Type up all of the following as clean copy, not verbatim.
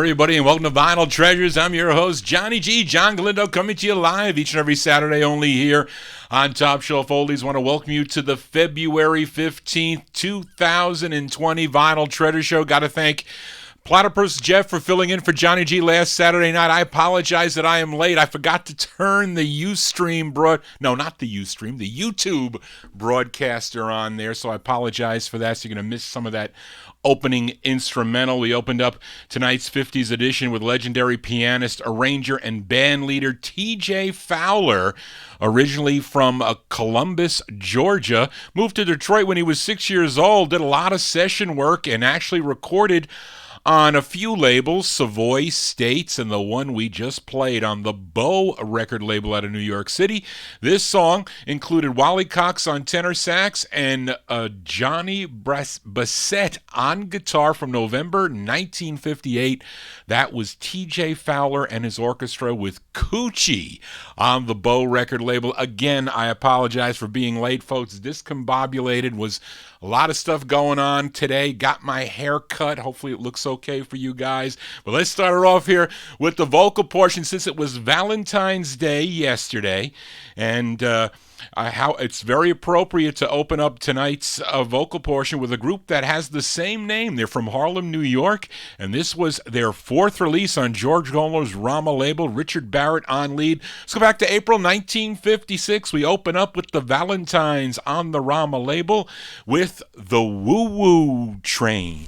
everybody, and welcome to Vinyl Treasures. I'm your host, Johnny G. John Galindo, coming to you live each and every Saturday only here on Top Shelf Oldies. Want to welcome you to the February 15th, 2020 Vinyl Treasure Show. Got to thank Platypus Jeff for filling in for Johnny G last Saturday night. I apologize that I am late. I forgot to turn the the YouTube broadcaster on there, so I apologize for that. So you're going to miss some of that opening instrumental. We opened up tonight's 50's edition with legendary pianist, arranger, and band leader TJ Fowler, originally from Columbus, Georgia. Moved to Detroit when he was 6 years old, did a lot of session work, and actually recorded on a few labels, Savoy States, and the one we just played on the Bow record label out of New York City. This song included Wally Cox on tenor sax and Johnny Bassett on guitar from November 1958. That was TJ Fowler and his orchestra with Coochie on the Bow record label. Again, I apologize for being late, folks. Discombobulated, was a lot of stuff going on today. Got my hair cut. Hopefully it looks okay for you guys. But let's start it off here with the vocal portion, since it was Valentine's Day yesterday. And how it's very appropriate to open up tonight's vocal portion with a group that has the same name. They're from Harlem, New York, and this was their fourth release on George Gomler's Rama label. Richard Barrett on lead. Let's go back to April 1956. We open up with the Valentines on the Rama label with the Woo Woo Train.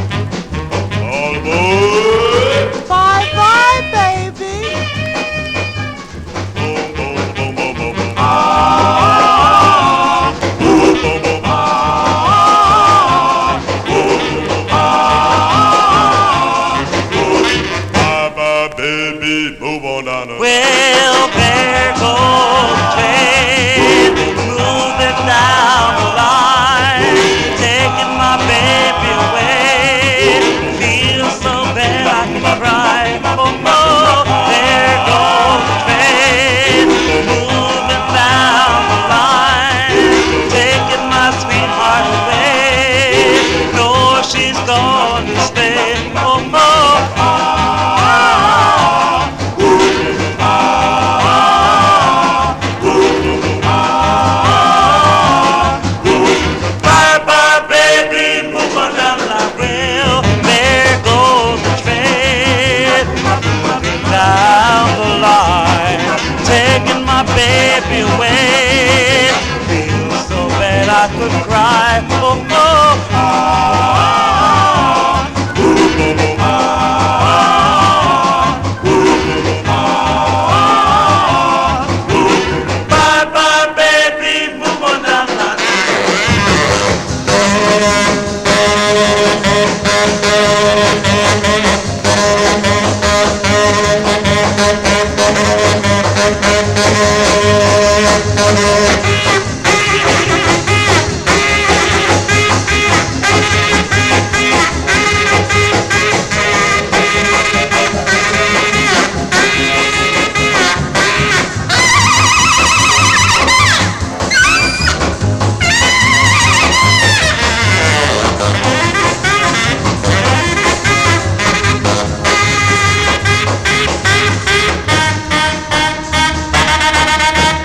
All aboard! Bye-bye, baby. Boom, boom, boom, boom, boom, boom. Ah, Boom, boom, boom. ah, Bye-bye, baby, move on down the well, there goes the train, moving down the line, taking my baby away. Feels so bad I can cry. Oh no, there goes the train, moving down the line, taking my sweetheart away. No, she's gonna stay. Oh no. Bye-bye, baby, move on down the line. Well, there goes the train, down the line, taking my baby away. Feels so bad I could cry. Oh, oh, bye-bye, baby, move on down the line.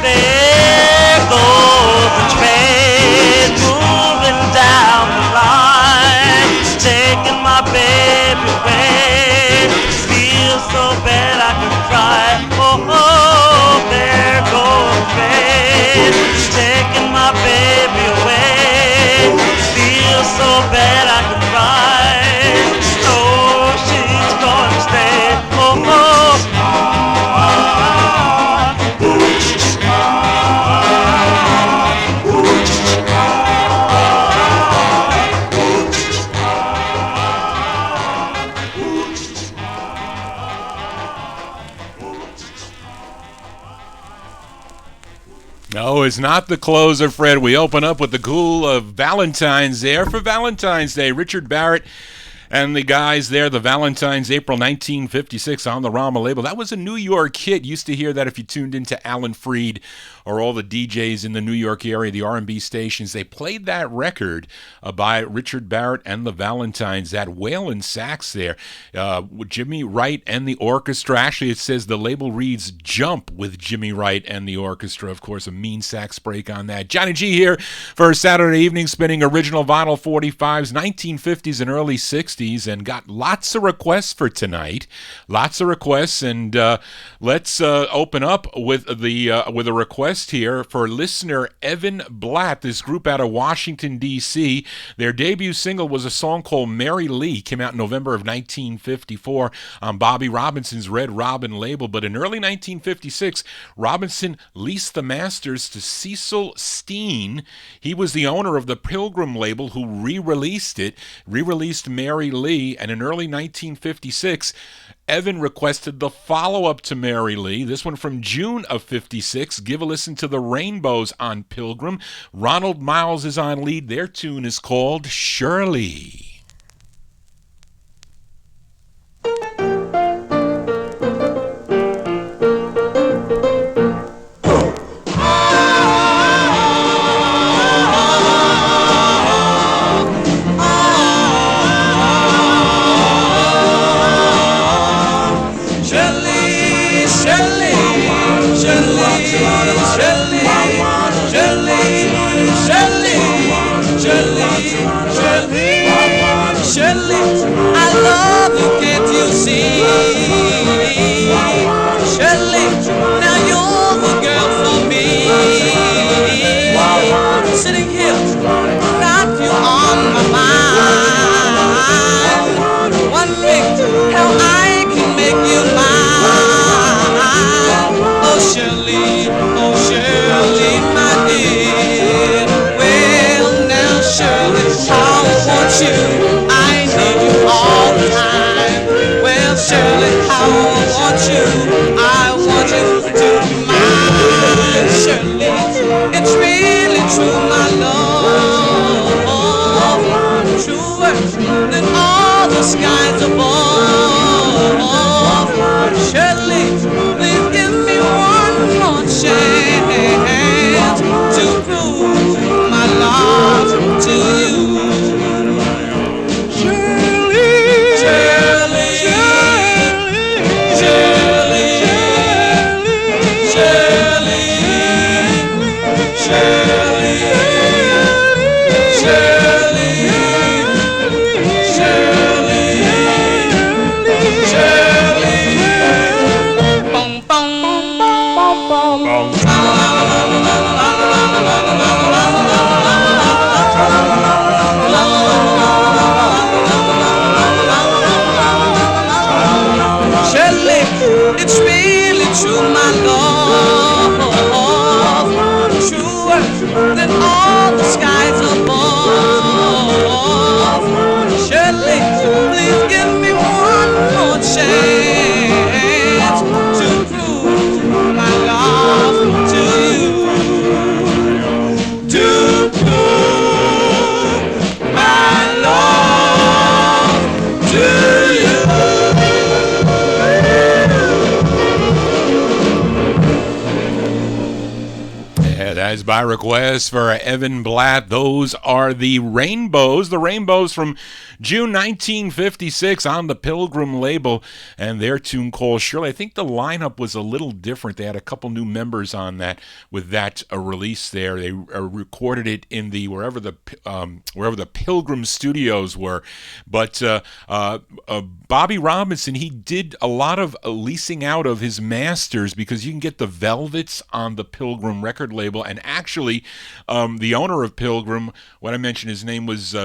There goes the train, moving down the line, taking my baby away. Feels so bad I can cry. Oh, oh, there goes the train, taking my baby away. Feels so bad I can cry. Oh, she's gonna stay. Oh, No, it's not the closer, Fred. We open up with the cool of Valentine's there for Valentine's Day. Richard Barrett And the guys there, the Valentines, April 1956 on the Rama label. That was a New York hit. Used to hear that if you tuned into Alan Freed or all the DJs in the New York area, the R&B stations. They played that record by Richard Barrett and the Valentines, that wailing sax there, with Jimmy Wright and the orchestra. Actually, it says the label reads Jump with Jimmy Wright and the orchestra. Of course, a mean sax break on that. Johnny G here for a Saturday evening, spinning original vinyl 45s, 1950s and early 60s. And got lots of requests for tonight. Lots of requests, and let's open up with a request here for listener Evan Blatt. This group out of Washington, D.C. Their debut single was a song called Mary Lee. Came out in November of 1954 on Bobby Robinson's Red Robin label. But in early 1956, Robinson leased the masters to Cecil Steen. He was the owner of the Pilgrim label who re-released Mary Lee, and in early 1956, Evan requested the follow-up to Mary Lee, this one from June of 56. Give a listen to the Rainbows on Pilgrim. Ronald Miles is on lead. Their tune is called Shirley. By request for Evan Blatt, those are the Rainbows. The Rainbows from June 1956 on the Pilgrim label, and their tune called Shirley. I think the lineup was a little different. They had a couple new members on that with that release there. They recorded it in the wherever the Pilgrim studios were. But Bobby Robinson, he did a lot of leasing out of his masters because you can get the Velvets on the Pilgrim record label. And actually, the owner of Pilgrim, what I mentioned, his name was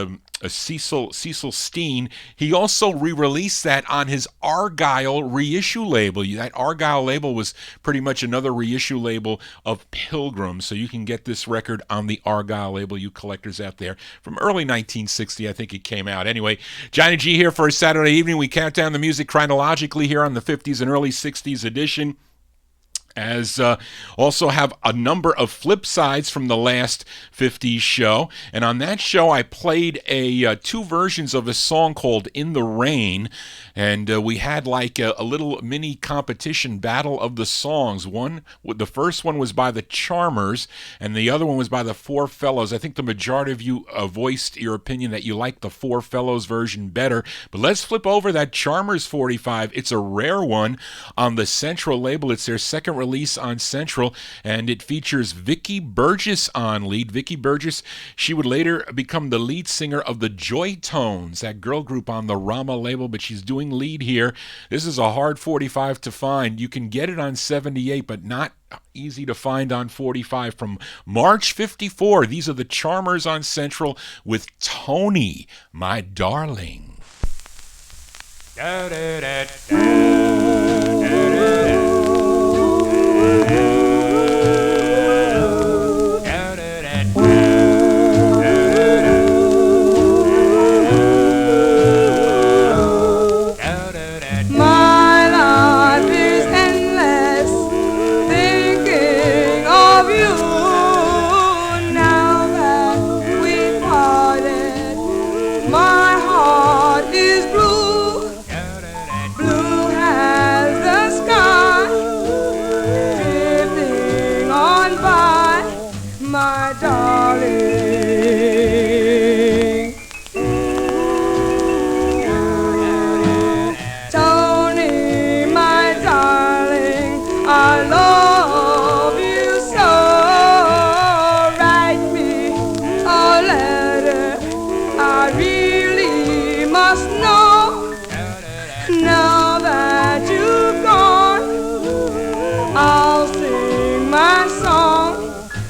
Cecil Steen. He also re-released that on his Argyle reissue label. That Argyle label was pretty much another reissue label of Pilgrim, so you can get this record on the Argyle label, you collectors out there, from early 1960, I think it came out. Anyway, Johnny G here for a Saturday evening. We count down the music chronologically here on the 50s and early 60s edition. as also have a number of flip sides from the last 50s show. And on that show, I played two versions of a song called In the Rain. And we had like a little mini competition battle of the songs. The first one was by the Charmers, and the other one was by the Four Fellows. I think the majority of you voiced your opinion that you like the Four Fellows version better. But let's flip over that Charmers 45. It's a rare one on the Central label. It's their second release on Central, and it features Vicki Burgess on lead. Vicki Burgess, she would later become the lead singer of the Joy Tones, that girl group on the Rama label, but she's doing lead here. This is a hard 45 to find. You can get it on 78, but not easy to find on 45. From March 54, these are the Charmers on Central with Tony, My Darling. Da, da, da, da.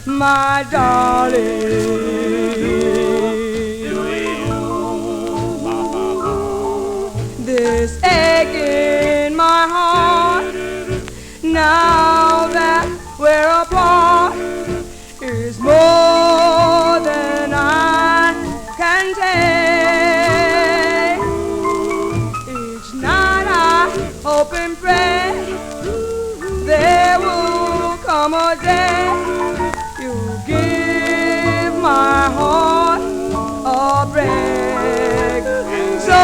My darling, this ache in my heart, now that we're apart, is more than I can take. Each night I hope and pray there will come a day you give my heart a break. So,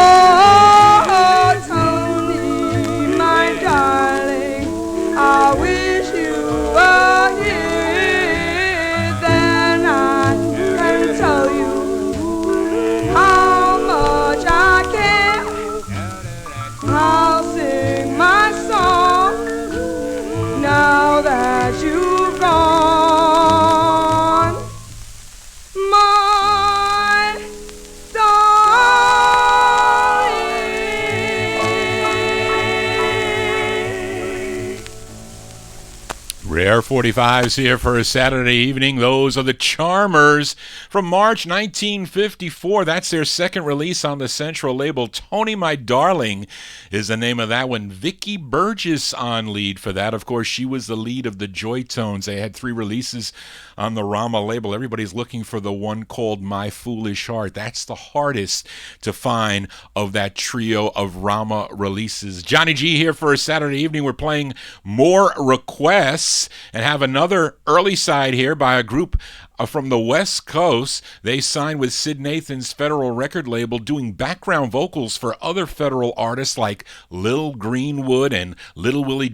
Tony, my darling, I wish you were here. Then I can tell you how much I care. I'll sing my song now that you've gone. Rare 45s here for a Saturday evening. Those are the Charmers from March 1954. That's their second release on the Central label. Tony, My Darling is the name of that one. Vicki Burgess on lead for that. Of course, she was the lead of the Joy Tones. They had 3 releases on the Rama label. Everybody's looking for the one called My Foolish Heart. That's the hardest to find of that trio of Rama releases. Johnny G here for a Saturday evening. We're playing more requests and have another early side here by a group from the West Coast. They signed with Sid Nathan's Federal record label, doing background vocals for other federal artists like Lil Greenwood and Little Willie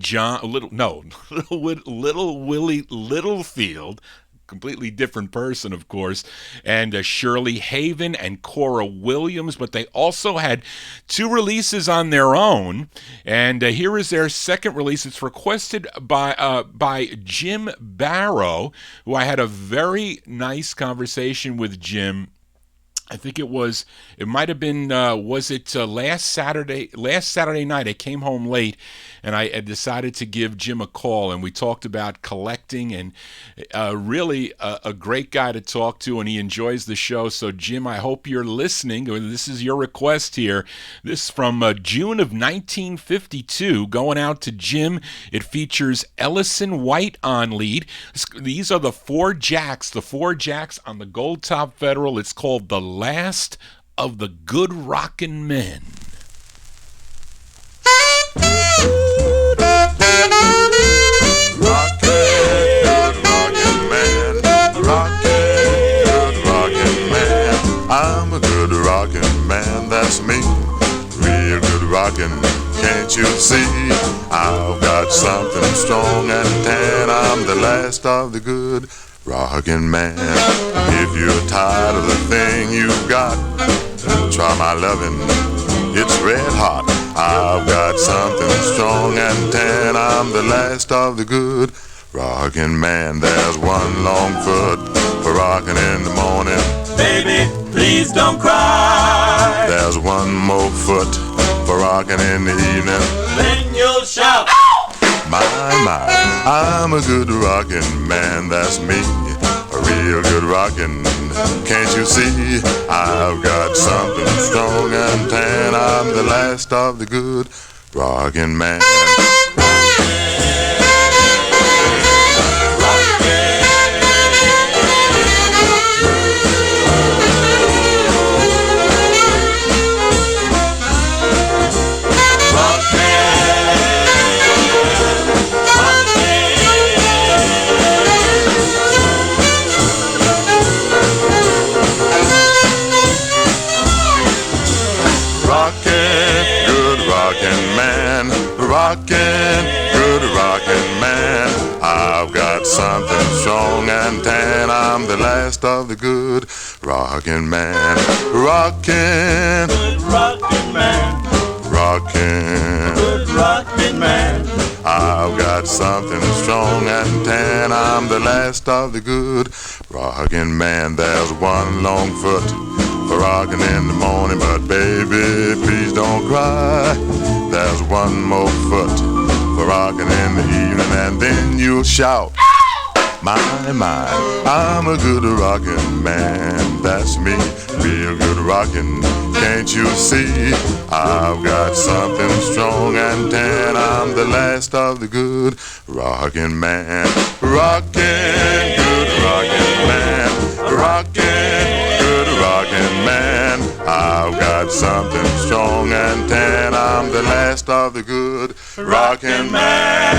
Littlefield. Completely different person, of course, and Shirley Haven and Cora Williams, but they also had 2 releases on their own, and here is their second release. It's requested by Jim Barrow, who I had a very nice conversation with Jim. I think it might have been, last Saturday night. I came home late and I decided to give Jim a call, and we talked about collecting, and really a great guy to talk to, and he enjoys the show. So Jim, I hope you're listening. This is your request here. This from June of 1952, going out to Jim. It features Ellison White on lead. These are the 4 Jacks on the Gold Top Federal. It's called The Last of the Good Rockin' Men. Rock can't you see? I've got something strong and tan. I'm the last of the good rockin' man. If you're tired of the thing you've got, try my lovin', it's red hot. I've got something strong and tan. I'm the last of the good rockin' man. There's one long foot for rockin' in the morning. Baby, please don't cry. There's one more foot for rockin' in the evening. Then you'll shout. My, I'm a good rockin' man, that's me. A real good rockin', can't you see? I've got something strong and tan. I'm the last of the good rockin' man. Rockin', good rockin' man. I've got something strong and tan. I'm the last of the good rockin' man. Rockin', Good rockin' man. rockin', Good rockin' man. I've got something strong and tan. I'm the last of the good rockin' man. There's one long foot for rockin' in the morning, but baby, please don't cry. There's one more foot for rockin' in the evening, and then you'll shout, my, I'm a good rockin' man, that's me, real good rockin', can't you see? I've got something strong and tan. I'm the last of the good rockin' man. Rockin', good rockin' man. Rockin', good rockin' man. I've got something strong and tan. I'm the last of the good rockin' man.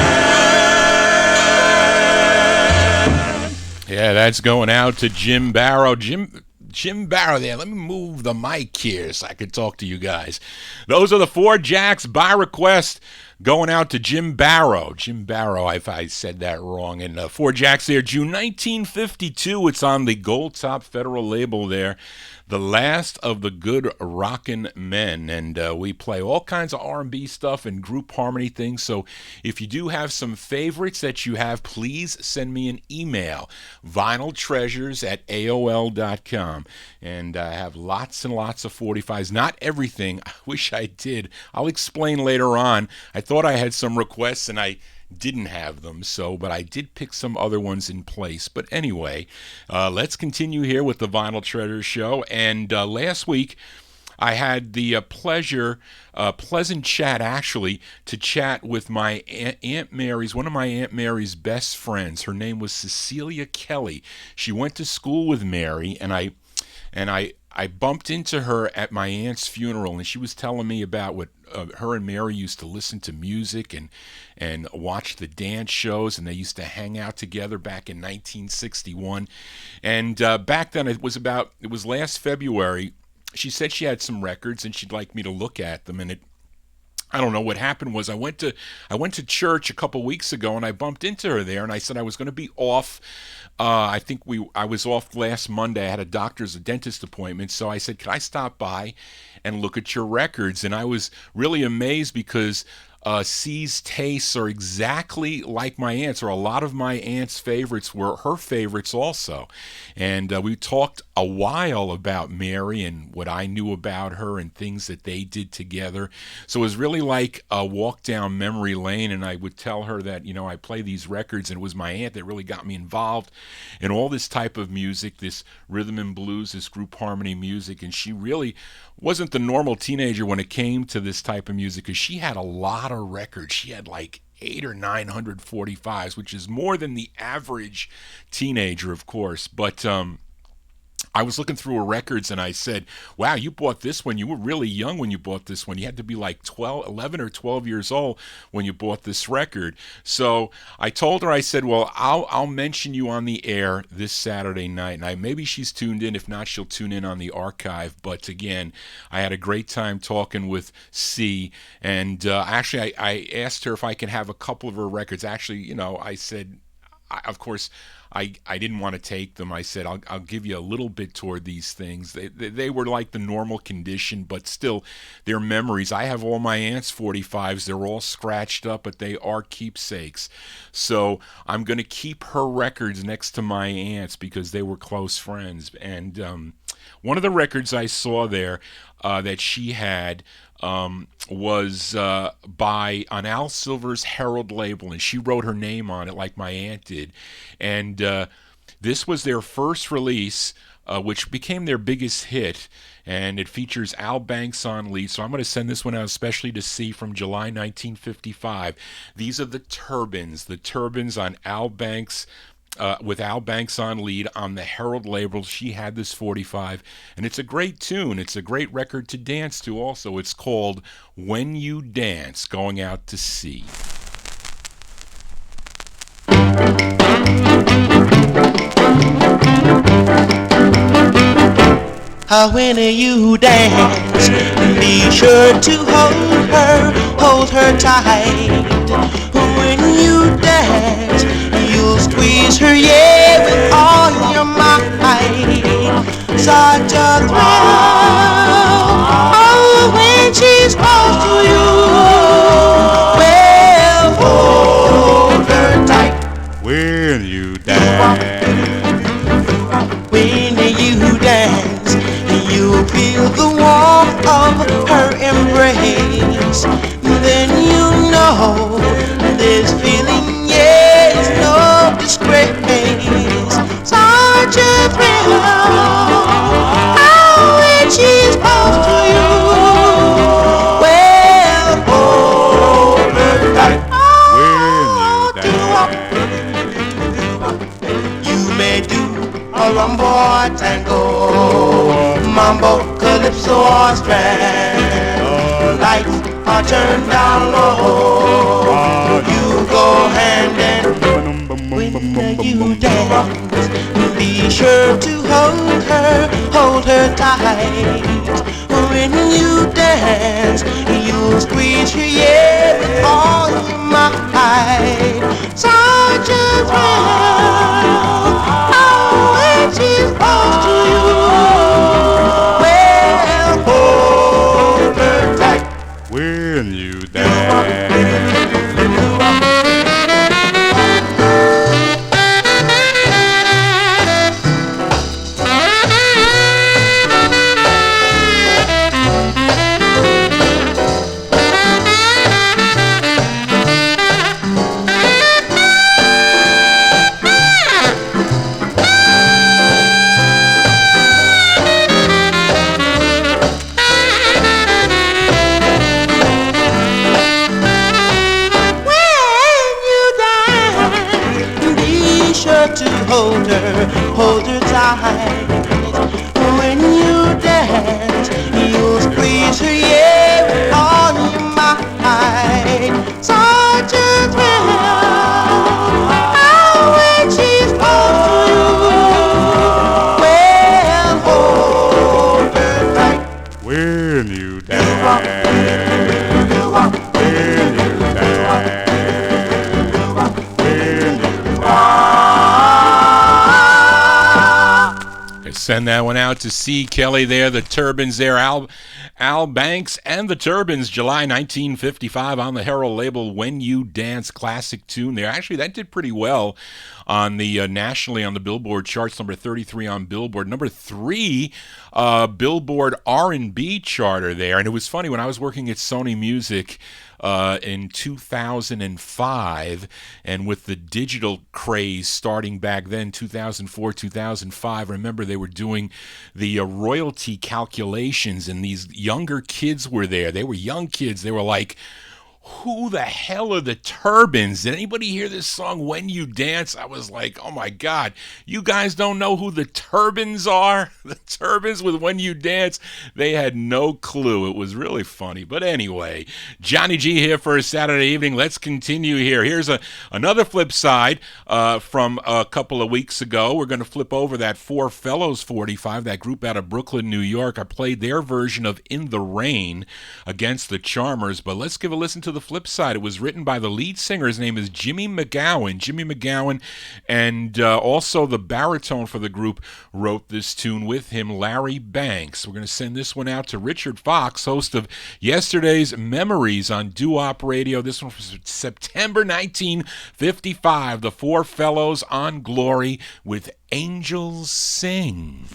Yeah, that's going out to Jim Barrow. Jim Barrow there. Let me move the mic here so I can talk to you guys. Those are the Four Jacks by request going out to Jim Barrow. Jim Barrow, if I said that wrong. And Four Jacks there, June 1952. It's on the Gold Top Federal label there. The Last of the Good Rockin' Men, and we play all kinds of R&B stuff and group harmony things, so if you do have some favorites that you have, please send me an email, vinyltreasures@aol.com, and I have lots and lots of 45s, not everything, I wish I did, I'll explain later on. I thought I had some requests and I didn't have them, but I did pick some other ones in place. But anyway, let's continue here with the Vinyl Treasure Show. And last week, I had the pleasant chat actually, to chat with my Aunt Mary's, one of my Aunt Mary's best friends. Her name was Cecilia Kelly. She went to school with Mary, and I bumped into her at my aunt's funeral, and she was telling me about what her and Mary used to listen to music and watch the dance shows, and they used to hang out together back in 1961. And back then, it was last February. She said she had some records and she'd like me to look at them, and I don't know what happened was I went to church a couple weeks ago, and I bumped into her there, and I said I was going to be off. I was off last Monday. I had a dentist appointment, so I said, could I stop by and look at your records? And I was really amazed because C's tastes are exactly like my aunt's, or a lot of my aunt's favorites were her favorites also. And we talked a while about Mary and what I knew about her and things that they did together. So it was really like a walk down memory lane, and I would tell her that, I play these records, and it was my aunt that really got me involved in all this type of music, this rhythm and blues, this group harmony music, and she really wasn't the normal teenager when it came to this type of music, because she had a lot of records. She had like 800 or 900 45s, which is more than the average teenager, of course. But I was looking through her records and I said, wow, you bought this one. You were really young when you bought this one. You had to be like 11 or 12 years old when you bought this record. So I told her, I said, well, I'll mention you on the air this Saturday night. And maybe she's tuned in. If not, she'll tune in on the archive. But again, I had a great time talking with C. And actually, I asked her if I could have a couple of her records. Actually, I said, of course, I didn't want to take them. I said, I'll give you a little bit toward these things. They were like the normal condition, but still, they're memories. I have all my aunt's 45s. They're all scratched up, but they are keepsakes. So I'm going to keep her records next to my aunt's because they were close friends. And one of the records I saw there that she had was on Al Silver's Herald label, and she wrote her name on it like my aunt did. And this was their first release, which became their biggest hit, and it features Al Banks on lead. So I'm going to send this one out especially to C from July 1955. These are the Turbans on Al Banks. With Al Banks on lead on the Herald label. She had this 45, and it's a great tune. It's a great record to dance to also. It's called When You Dance, going out to sea. When you dance, be sure to hold her tight. When you dance, you'll squeeze her, yeah, with all your might. Such a thrill, oh, when she's close to you. Well, hold her tight. When you dance. When you dance, you'll feel the warmth of her embrace. Then you know this feeling, yeah, is no disgrace. Such a thrill, oh, when she's close to you. Well, hold her tight. You may do a rumbo or tango, mambo, calypso or strand. Lights are turned down low. You go hand in when you dance. Be sure to hold her tight. When you dance, you'll squeeze her, yeah, with all your might. Such a thrill, oh, when she's close to you. Well, hold her tight. When you dance. Hold her tight. When you dance, you'll squeeze her, yeah, with all your might. Such a thrill, oh, when she's close to you. Well, hold her tight. When you dance. When you dance. Send that one out to C. Kelly there, the Turbans there, Al Banks and the Turbans, July 1955 on the Herald label, When You Dance, classic tune there. Actually, that did pretty well on the nationally on the Billboard charts, number 33 on Billboard, number 3 Billboard R&B charter there. And it was funny, when I was working at Sony Music in 2005, and with the digital craze starting back then, 2004, 2005, remember they were doing the royalty calculations, and these younger kids were there. They were young kids. They were like, who the hell are the Turbans? Did anybody hear this song, When You Dance? I was like, oh my God, you guys don't know who the Turbans are? The Turbans with When You Dance? They had no clue. It was really funny. But anyway, Johnny G here for a Saturday evening. Let's continue here. Here's another flip side from a couple of weeks ago. We're going to flip over that Four Fellows 45, that group out of Brooklyn, New York. I played their version of In the Rain against the Charmers, but let's give a listen to the flip side. It was written by the lead singer. His name is Jimmy McGowan, and also the baritone for the group wrote this tune with him, Larry Banks. We're going to send this one out to Richard Fox, host of yesterday's Memories on Doo-Wop Radio. This one was September 1955. The Four Fellows on Glory with Angels Sing.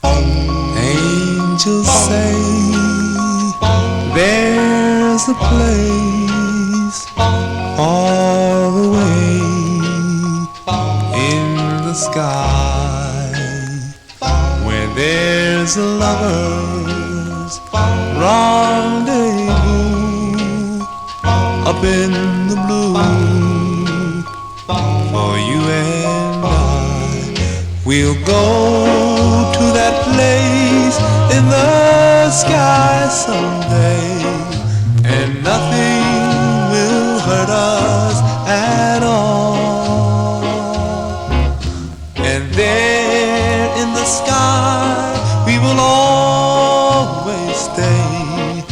Angels say there's a place far away in the sky where there's a lover's rendezvous up in the blue for you and I. We'll go to that place in the sky someday, and nothing will hurt us at all. And there in the sky we will always stay,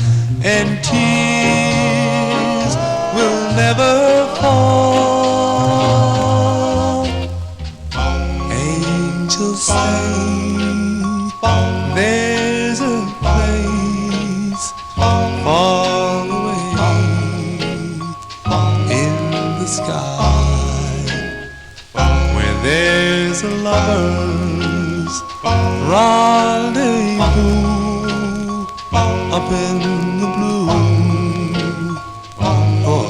and tears will never fall. Angels say there's a place far away in the sky where there's a lover's rendezvous up in the blue for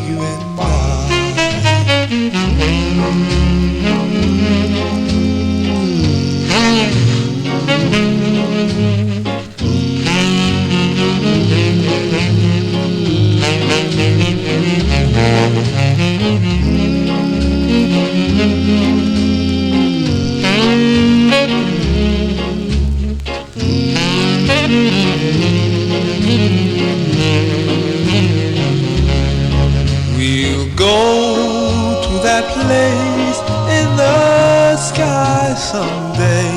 you and I. We'll go to that place in the sky someday,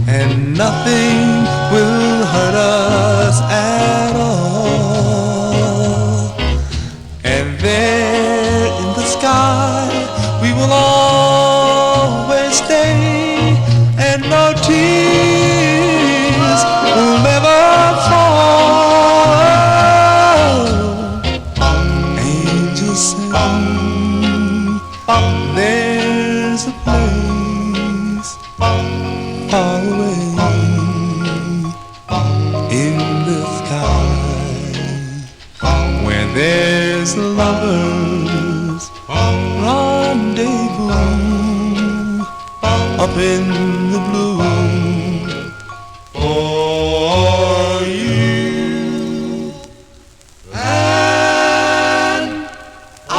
and nothing will hurt us at all. And there in the sky we will always stay, and no tears will never fall. Angels sing, there's a place far away in the sky where there's a lover's rendezvous up in the blue for you and I.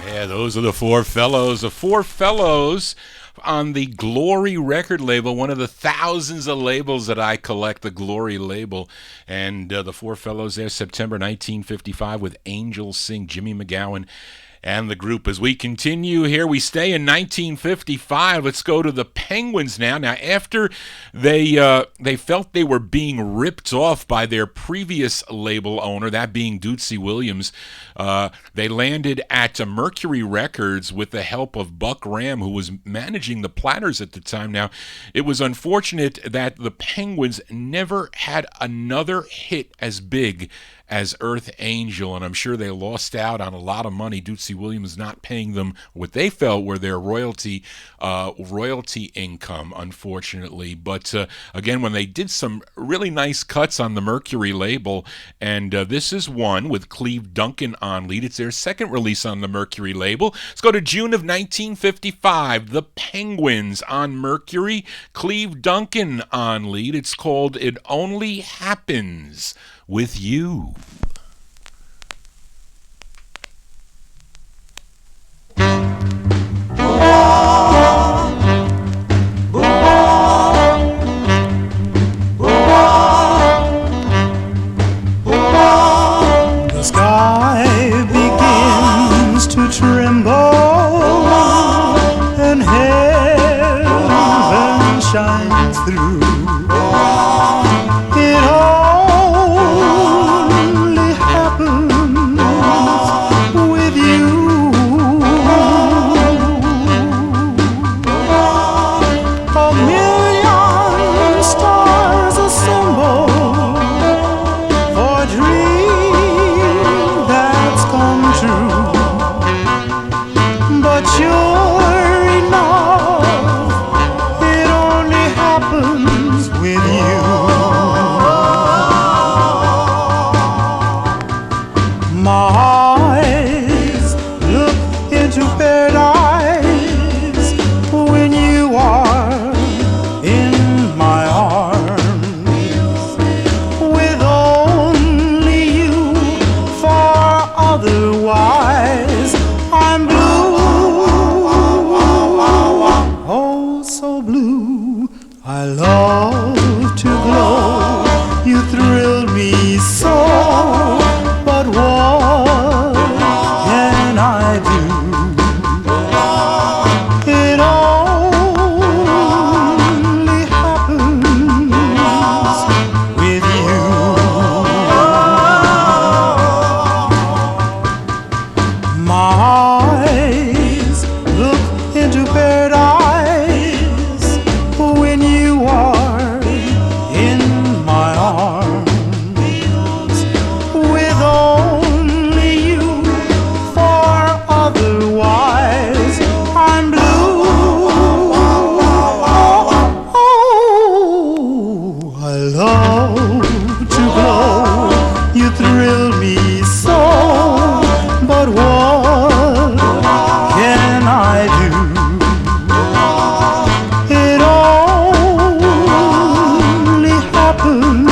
Yeah, those are the Four Fellows. The Four Fellows on the Glory record label, one of the thousands of labels that I collect, the Glory label. And the Four Fellows there, September 1955 with Angels Sing, Jimmy McGowan and the group. As we continue here, we stay in 1955. Let's go to the Penguins now. Now, after they felt they were being ripped off by their previous label owner, that being Dootsy Williams, they landed at Mercury Records with the help of Buck Ram, who was managing the Platters at the time. Now, it was unfortunate that the Penguins never had another hit as big as Earth Angel, and I'm sure they lost out on a lot of money. Dootsy Williams not paying them what they felt were their royalty income, unfortunately. But again, when they did some really nice cuts on the Mercury label, and this is one with Cleve Duncan on lead. It's their second release on the Mercury label. Let's go to June of 1955. The Penguins on Mercury, Cleve Duncan on lead. It's called It Only Happens with You. The sky begins to tremble and heaven shines through. It only happens with you. A million stars assemble for a dream that's come true. But sure enough, it only happens with you. My eyes look into paradise when you are in my arms, with only you, for otherwise I'm blue. Oh, so blue. I love to glow. You thrill me so. But what can I do? It only happens with you. My eyes look into paradise when you are in my arms, with only you, for otherwise I'm blue. Oh, I love to glow. You thrill me so. But what can I do? It only happens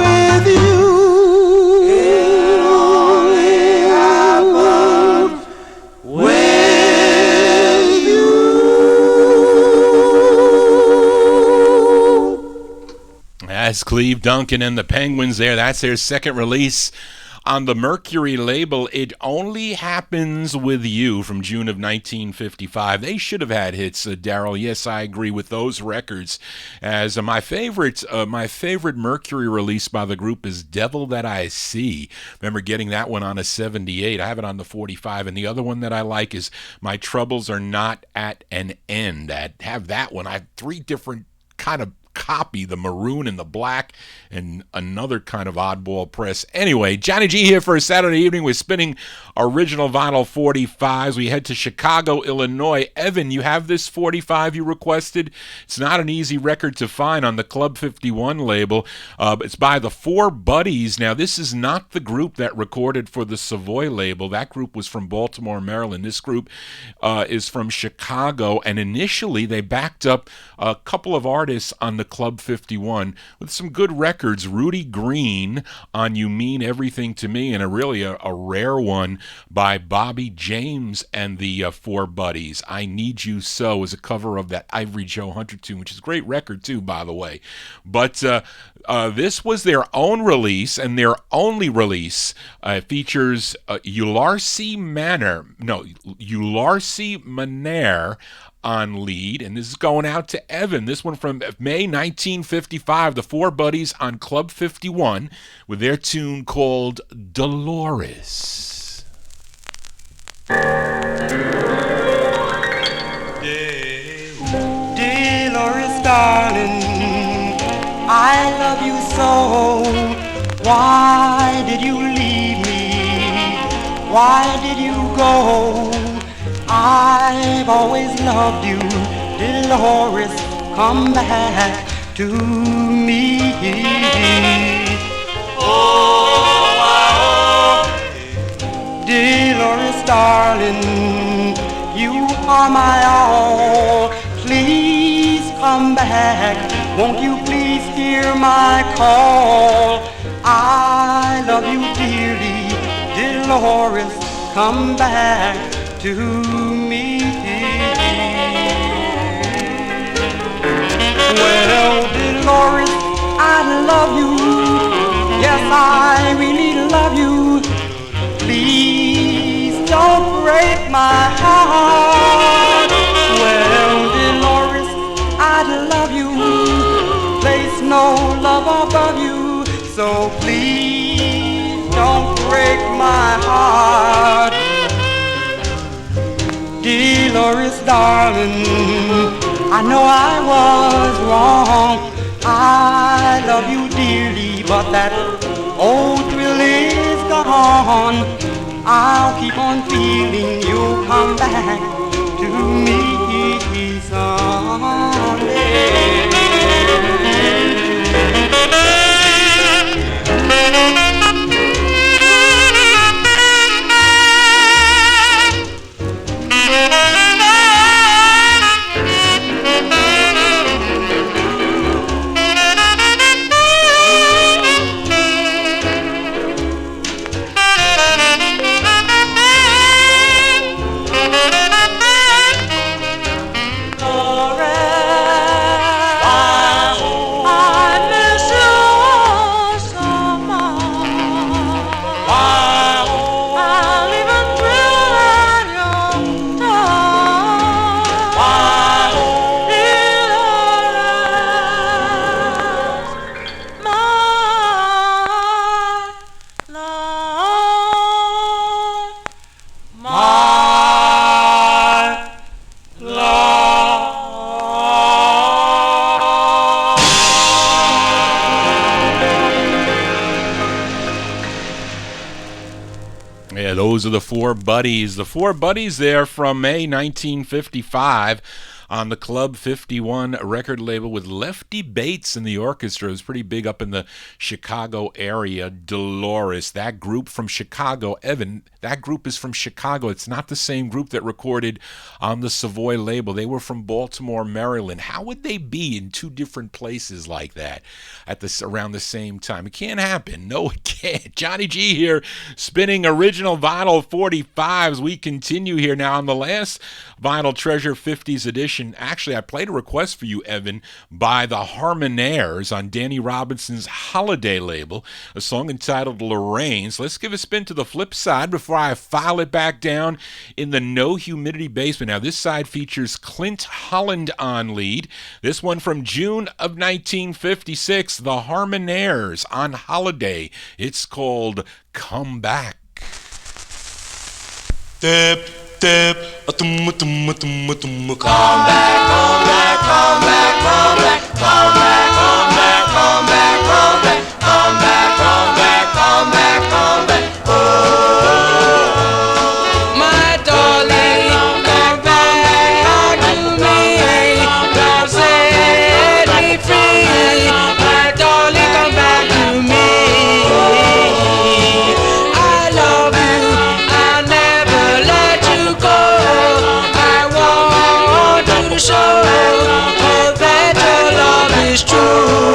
with you. That's Cleve Duncan and the Penguins there. That's their second release on the Mercury label. It Only Happens with You from June of 1955. They should have had hits, Daryl. Yes, I agree with those records. As my favorite Mercury release by the group is Devil That I See. Remember getting that one on a 78. I have it on the 45. And the other one that I like is My Troubles Are Not at an End. I have that one. I have three different kind of copy, the maroon and the black, and another kind of oddball press. Anyway, Johnny G here for a Saturday evening. We're spinning original vinyl 45s. We head to Chicago, Illinois. Evan, you have this 45 you requested. It's not an easy record to find on the Club 51 label. It's by the Four Buddies. Now, this is not the group that recorded for the Savoy label. That group was from Baltimore, Maryland. This group is from Chicago, and initially they backed up a couple of artists on the Club 51 with some good records. Rudy Green on You Mean Everything to Me, and a rare one by Bobby James and the Four Buddies. I Need You So is a cover of that Ivory Joe Hunter tune, which is a great record too, by the way. But this was their own release, and their only release. It features Ularsi Manare on lead, and this is going out to Evan. This one from May 1955, the Four Buddies on Club 51 with their tune called Dolores. Dolores, darling, I love you so. Why did you leave me? Why did you go? I've always loved you, Dolores, come back to me. Oh, Dolores, darling, you are my all. Please come back, won't you please hear my call? I love you dearly, Dolores, come back to me. Well, Dolores, I love you. Yes, I really love you. Please don't break my heart. Well, Dolores, I love you. Place no love above you. So please don't break my heart. Dolores, darling, I know I was wrong. I love you dearly, but that old thrill is gone. I'll keep on feeling you'll come back to me someday. Yeah, those are the Four Buddies. The Four Buddies there from May 1955 on the Club 51 record label with Lefty Bates in the orchestra. It was pretty big up in the Chicago area. Dolores, that group from Chicago. Evan, that group is from Chicago. It's not the same group that recorded on the Savoy label. They were from Baltimore, Maryland. How would they be in two different places like that at this around the same time? It can't happen. No, it can't. Johnny G here, spinning original vinyl 45s. We continue here now on the last Vinyl Treasure 50s edition. Actually, I played a request for you, Evan, by the Harmonaires on Danny Robinson's Holiday label, a song entitled Lorraine's. Let's give a spin to the flip side before I file it back down in the No Humidity basement. Now, this side features Clint Holland on lead. This one from June of 1956, the Harmonaires on Holiday. It's called Come Back. Dip, dip, come back, come back, Come back, come back, come back, come back, come back, come back, come back, come back, come back, come back, come back, come back. Oh, my darling, come back to me. God set me free. My darling, come back to me. I love you. I'll never let you go. I want to show that your love is true.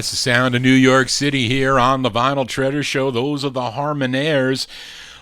That's the sound of New York City here on the Vinyl Treasure Show. Those are the Harmonaires.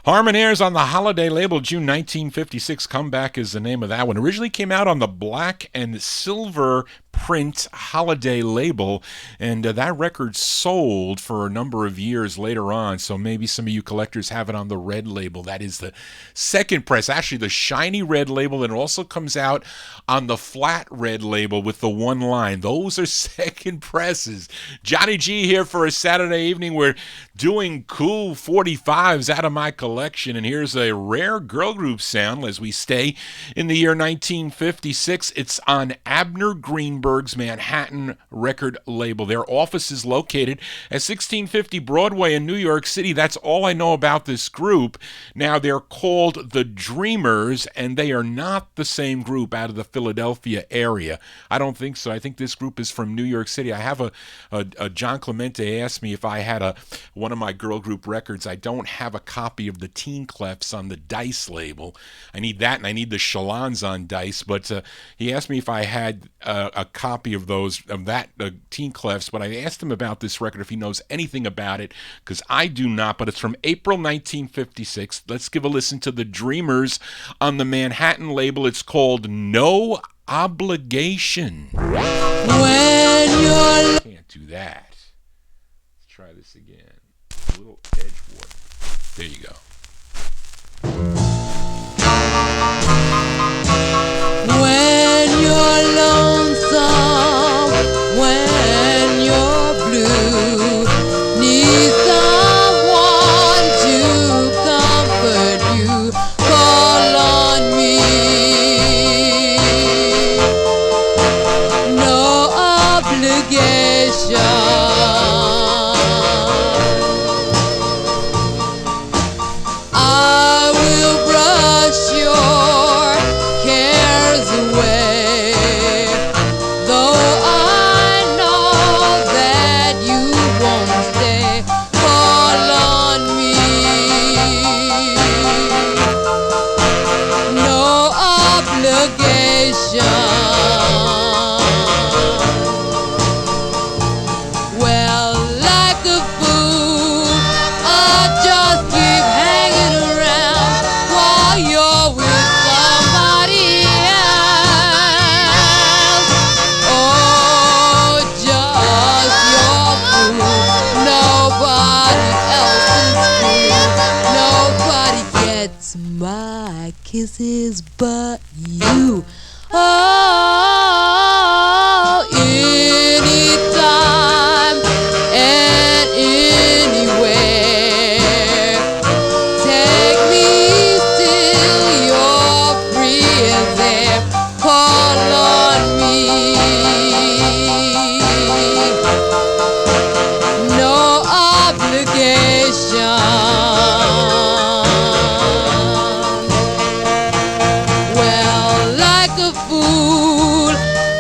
Harmonaires on the Holiday label, June 1956. Comeback is the name of that one. Originally came out on the black and silver print Holiday label, and that record sold for a number of years later on, so maybe some of you collectors have it on the red label. That is the second press, actually the shiny red label, and it also comes out on the flat red label with the one line. Those are second presses. Johnny G here for a Saturday evening. We're doing cool 45s out of my collection, and here's a rare girl group sound as we stay in the year 1956. It's on Abner Greenberg's Manhattan record label. Their office is located at 1650 Broadway in New York City. That's all I know about this group. Now, they're called the Dreamers, and they are not the same group out of the Philadelphia area. I don't think so. I think this group is from New York City. I have a John Clemente asked me if I had one of my girl group records. I don't have a copy of the Teen Clefs on the Dice label. I need that, and I need the Shalons on Dice, but he asked me if I had a copy of that Teen Clefs, but I asked him about this record if he knows anything about it, because I do not, but it's from April 1956. Let's give a listen to the Dreamers on the Manhattan label. It's called No Obligation. When you're Can't do that. Let's try this again. A little edge warp. There you go. When you're lonesome, when you're blue, need someone to comfort you, call on me. No obligation. I will brush your cares away, though I know that you won't stay. Call on me. No obligation. Well, like a fool, I just keep hanging around while you're with somebody else. Oh, just your fool. Nobody else is fool. Nobody gets my kisses but you. Oh, anytime and anywhere. Take me till you're free and there. Call on me. No obligation. Well, like a fool,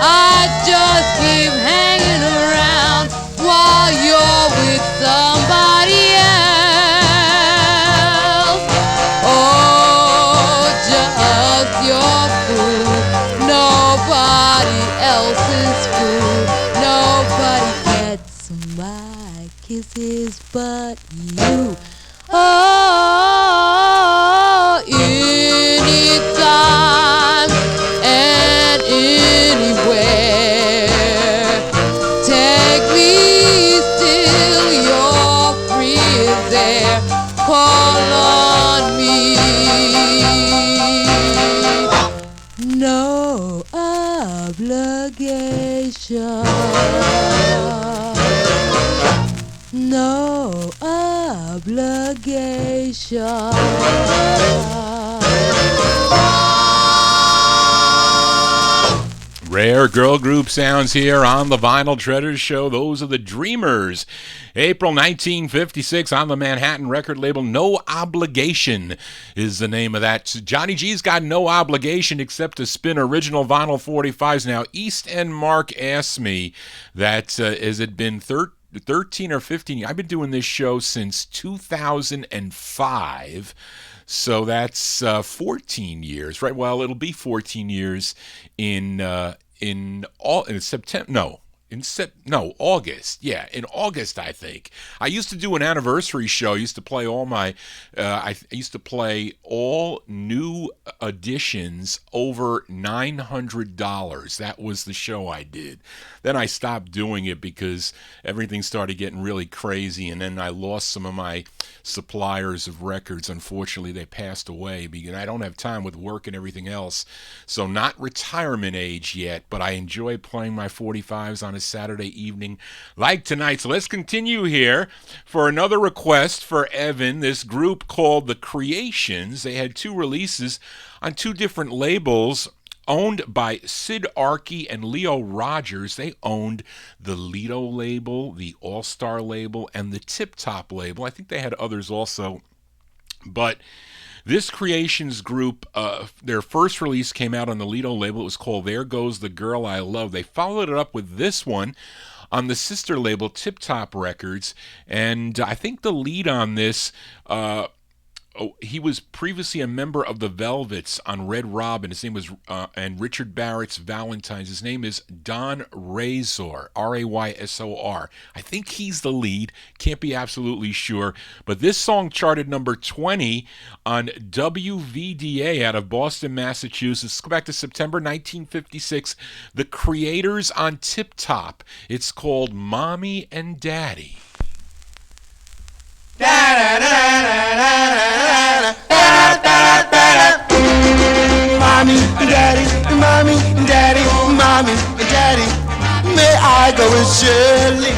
I just keep hanging around while you're with somebody else. Oh, just your fool. Nobody else is fool. Nobody gets my kisses but you. Oh, anytime and anywhere. Take me till you're free there. Call on me. No obligation. No obligation. Rare girl group sounds here on the Vinyl Treasure Show. Those are the Dreamers. April 1956 on the Manhattan record label. No Obligation is the name of that. Johnny G's got no obligation except to spin original vinyl 45s. Now, East End Mark asked me that has it been 13 or 15 years? I've been doing this show since 2005. So that's 14 years, right? Well, it'll be 14 years in September. No, August. Yeah, in August, I think. I used to do an anniversary show. I used to play all my, I used to play all new editions over $900. That was the show I did. Then I stopped doing it because everything started getting really crazy, and then I lost some of my suppliers of records. Unfortunately, they passed away because I don't have time with work and everything else. So not retirement age yet, but I enjoy playing my 45s on a Saturday evening like tonight. So let's continue here for another request for Evan. This group called The Creations. They had 2 releases on 2 different labels owned by Sid Archie and Leo Rogers. They owned the Lido label, the All-Star label, and the Tip Top label. I think they had others also, but this Creations group, their first release came out on the Lido label. It was called There Goes the Girl I Love. They followed it up with this one on the sister label, Tip Top Records, and I think the lead on this, he was previously a member of the Velvets on Red Robin. His name was, and Richard Barrett's Valentine's. His name is Don Razor, Raysor. I think he's the lead. Can't be absolutely sure. But this song charted number 20 on WVDA out of Boston, Massachusetts. Let's go back to September 1956. The Creators on Tip Top. It's called Mommy and Daddy. Mommy and daddy, mommy and daddy, mommy and daddy, may I go with Shirley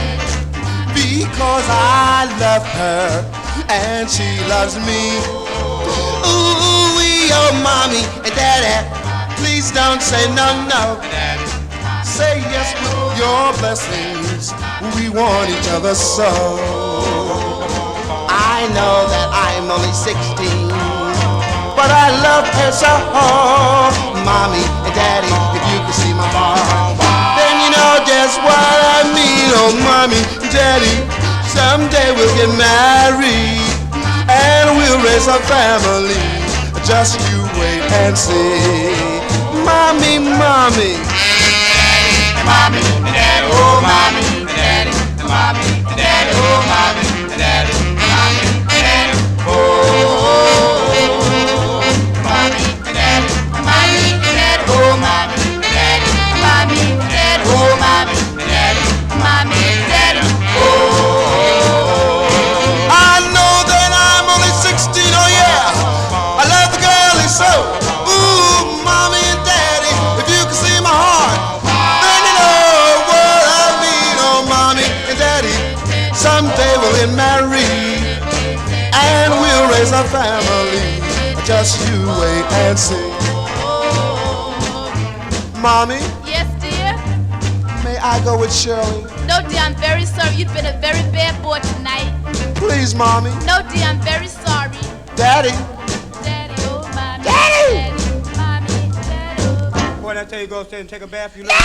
because I love her and she loves me. Ooh, oh, mommy and daddy, please don't say no, no. Say yes with your blessings. We want each other so. I know that I'm only 16, but I love her so. Mommy and daddy, if you can see my heart, then you know just what I mean. Oh, mommy and daddy, someday we'll get married and we'll raise a family. Just you wait and see. Mommy, mommy, mommy and daddy, oh mommy and daddy, mommy and daddy, oh mommy and daddy, mommy and daddy, oh, mommy and daddy, mommy and daddy, oh mommy and daddy, mommy and daddy, oh mommy and daddy, mommy and daddy, oh. I know that I'm only 16, oh yeah, I love the girl and so. Ooh, mommy and daddy, if you can see my heart, then you know what I mean. Oh, mommy and daddy, someday we'll get married and we'll raise a family. Just you wait and see. Mommy? Yes, dear? May I go with Shirley? No, dear, I'm very sorry. You've been a very bad boy tonight. Please, mommy. No, dear, I'm very sorry. Daddy? Daddy, oh, mommy. Daddy! Mommy, daddy, oh, mommy. Boy, I tell you, go upstairs and take a bath. You Mommy,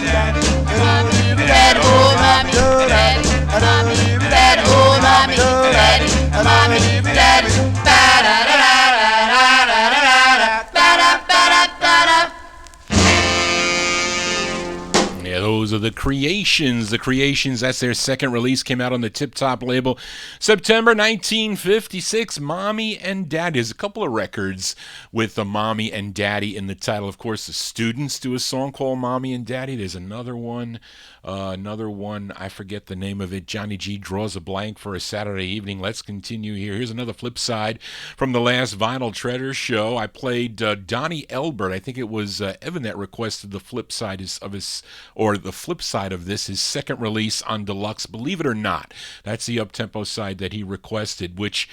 daddy, mommy, daddy, oh, mommy, daddy, mommy, daddy, oh, mommy, daddy, mommy, daddy, ba-da-ba-da-ba-da-ba-da-ba-da. Yeah, those are the Creations. The Creations, that's their second release, came out on the Tip Top label. September 1956, Mommy and Daddy. There's a couple of records with the Mommy and Daddy in the title. Of course, the Students do a song called Mommy and Daddy. There's another one, I forget the name of it. Johnny G draws a blank for a Saturday evening. Let's continue here. Here's another flip side from the last Vinyltreasure show. I played Donnie Elbert. I think it was Evan that requested the flip side of his, or the flip side of this, his second release on Deluxe. Believe it or not, that's the up-tempo side that he requested, which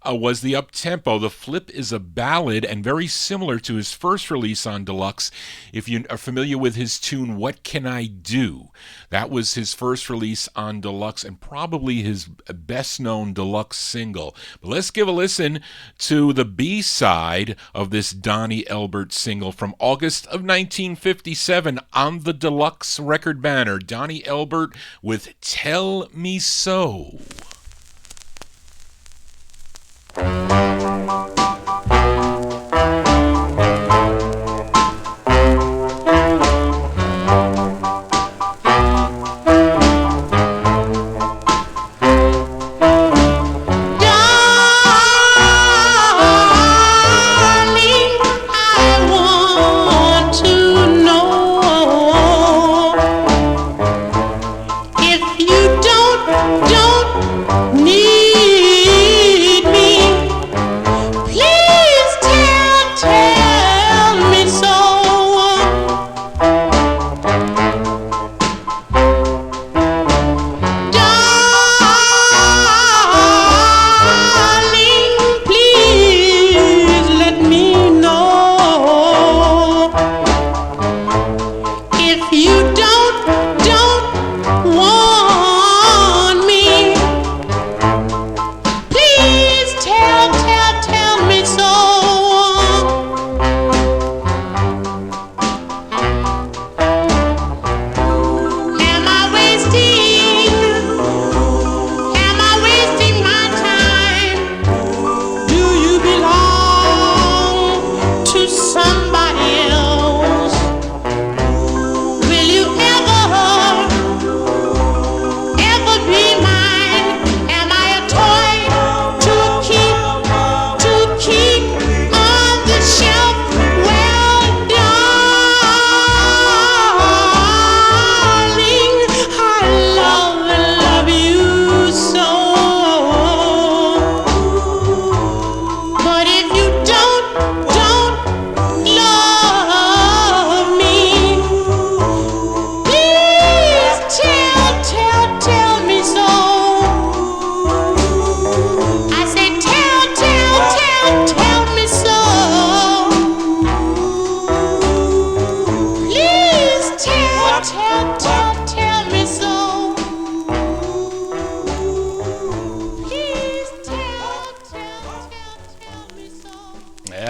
was the up-tempo. The flip is a ballad and very similar to his first release on Deluxe. If you are familiar with his tune, What Can I Do? That was his first release on Deluxe and probably his best-known Deluxe single. But let's give a listen to the B-side of this Donnie Elbert single from August of 1957 on the Deluxe record banner. Donnie Elbert with Tell Me So.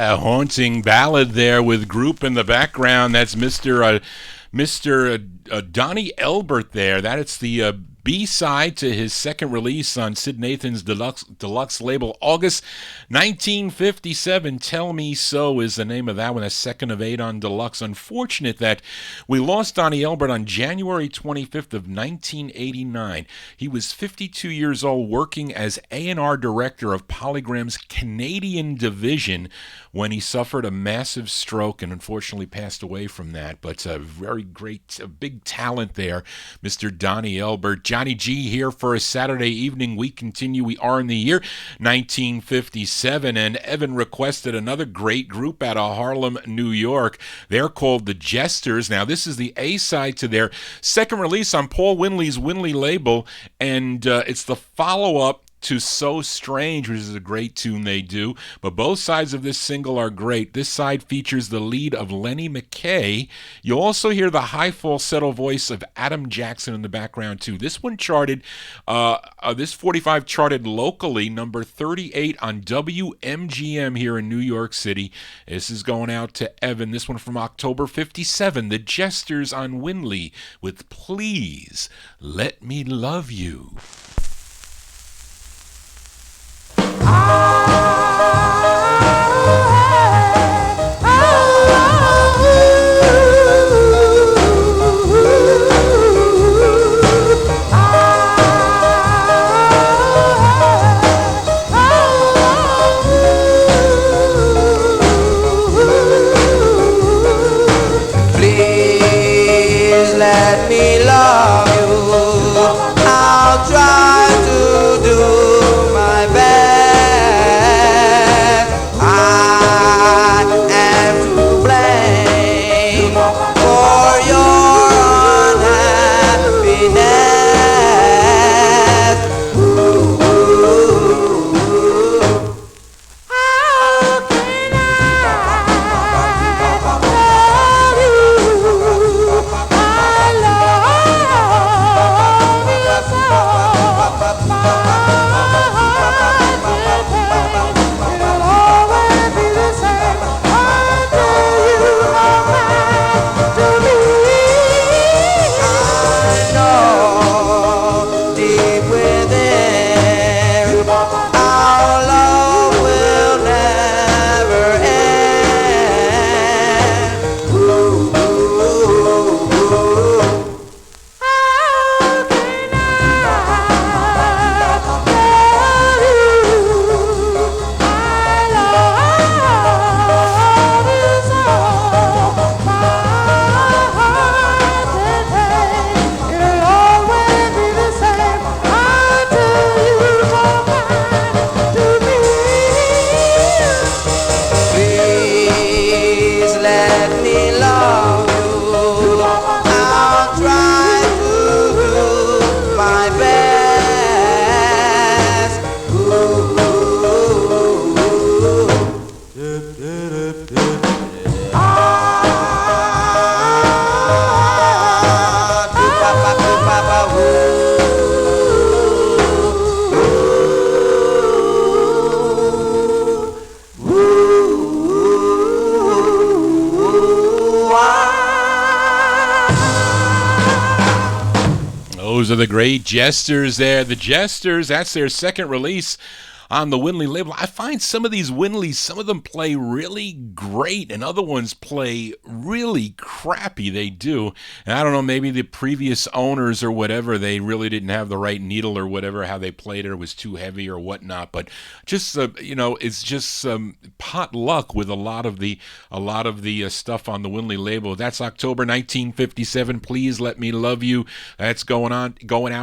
A haunting ballad there with group in the background. That's Mr. Donnie Elbert there. That's the B-side to his second release on Sid Nathan's deluxe label, August 1957. Tell Me So is the name of that one, a second of 8 on deluxe. Unfortunate that we lost Donnie Elbert on January 25th of 1989. He was 52 years old, working as A&R director of Polygram's Canadian division when he suffered a massive stroke and unfortunately passed away from that. But a very great, a big talent there, Mr. Donnie Elbert. Johnny G here for a Saturday evening. We continue. We are in the year 1957, and Evan requested another great group out of Harlem, New York. They're called the Jesters. Now, this is the A-side to their second release on Paul Winley's Winley label, and it's the follow-up to So Strange, which is a great tune they do. But both sides of this single are great. This side features the lead of Lenny McKay. You'll also hear the high falsetto voice of Adam Jackson in the background too. This one charted, this 45 charted locally, number 38 on WMGM here in New York City. This is going out to Evan. This one from October 57, The Jesters on Winley with Please Let Me Love You. Please let me love you. I'll try to do my best. I am to blame for your unhappiness. How can I love you? I love you so. My heart will take. It'll always be the same until you come back to me. I know deep within our love will never end. How can I love you? I love you so. My heart will take. It'll always be the same until you come back to me. Please let me love you. I'll try to do my best. Those are the great Jesters there. The Jesters, that's their second release on the Winley label. I find some of these Winleys, some of them play really great and other ones play really crappy. They do. And I don't know, maybe the previous owners or whatever, they really didn't have the right needle or whatever, how they played it, or was too heavy or whatnot. But just, it's just pot luck with a lot of the stuff on the Winley label. That's October 1957. Please Let Me Love You. That's going out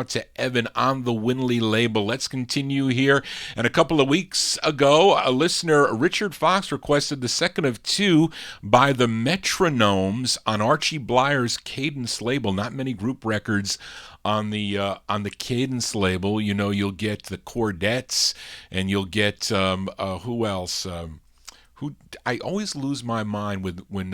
to Evan on the Winley label. Let's continue here. And a couple of weeks ago, a listener, Richard Fox, requested the second of two by the Metronomes on Archie Blier's Cadence label. Not many group records on the Cadence label. You know, you'll get the Chordettes, and you'll get who else? Who I always lose my mind with when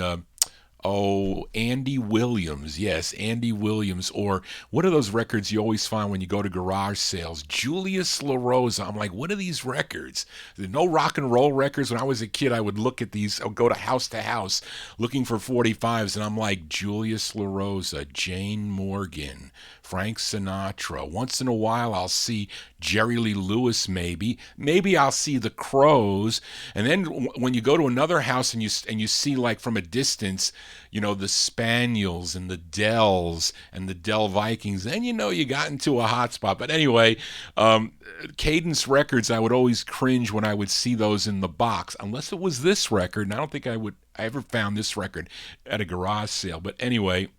Oh, Andy Williams. Yes, Andy Williams. Or what are those records you always find when you go to garage sales? Julius LaRosa. I'm like, what are these records? There's no rock and roll records. When I was a kid, I would look at these, I would go to house looking for 45s, and I'm like, Julius LaRosa, Jane Morgan, Frank Sinatra. Once in a while, I'll see Jerry Lee Lewis, maybe. Maybe I'll see the Crows. And then when you go to another house and you see, like, from a distance, you know, the Spaniels and the Dells and the Dell Vikings, then you know you got into a hot spot. But anyway, Cadence records, I would always cringe when I would see those in the box, unless it was this record. And I don't think I ever found this record at a garage sale. But anyway,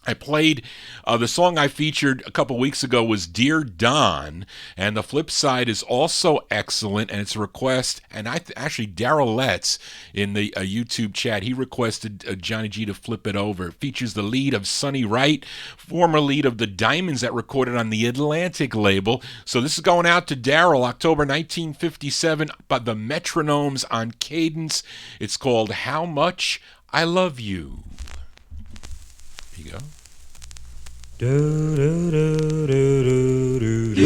I played the song I featured a couple weeks ago was Dear Don, and the flip side is also excellent, and it's a request, and actually Daryl Letts in the YouTube chat, he requested Johnny G to flip it over. It features the lead of Sonny Wright, former lead of the Diamonds that recorded on the Atlantic label. So this is going out to Daryl, October 1957, by the Metronomes on Cadence. It's called How Much I Love You. Here you go. Do do do do do do.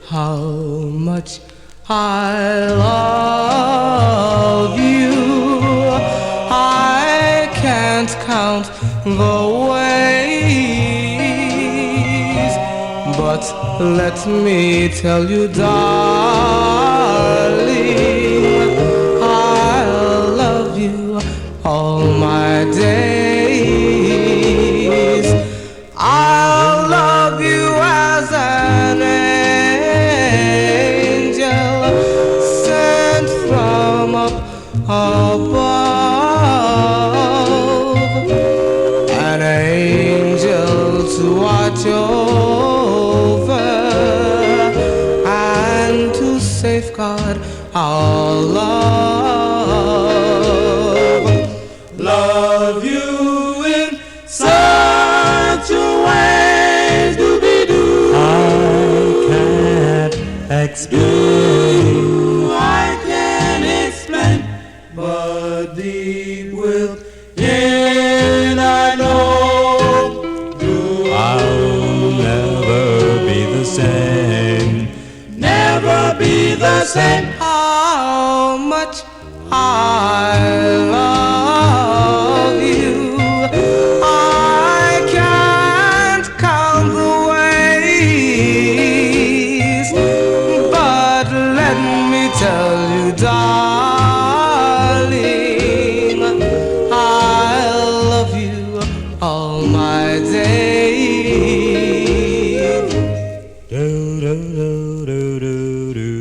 How much I love you, I can't count the ways, but let me tell you, darling, I'll love you all my days. I'll love you as an angel sent from up above, an angel to watch over and to safeguard our love. Love you in such a way, doobie-doo. I can't explain. I can't explain, but deep within I know I'll never be the same. never be the same. How much I love you, I can't count the ways, but let me tell you, darling, I'll love you all my days. Do do do do do do.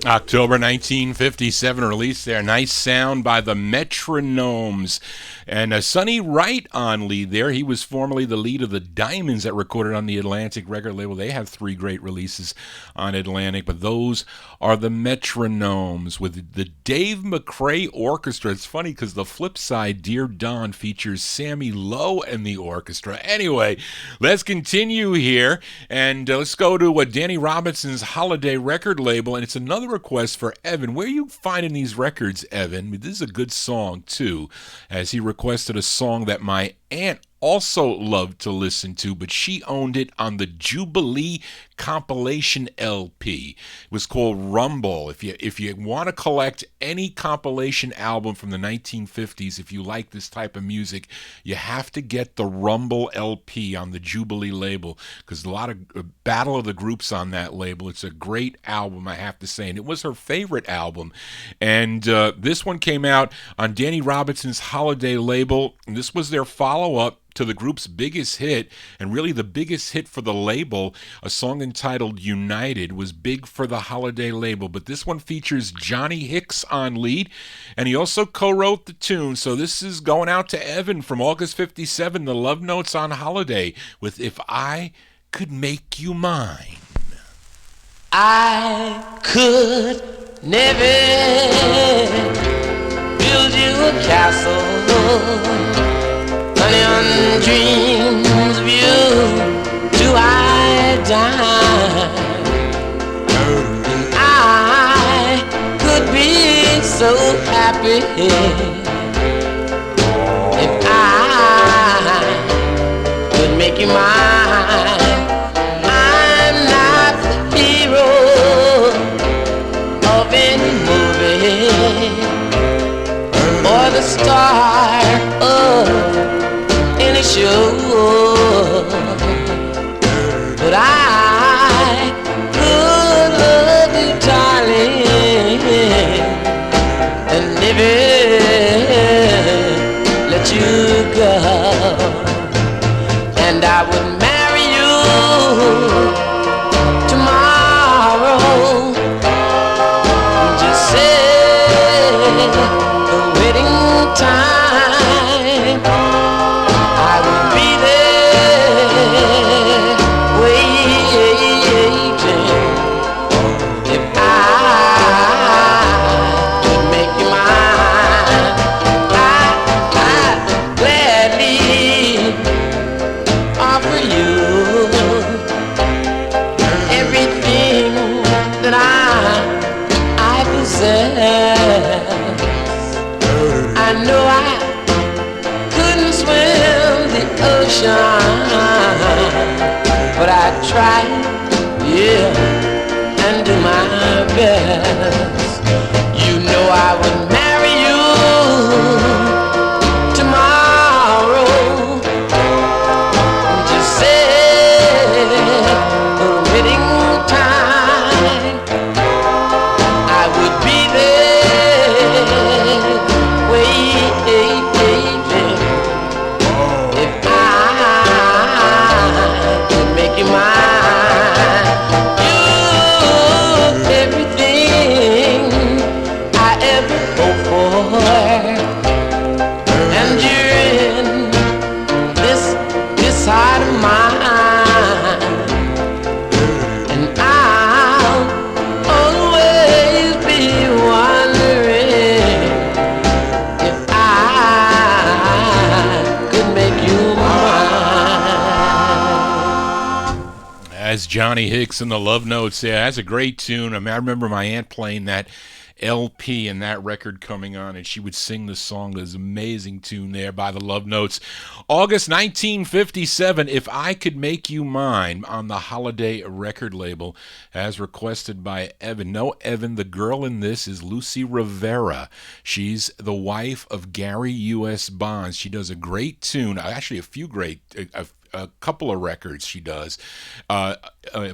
October 1957 release there. Nice sound by the Metronomes. And Sonny Wright on lead there. He was formerly the lead of the Diamonds that recorded on the Atlantic record label. They have 3 great releases on Atlantic, but those are the Metronomes with the Dave McRae Orchestra. It's funny because the flip side, Dear Don, features Sammy Lowe and the orchestra. Anyway, let's continue here, and let's go to Danny Robinson's Holiday record label, and it's another request for Evan. Where are you finding these records, Evan? This is a good song, too, as he requested a song that my aunt also loved to listen to, but she owned it on the Jubilee compilation LP. It was called Rumble. If you want to collect any compilation album from the 1950s, if you like this type of music, you have to get the Rumble LP on the Jubilee label, because a lot of Battle of the Groups on that label. It's a great album, I have to say, and it was her favorite album. And this one came out on Danny Robinson's Holiday label, and this was their follow-up to the group's biggest hit, and really the biggest hit for the label. A song entitled United was big for the Holiday label, but this one features Johnny Hicks on lead, and he also co-wrote the tune. So this is going out to Evan from August 57, the Love Notes on Holiday, with If I Could Make You Mine. I could never build you a castle, honey, on dreams of you do I die. I could be so happy if I could make you mine. I'm not the hero of any movie or the star of any show, but I could love you, darling, and never let you go. And I would marry you tomorrow. Just say the wedding time. I would be there waiting if I could make you mine. I'd gladly offer you everything that I possess. I know I couldn't swim the ocean, but I try, yeah, and do my best. You know I would marry you tomorrow. Just say the wedding time. I would be there waiting if I could make you mine. You, everything I ever hope for, and you're in this heart of mine, and I'll always be wondering if I could make you mine. As Johnny Hicks and the Love Notes. Yeah, that's a great tune. I mean, I remember my aunt playing that LP and that record coming on, and she would sing the song. This amazing tune there by the Love Notes. August 1957, If I Could Make You Mine, on the Holiday record label, as requested by Evan. No, Evan, the girl in this is Lucy Rivera. She's the wife of Gary U.S. Bonds. She does a great tune, actually a few great, a couple of records she does.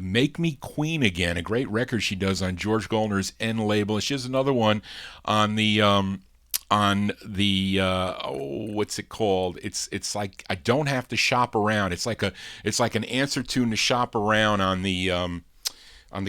Make Me Queen Again, a great record she does on George Goldner's N label. She has another one on the what's it called? It's like I Don't Have to Shop Around. It's like an answer tune to Shop Around on the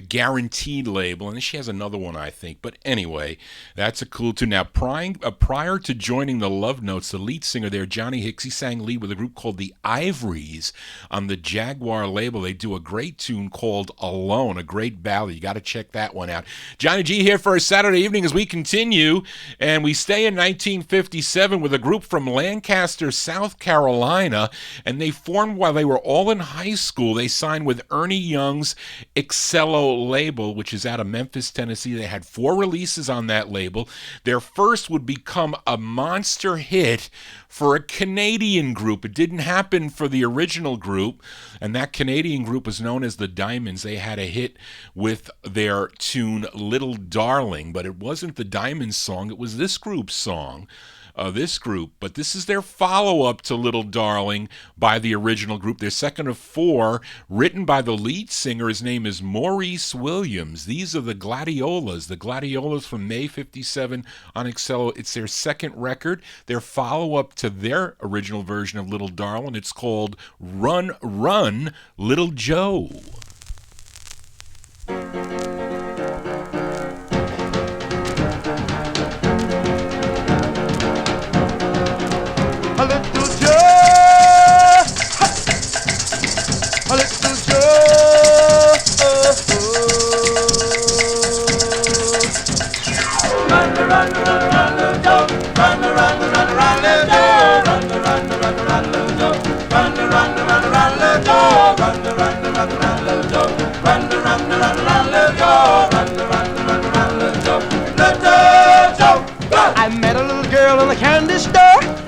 Guaranteed label, and then she has another one, I think. But anyway, that's a cool tune. Now, prior to joining the Love Notes, the lead singer there, Johnny Hicks, he sang lead with a group called the Ivories on the Jaguar label. They do a great tune called Alone, a great ballad. You got to check that one out. Johnny G here for a Saturday evening as we continue, and we stay in 1957 with a group from Lancaster, South Carolina, and they formed while they were all in high school. They signed with Ernie Young's Excello label, which is out of Memphis, Tennessee. They had 4 releases on that label. Their first would become a monster hit for a Canadian group. It didn't happen for the original group, and that Canadian group was known as the Diamonds. They had a hit with their tune Little Darling, but it wasn't the Diamonds song, it was this group's song. But this is their follow-up to Little Darling by the original group. Their second of 4, written by the lead singer. His name is Maurice Williams. These are the Gladiolas from May 57 on Excello. It's their second record, their follow-up to their original version of Little Darling. It's called Run, Run, Little Joe. A little Joe, a little Joe,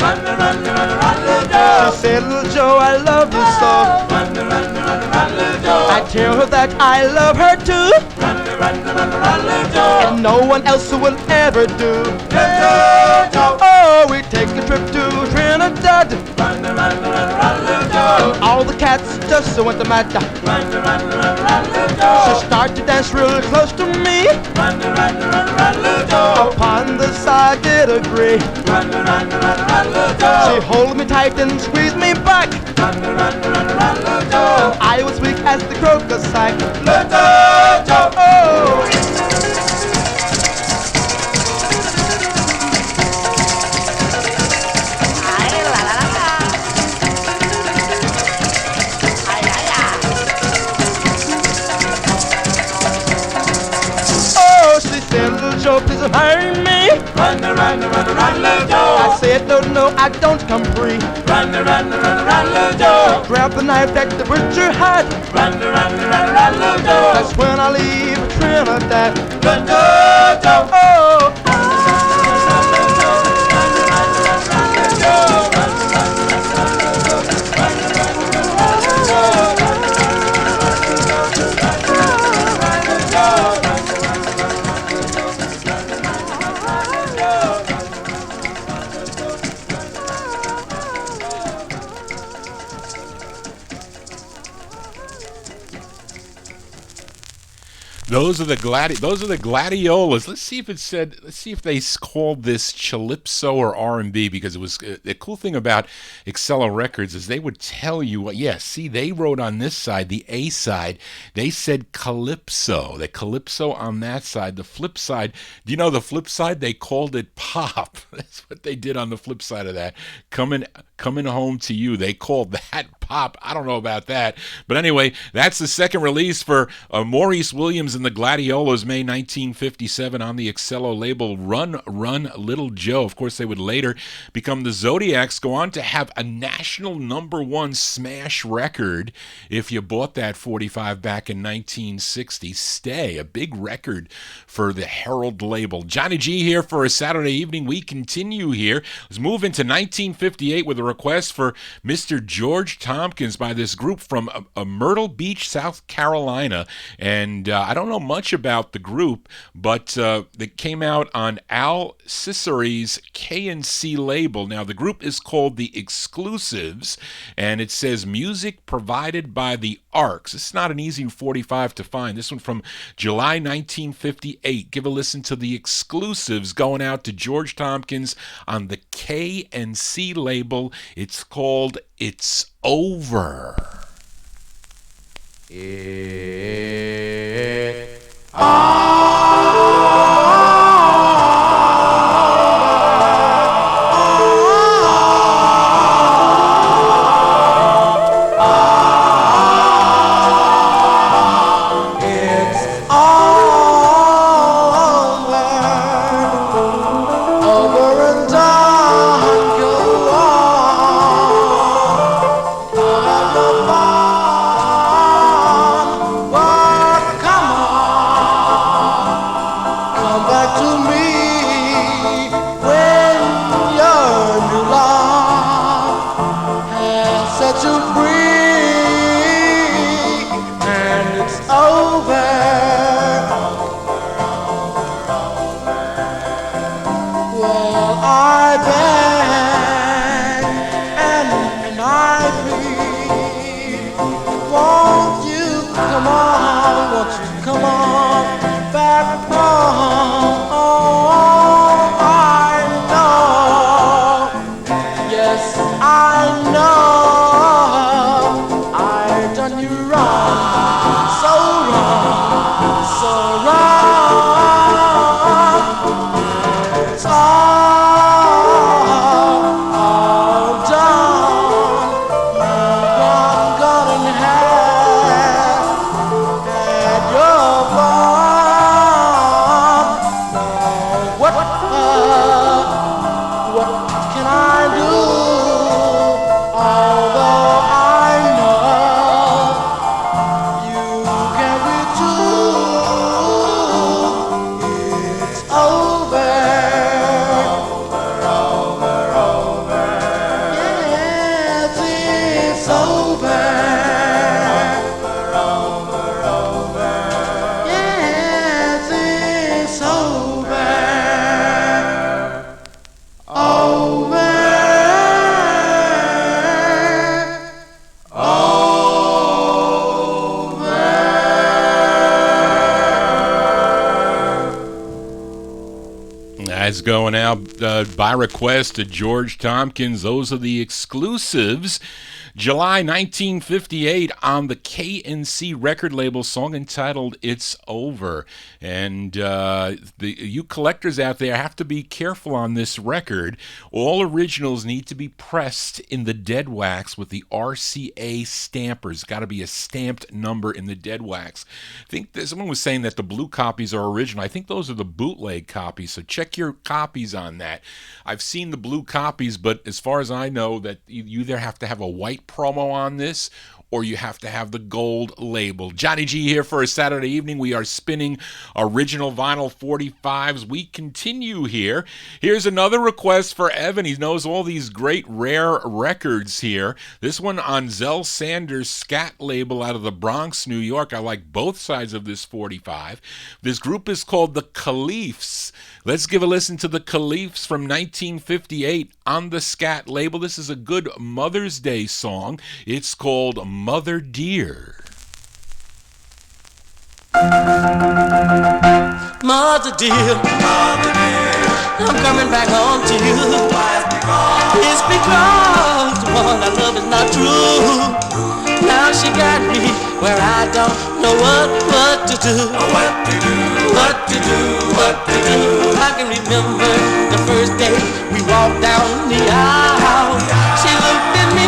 Run, run, run, run, little Joe. She said, little Joe, I love you so. Run, run, run, run, little Joe. I tell her that I love her too. Run, run, run, run, little Joe. And no one else will ever do. Little Joe. Oh, we take a trip to Trinidad. Run, run, run, run, little Joe. And all the cats just went to mad. Run, run, run, run, little Joe. She started to dance real close to me. Run, run, run, run, little Joe. Upon this I did agree. Run, run, run, run, little Joe. She hold me tight and squeezed me back. Run, run, run, run, little Joe. I was weak as the crocus sack. Little Joe. Oh. Oh, she said, little Joe, please marry me. Run, run, run, run, little Joe. I said, no, no, I don't come free. Run, run, run, run, little Joe. Grab the knife that the butcher had. Run, run, run, run, little Joe. That's when I leave Trinidad. Little Joe. Oh. Those are the gladiolas. Let's see if it said. Let's see if they called this calypso or R&B, because it was the cool thing about Excello Records is they would tell you. See, they wrote on this side, the A side, they said calypso. The calypso on that side. The flip side. Do you know the flip side? They called it pop. That's what they did on the flip side of that. Coming home to you. They called that pop. I don't know about that, but anyway, that's the second release for Maurice Williams and the Gladiolas, May 1957, on the Excello label. Run, Run, Little Joe. Of course, they would later become the Zodiacs, go on to have a national #1 smash record. If you bought that 45 back in 1960, Stay, a big record for the Herald label. Johnny G here for a Saturday evening. We continue here. Let's move into 1958 with a request for Mr. George Tompkins by this group from Myrtle Beach, South Carolina. And I don't know much about the group, but it came out on Al Cicere's K&C label. Now, the group is called The Exclusives, and it says music provided by the Arcs. It's not an easy 45 to find. This one from July 1958. Give a listen to The Exclusives, going out to George Tompkins on the K&C label. It's called It's Over. is going out by request to George Tompkins. Those are the exclusives. July 1958 on the KNC record label, song entitled It's Over. And you collectors out there have to be careful on this record. All originals need to be pressed in the dead wax with the RCA stampers. Got to be a stamped number in the dead wax. I think someone was saying that the blue copies are original. I think those are the bootleg copies, so check your copies on that. I've seen the blue copies, but as far as I know, that you either have to have a white promo on this or you have to have the gold label. Johnny G here for a Saturday evening. We are spinning original vinyl 45s. We continue here. Here's another request for Evan. He knows all these great rare records here. This one on Zell Sanders' Scat label out of the Bronx, New York. I like both sides of this 45. This group is called the Caliphs. Let's give a listen to the Caliphs from 1958 on the Scat label. This is a good Mother's Day song. It's called Mother Dear. Mother dear, I'm coming back home to you. It's because the one I love is not true. Now she got me where I don't know what to do. What to do. I can remember the first day we walked down the aisle. She looked at me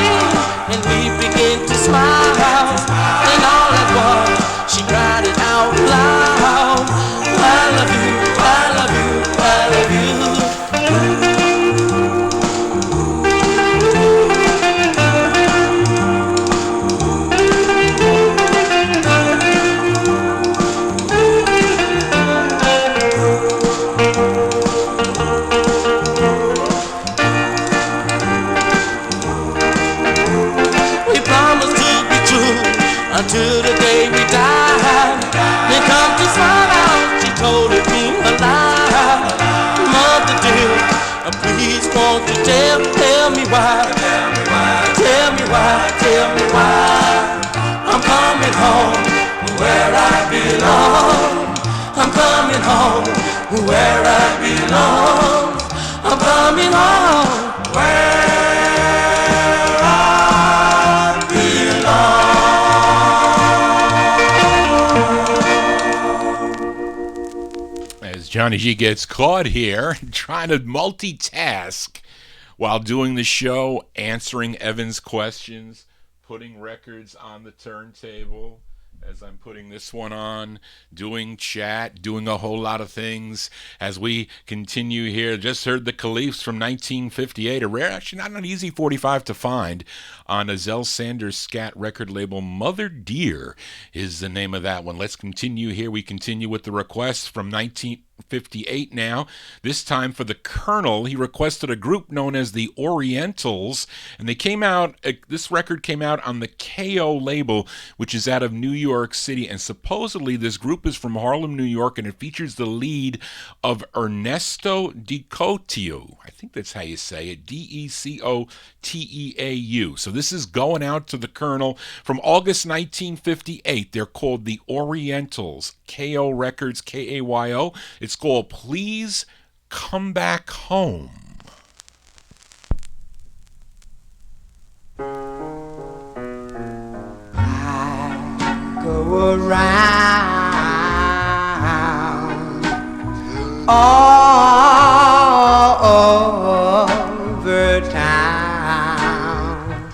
and we began to smile. And all at once she cried it out loud. I love you, I love you, I love you. Until the day we die, then come to find out she told it me a lie. Mother dear, please won't you tell me why? Tell me why I'm coming home where I belong. I'm coming home where I belong. I'm coming home where I belong. Johnny G gets caught here trying to multitask while doing the show, answering Evan's questions, putting records on the turntable as I'm putting this one on, doing chat, doing a whole lot of things as we continue here. Just heard the Caliphs from 1958, a rare, actually not an easy 45 to find on a Zell Sanders Scat record label. Mother Dear is the name of that one. Let's continue here. We continue with the requests from 1958 now. This time for the Colonel. He requested a group known as the Orientals, and they came out, this record came out on the KO label, which is out of New York City, and supposedly this group is from Harlem, New York, and it features the lead of Ernesto Decoteau. I think that's how you say it, Decoteau. So this is going out to the Colonel from August 1958. They're called the Orientals, KO Records, K-A-Y-O. It's called Please Come Back Home. I go around all over town,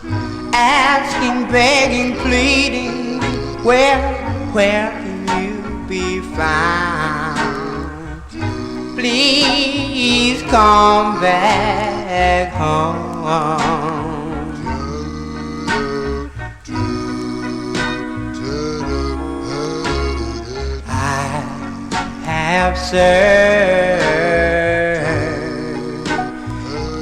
asking, begging, pleading, where can you be found? Please come back home. I have served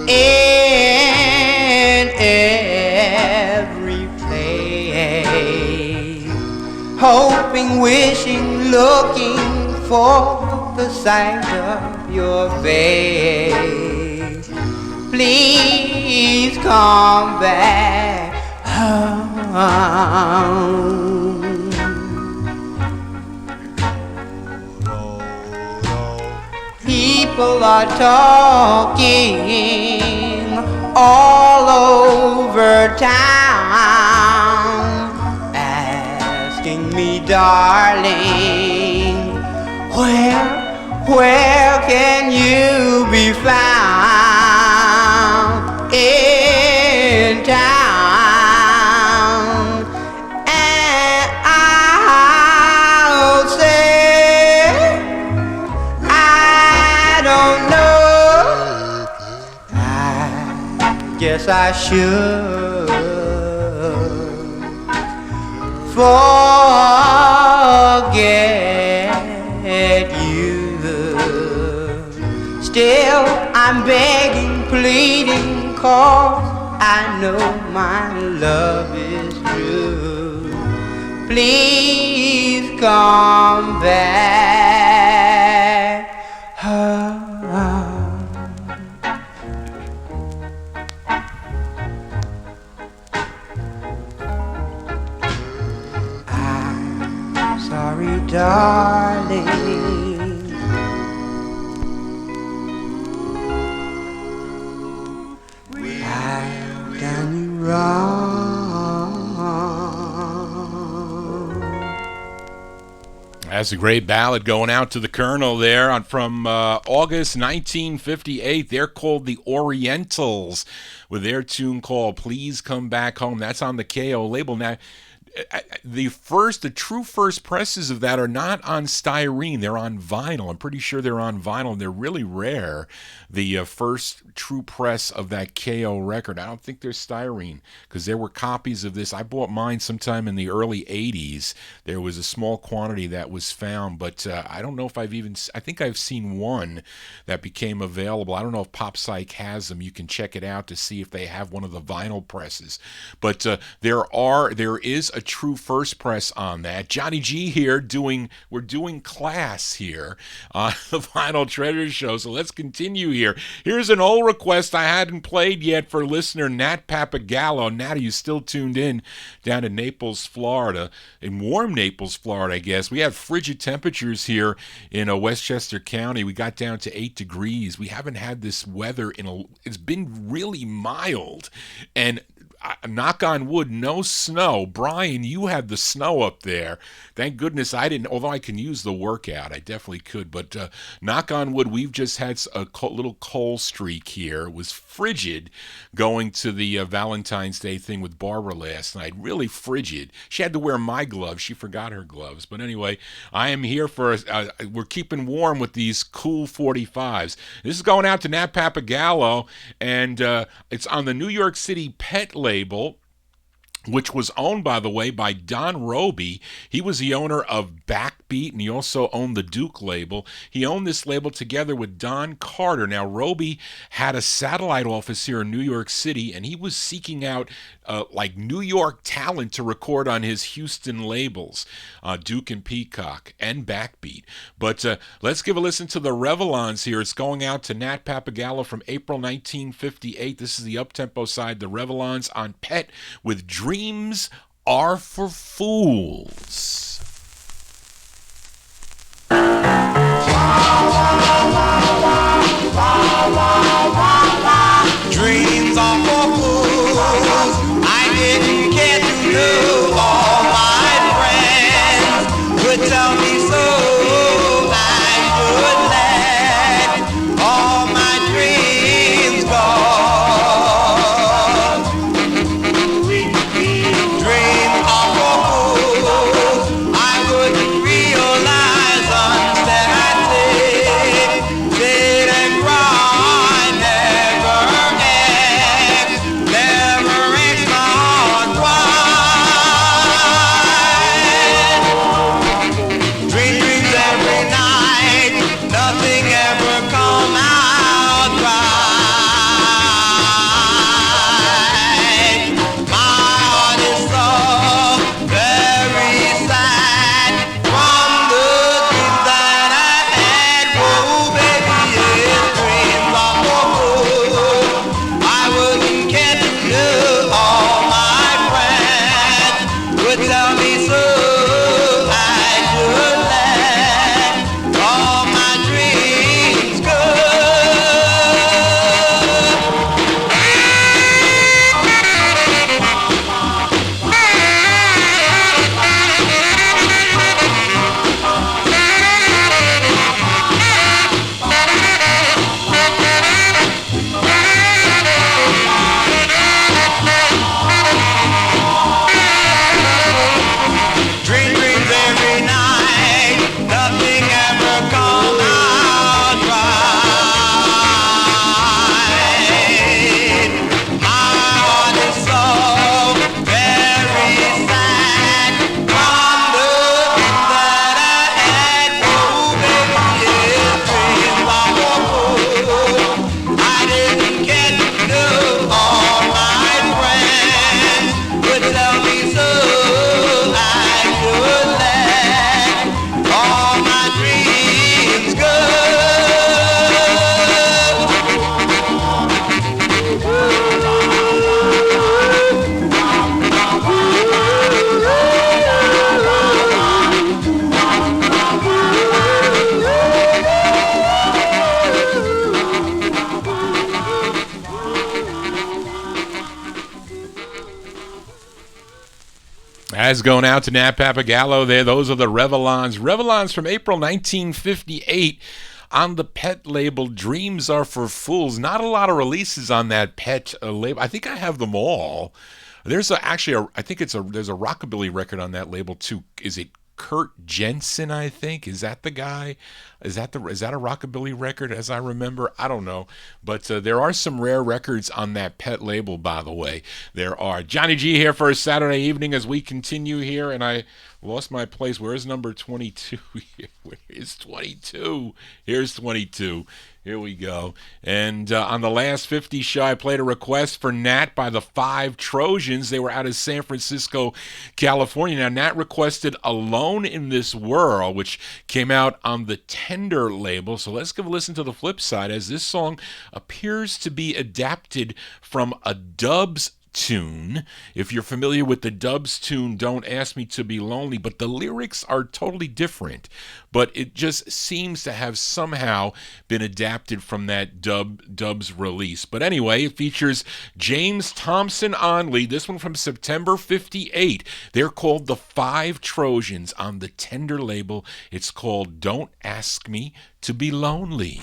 in every place, hoping, wishing, looking for the sight of your face. Please come back home. People people are talking all over town, asking me, darling, where can you be found in town? And I'll say, I don't know. I guess I should forget you. Still I'm begging, pleading, 'cause I know my love is true. Please come back. I'm sorry, darling. I've done you wrong. That's a great ballad going out to the Colonel there from August 1958. They're called the Orientals with their tune called Please Come Back Home. That's on the KO label. Now, the true first presses of that are not on styrene. They're on vinyl. I'm pretty sure they're on vinyl, and they're really rare. The first true press of that KO record. I don't think they're styrene, because there were copies of this. I bought mine sometime in the early 80s. There was a small quantity that was found, but I don't know if I think I've seen one that became available. I don't know if Pop Psych has them. You can check it out to see if they have one of the vinyl presses. But there is a true first press on that. Johnny G here we're doing class here on the Vinyltreasure show. So let's continue here. Here's an old request I hadn't played yet for listener Nat Papagallo. Nat, are you still tuned in down in Naples, Florida? In warm Naples, Florida, I guess. We have frigid temperatures here in Westchester County. We got down to 8 degrees. We haven't had this weather it's been really mild. And knock on wood, no snow. Brian, you had the snow up there. Thank goodness I didn't, although I can use the workout. I definitely could. But knock on wood, we've just had a little cold streak here. It was frigid going to the Valentine's Day thing with Barbara last night. Really frigid. She had to wear my gloves. She forgot her gloves. But anyway, I am here we're keeping warm with these cool 45s. This is going out to Nat Papagallo, and it's on the New York City Pet label, which was owned, by the way, by Don Roby. He was the owner of Backbeat, and he also owned the Duke label. He owned this label together with Don Carter. Now, Roby had a satellite office here in New York City, and he was seeking out New York talent to record on his Houston labels, Duke and Peacock and Backbeat. But let's give a listen to the Revlons here. It's going out to Nat Papagallo from April 1958. This is the up-tempo side, the Revlons on Pet with Dreams Are for Fools. Dreams are for fools. I didn't care to know all my friends would tell me so. I should let all my dreams go. Dreams are for fools. I As going out to Nat Papagallo there, those are the Revlons. Revlons from April 1958 on the Pet label. Dreams Are for Fools. Not a lot of releases on that Pet label. I think I have them all. There's there's a rockabilly record on that label too. Is it Kurt Jensen, I think? Is that the guy? Is that a rockabilly record as I remember? I don't know. But there are some rare records on that Pet label, by the way. There are. Johnny G here for a Saturday evening as we continue here, and I lost my place. Where's number 22 here? Where is 22? Here's 22. Here we go. And on the last 50 show, I played a request for Nat by the Five Trojans. They were out of San Francisco, California. Now, Nat requested Alone in This World, which came out on the Tender label. So let's give a listen to the flip side, as this song appears to be adapted from a Dubs tune. If you're familiar with the Dubs tune, Don't Ask Me to Be Lonely, but the lyrics are totally different. But it just seems to have somehow been adapted from that Dubs release. But anyway, it features James Thompson on lead. This one from September 58. They're called the Five Trojans on the Tender label. It's called Don't Ask Me to Be Lonely.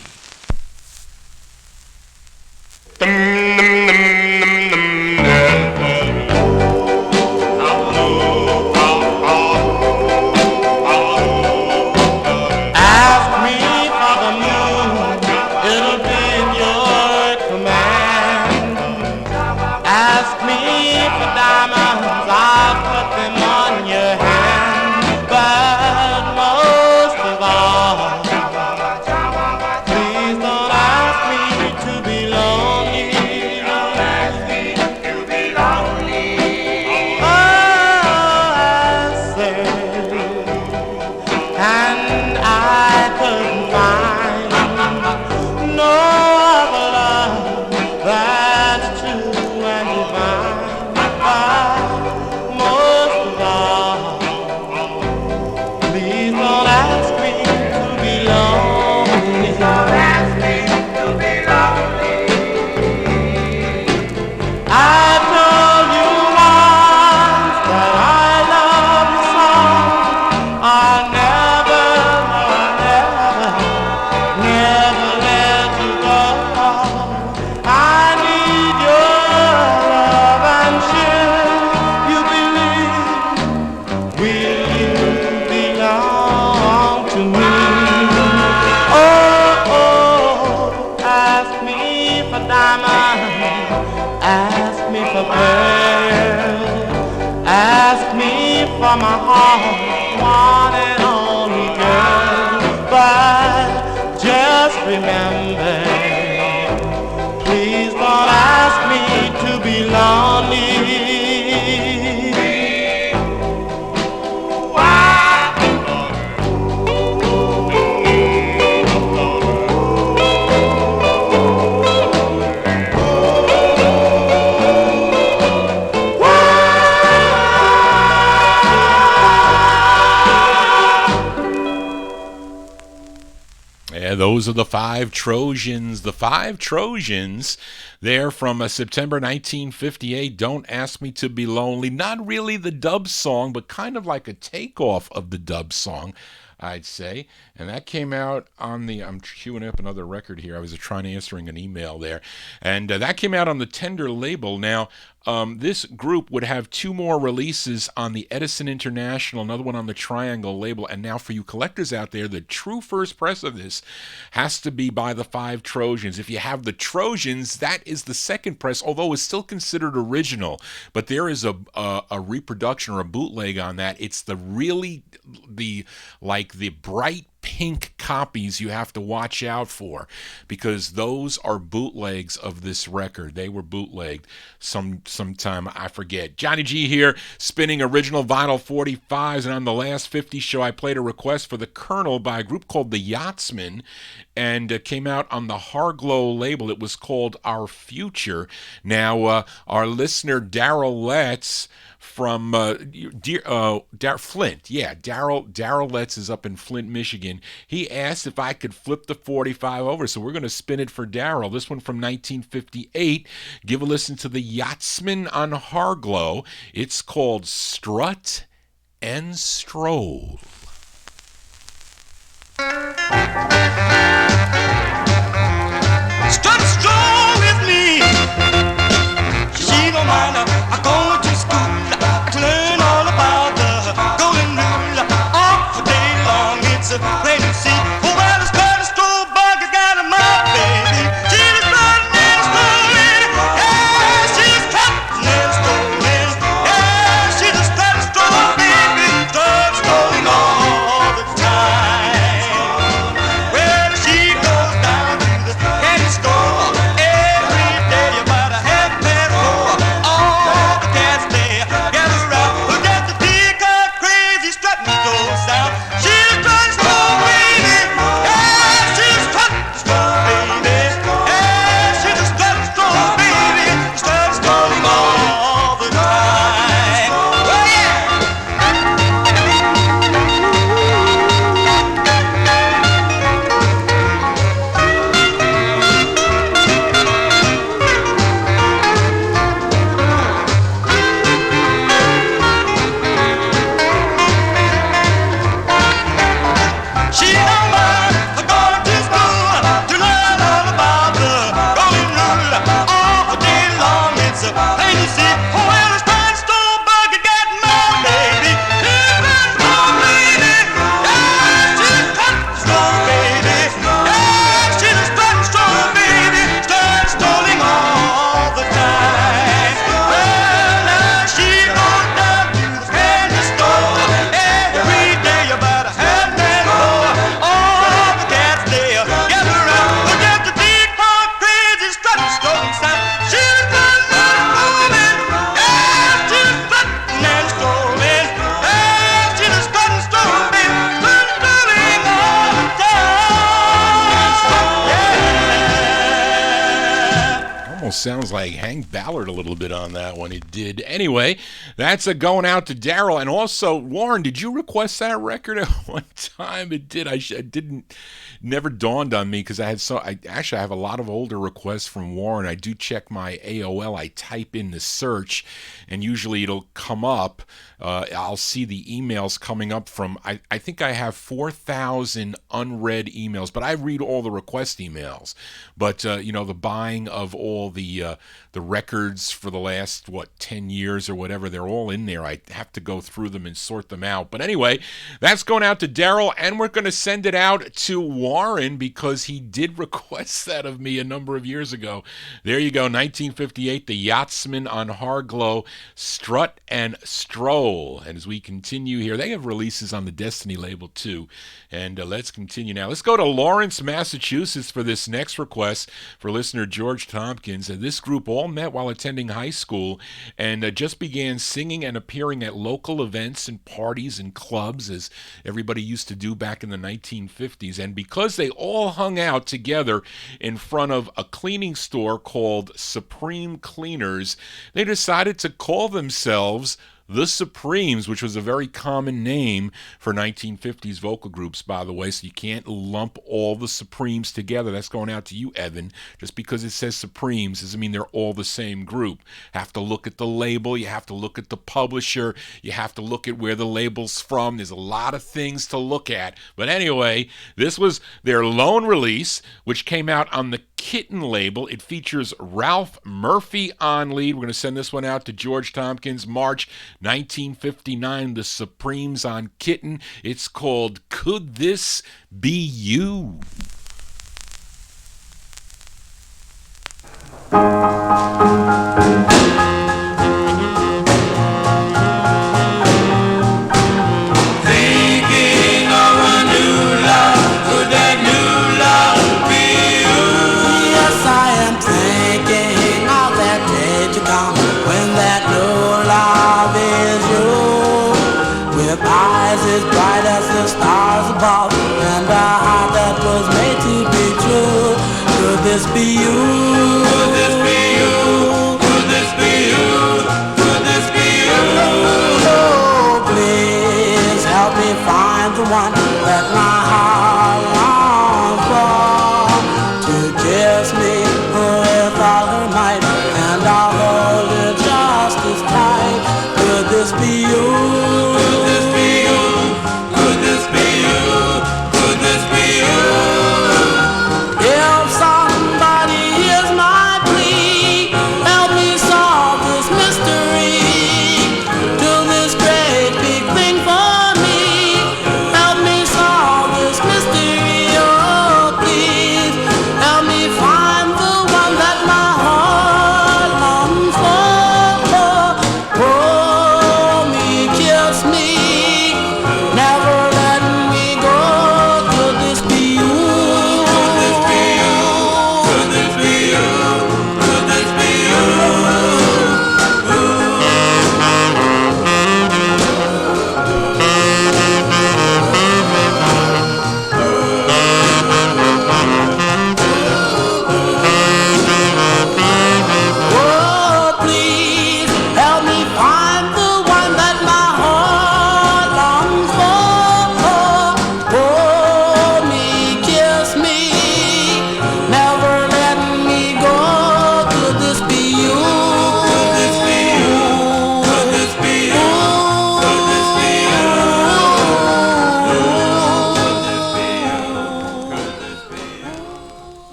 For my heart, one and only girl. But just remember, please don't ask me to be lonely. Those are the Five Trojans. The Five Trojans, they're from September 1958, Don't Ask Me to Be Lonely. Not really the Dubs song, but kind of like a takeoff of the Dubs song, I'd say. And that came out on the, I'm queuing up another record here. I was answering an email there. And that came out on the Tender label. Now, this group would have two more releases on the Edison International, another one on the Triangle label. And now for you collectors out there, the true first press of this has to be by the Five Trojans. If you have the Trojans, that is the second press, although it's still considered original. But there is a reproduction or a bootleg on that. It's the bright pink copies you have to watch out for, because those are bootlegs of this record. They were bootlegged sometime, I forget. Johnny G here, spinning original vinyl 45s, and on the last 50 show I played a request for The Colonel by a group called The Yachtsmen, and came out on the Harglow label. It was called Our Future. Now, our listener Daryl Letts from Flint. Yeah, Daryl Letts is up in Flint, Michigan. He asked if I could flip the 45 over, so we're going to spin it for Daryl. This one from 1958. Give a listen to the Yachtsman on Harglow. It's called Strut and Stroll. Strut and stroll with me. She don't mind going to school to learn all about the golden rule. All day long it's a plain to see. Oh well, the strut and stroll bug has got a mouth, baby. She's strutting and strolling. Yeah, she's strutting and strolling. Yeah, she's a strut and stroll, baby. Strut and strolling all the time. Well, she goes down to the candy store every day about a 4:30. All the cats there gather around, who get the big crazy strutting stroll sound. She's strutting stroll, baby. Yeah, she's strutting stroll, baby. Yeah, she's a strutting stroll, baby. Strutting strolling all the time. Oh yeah. She don't mind going to school to learn all about the golden rule. All day long it's a plain to see. Oh well, it's strut stroll bug you got mad, baby. She's strut stroll, baby. Yeah, she's strut stroll, baby. Yeah, she's a strut stroll, baby. Strut strolling all the time. Well, now she goes down to the candy store every day about a 4:30. All the cats there gather around, who get the deep, crazy strutting, strolling sound. She's strutting and strolling, yeah, she's strutting and strolling, yeah, she's a strutting, strolling, baby, strutting, strolling all the time. Yeah. Almost sounds like Hank Ballard a little bit on that one. It did. Anyway, that's a going out to Daryl. And also, Warren, did you request that record at one time? It did. I didn't. Never dawned on me because I have a lot of older requests from Warren. I do check my AOL. I type in the search, and usually it'll come up. I'll see the emails coming up from. I think I have 4,000 unread emails, but I read all the request emails. But the buying of all the records for the last 10 years or whatever, they're all in there. I have to go through them and sort them out. But anyway, that's going out to Daryl, and we're going to send it out to Warren because he did request that of me a number of years ago. There you go, 1958, the Yachtsman on Harglow, Strut and Stroll. And as we continue here, they have releases on the Destiny label too. And let's continue now. Let's go to Lawrence, Massachusetts for this next request for listener George Tompkins. And this group all met while attending high school and just began singing and appearing at local events and parties and clubs as everybody used to do back in the 1950s. And because they all hung out together in front of a cleaning store called Supreme Cleaners, they decided to call themselves The Supremes, which was a very common name for 1950s vocal groups, by the way, so you can't lump all the Supremes together. That's going out to you, Evan. Just because it says Supremes doesn't mean they're all the same group. Have to look at the label, you have to look at the publisher, you have to look at where the label's from. There's a lot of things to look at. But anyway, this was their lone release, which came out on the Kitten label. It features Ralph Murphy on lead. We're going to send this one out to George Tompkins, March 1959, the Supremes on Kitten. It's called Could This Be You? Thinking of a new love, could that new love be you? Yes, I am thinking of that day to come when that new love is you. With eyes as bright as the stars above and a heart that was made to be true. Could this be you? Could this be you? Could this be you? Could this be you?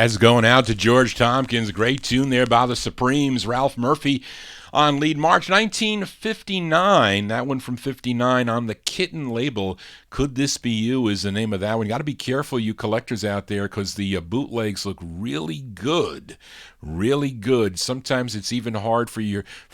That's going out to George Tompkins. Great tune there by the Supremes. Ralph Murphy on lead. March 1959. That one from 59 on the Kitten label. Could This Be You is the name of that one. You got to be careful, you collectors out there, because the bootlegs look really good. Really good. Sometimes it's even hard for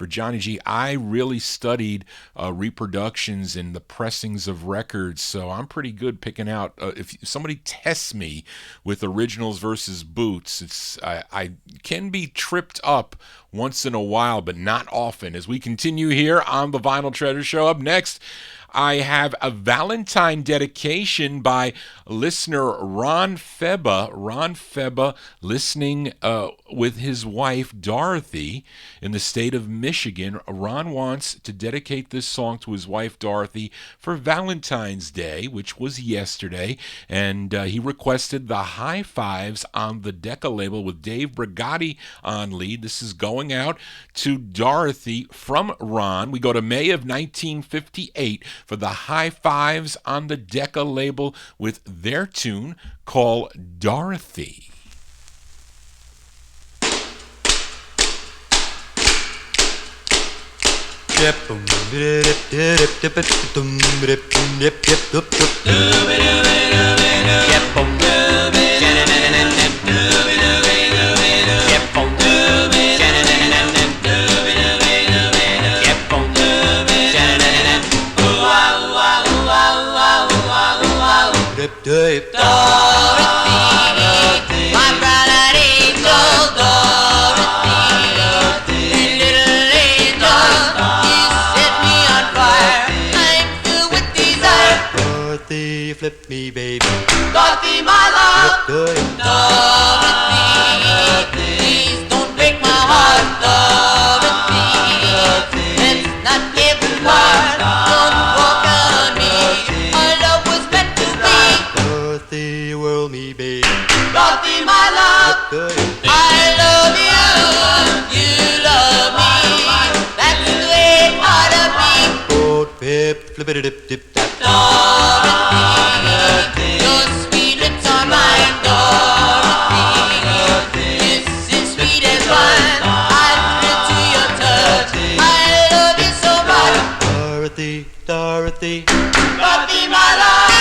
Johnny G. I really studied reproductions and the pressings of records, so I'm pretty good picking out. If somebody tests me with originals versus boots, I can be tripped up once in a while, but not often. As we continue here on the Vinyl Treasure Show, up next, I have a Valentine dedication by listener Ron Feba. Ron Feba listening with his wife Dorothy in the state of Michigan. Ron wants to dedicate this song to his wife Dorothy for Valentine's Day, which was yesterday, and he requested the High Fives on the Decca label with Dave Brigatti on lead. This is going out to Dorothy from Ron. We go to May of 1958 for the High Fives on the Decca label with their tune called Dorothy. Dorothy, my bright angel, Dorothy, little angel, you set me on fire. I'm filled with desire. Dorothy, flip me, baby. Dorothy, my love. Dorothy, please don't break my heart. Dorothy, let's not get apart. Don't walk out on me. Our love was meant to be. Dorothy, whirl me, baby. Dorothy, my love, I love you, you love me. That's the way it ought to be. Old pip, flip-a-dip, dip, tap. Dorothy, your sweet lips are mine. Dorothy, kisses sweet as wine. I thrill to your touch. I love you so much. Dorothy, Dorothy, Dorothy, my love.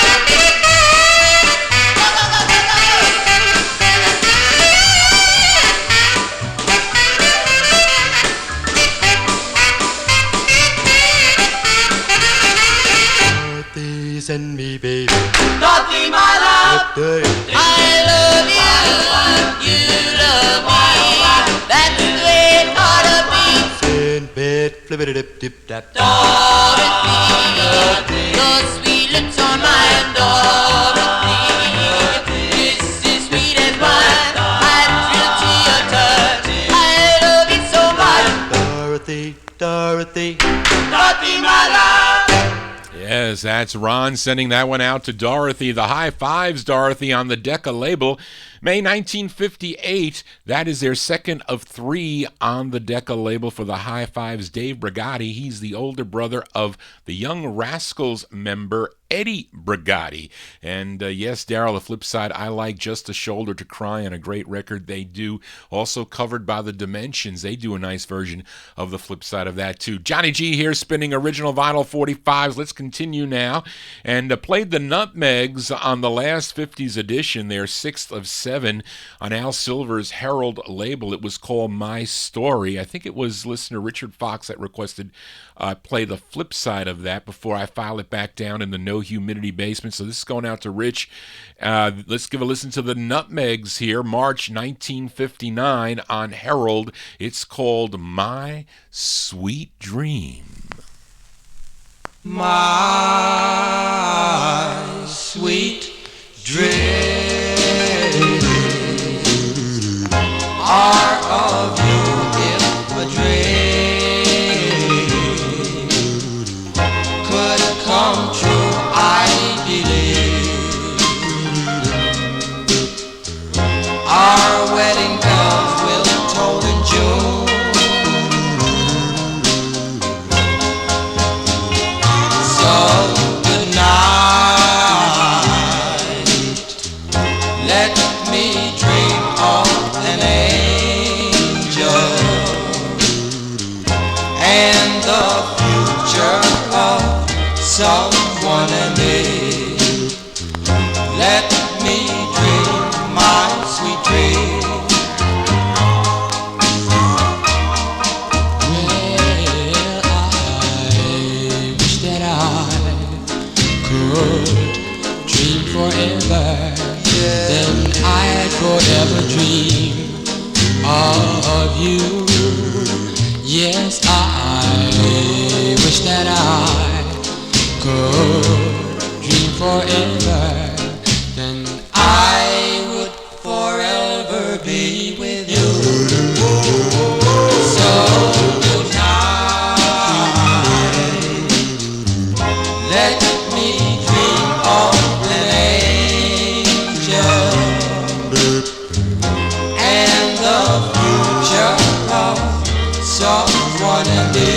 Dorothy, send me, baby. Dorothy, my love, Dorothy, I love you, you love me. That's the way it ought to be. send bed, flip-a-dip, dip, tap. Dorothy, your sweet lips on mine. Dorothy, kisses sweet as wine. I thrill to your touch. I love you so much. Dorothy, Dorothy, Dorothy, my love. Yes, that's Ron sending that one out to Dorothy. The High Fives, Dorothy, on the Decca label. May 1958, that is their second of three on the Decca label for the High Fives. Dave Brigatti, he's the older brother of the Young Rascals member Eddie Brigatti. And yes, Daryl, the flip side, I like Just a Shoulder to Cry on, a great record they do. Also covered by the Dimensions. They do a nice version of the flip side of that too. Johnny G here spinning original vinyl 45s. Let's continue now. And played the Nutmegs on the last 50's edition, their sixth of seven on Al Silver's Herald label. It was called My Story. I think it was listener Richard Fox that requested play the flip side of that before I file it back down in the no humidity basement. So this is going out to Rich. Let's give a listen to the Nutmegs here, March 1959 on Herald. It's called My Sweet Dream. My sweet dreams are of you if a dream could come true, I believe our wedding bells will toll in June. So good night, the future of someone and me. Let me dream my sweet dream. Well, I wish that I could dream forever. Then I'd forever dream of you. Yes, I wish that I could dream forever. Then I would forever be with you. So tonight, let me dream of an angel and the future of someone and me.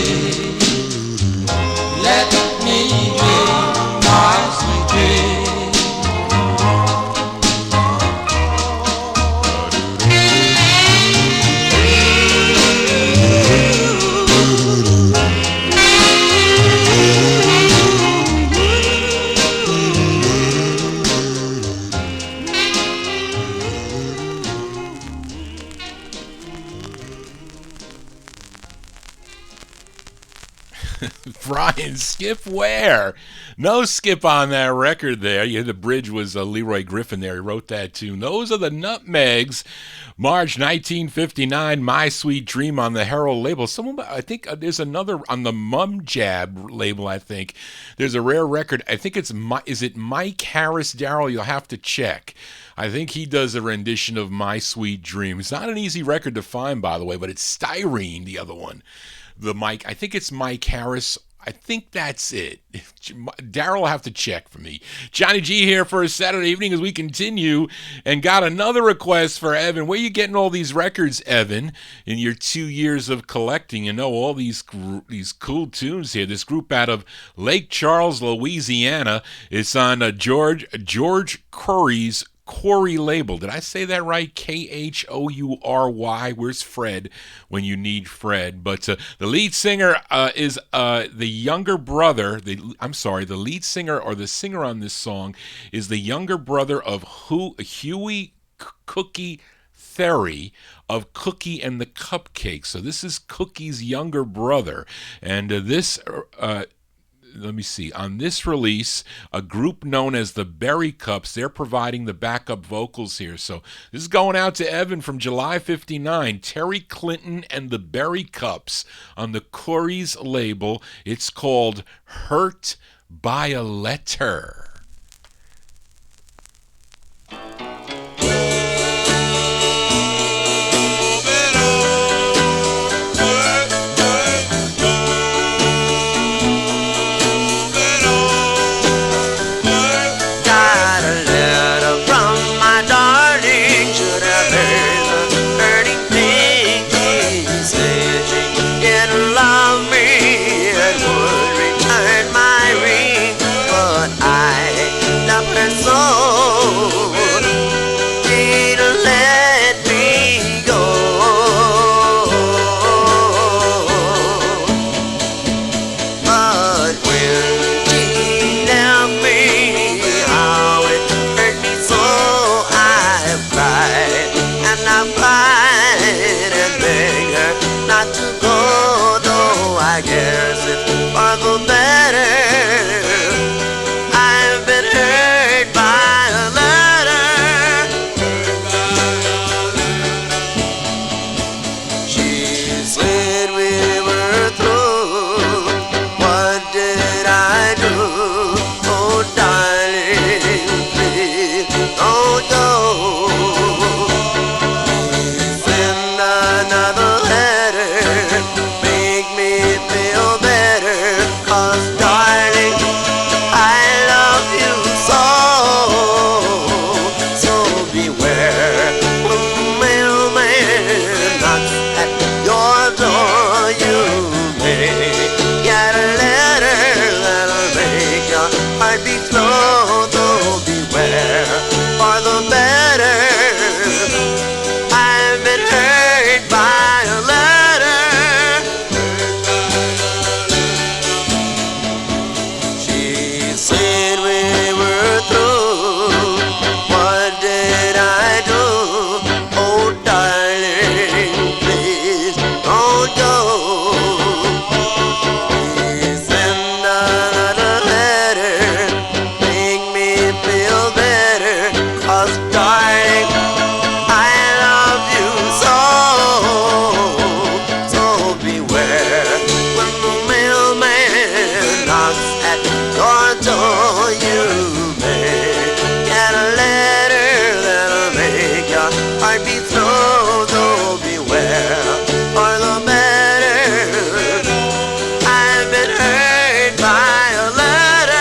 Let me dream my sweet dream. Brian, skip where? No skip on that record there. Yeah, the bridge was Leroy Griffin there. He wrote that tune. Those are the Nutmegs. March 1959, My Sweet Dream on the Herald label. Someone, I think there's another on the Mum Jab label, I think. There's a rare record. I think it's, is it Mike Harris, Darrell? You'll have to check. I think he does a rendition of My Sweet Dream. It's not an easy record to find, by the way, but it's Styrene, the other one. The Mike, I think it's Mike Harris. I think that's it. Darrell will have to check for me. Johnny G here for a Saturday evening as we continue, and got another request for Evan. Where are you getting all these records, Evan, in your 2 years of collecting? You know, all these cool tunes here. This group out of Lake Charles, Louisiana. It's on George Curry's Corey label. Did I say that right? Khoury. Where's Fred when you need Fred? But the lead singer is the younger brother. The lead singer or the singer on this song is the younger brother of Huey Cookie Theory of Cookie and the Cupcakes. So this is Cookie's younger brother, and this. Let me see. On this release, a group known as the Berry Cups, they're providing the backup vocals here. So this is going out to Evan from July 59. Terry Clinton and the Berry Cups on the Corey's label. It's called Hurt by a Letter. Love me and would return my ring, but I beware when the mailman knocks at your door. You may get a letter that'll make your heart beat slow. So beware, for the better. I've been hurt by a letter.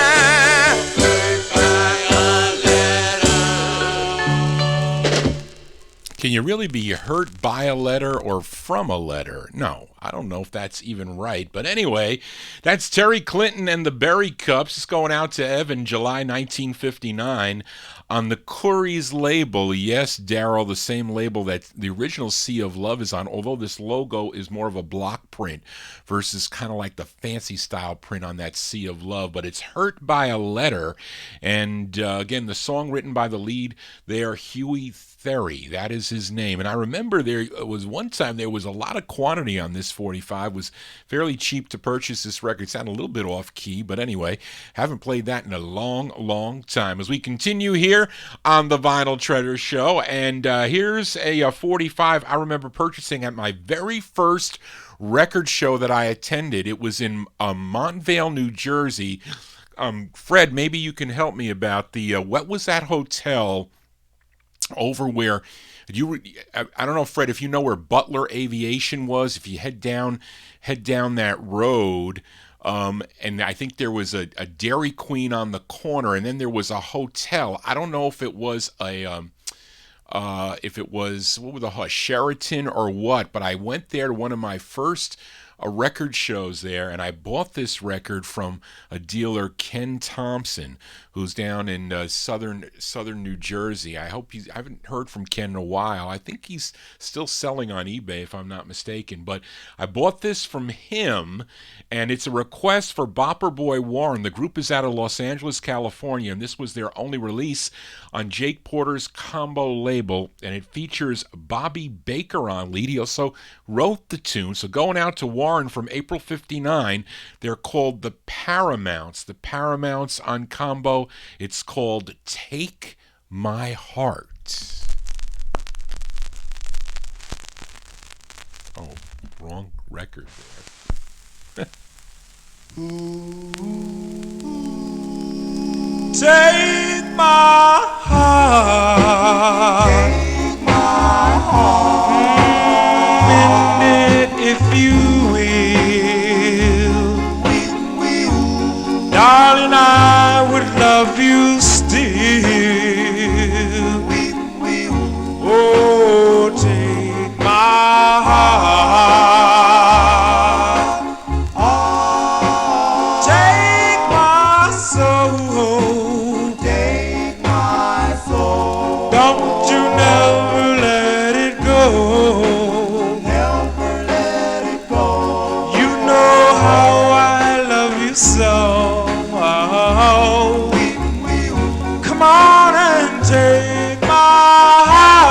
Can you really be hurt by a letter or from a letter? No, I don't know if that's even right. But anyway, that's Terry Clinton and the Berry Cups. It's going out to Evan, July 1959, on the Curry's label. Yes, Darryl, the same label that the original Sea of Love is on, although this logo is more of a block print versus kind of like the fancy style print on that Sea of Love. But it's Hurt by a Letter. And again, the song written by the lead there, Huey Theory, that is his name. And I remember there was one time there was a lot of quantity on this 45. It was fairly cheap to purchase this record. It sounded a little bit off key, but anyway, haven't played that in a long time. As we continue here on the Vinyl Treasure Show, and here's a 45 I remember purchasing at my very first record show that I attended. It was in Montvale, New Jersey. Fred, maybe you can help me about the what was that hotel over where I don't know, Fred, if you know where Butler Aviation was. If you head down that road, and I think there was a Dairy Queen on the corner, and then there was a hotel. I don't know if it was a what was a Sheraton or what, but I went there to one of my first record shows there, and I bought this record from a dealer, Ken Thompson, who's down in southern New Jersey. I haven't heard from Ken in a while. I think he's still selling on eBay, if I'm not mistaken. But I bought this from him, and it's a request for Bopper Boy Warren. The group is out of Los Angeles, California, and this was their only release on Jake Porter's Combo label, and it features Bobby Baker on lead. He also wrote the tune. So going out to Warren from April 59, they're called the Paramounts. The Paramounts on Combo, it's called Take My Heart. Oh, wrong record there. Take my heart, take my heart, mend it if you will, darling, I would love you still. Oh, take my heart, take my soul, take my soul. Don't you never let it go, never let it go. You know how I love you so. Come on and take my heart.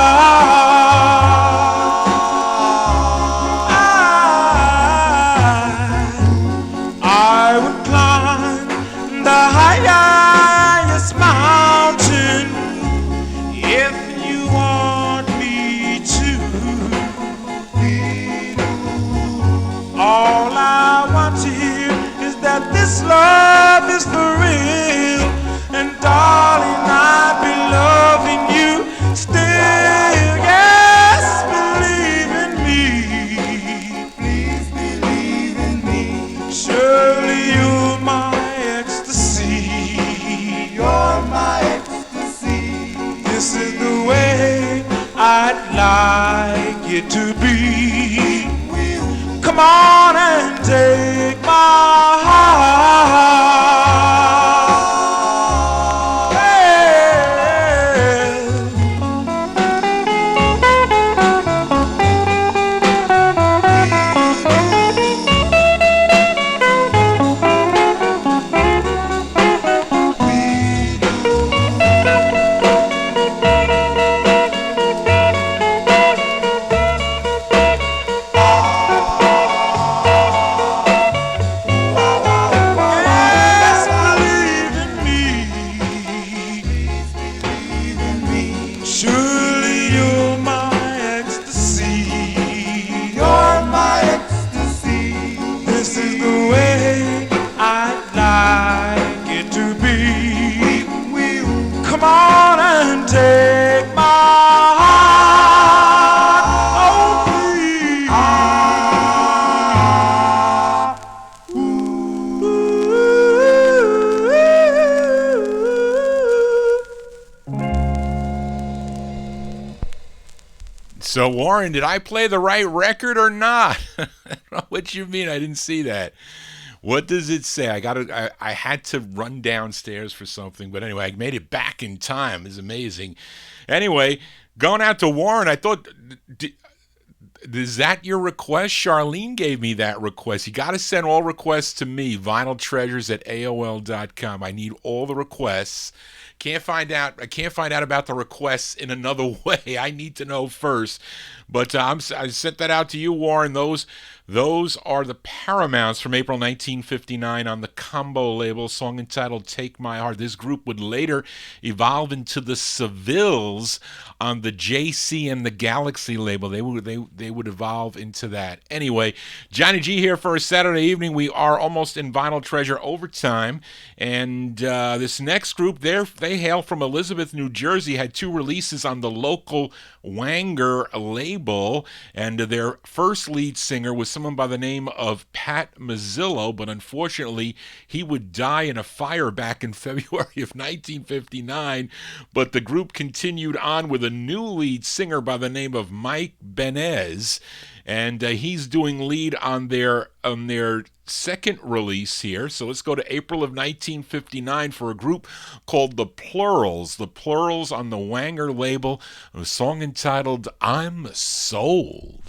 I would climb the highest mountain if you want me to. All I want to hear is that this love is for real, and darling, I'd be loving you still. Yes, believe in me, please believe in me. Surely you're my ecstasy, you're my ecstasy. This is the way I'd like it to be. Come on and take my heart. So, Warren, did I play the right record or not? What you mean? I didn't see that. What does it say? I had to run downstairs for something, but anyway, I made it back in time. It's amazing. Anyway, going out to Warren, I thought, is that your request? Charlene gave me that request. You got to send all requests to me, vinyltreasures@aol.com. I need all the requests. I can't find out about the requests in another way. I need to know first. But I sent that out to you, Warren. Those are the Paramounts from April 1959 on the Combo label, song entitled Take My Heart. This group would later evolve into the Sevilles on the JC and the Galaxy label. They would evolve into that. Anyway, Johnny G here for a Saturday evening. We are almost in Vinyl Treasure overtime. And this next group, they hail from Elizabeth, New Jersey, had 2 releases on the local Wanger label, and their first lead singer was someone by the name of Pat Mazzillo, but unfortunately he would die in a fire back in February of 1959. But the group continued on with a new lead singer by the name of Mike Benez, and he's doing lead on their second release here. So let's go to April of 1959 for a group called The Plurals. The Plurals on the Wanger label, a song entitled I'm Sold.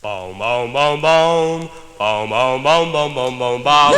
Boom, boom, boom, boom. Boom, boom, boom, boom, boom, boom, boom.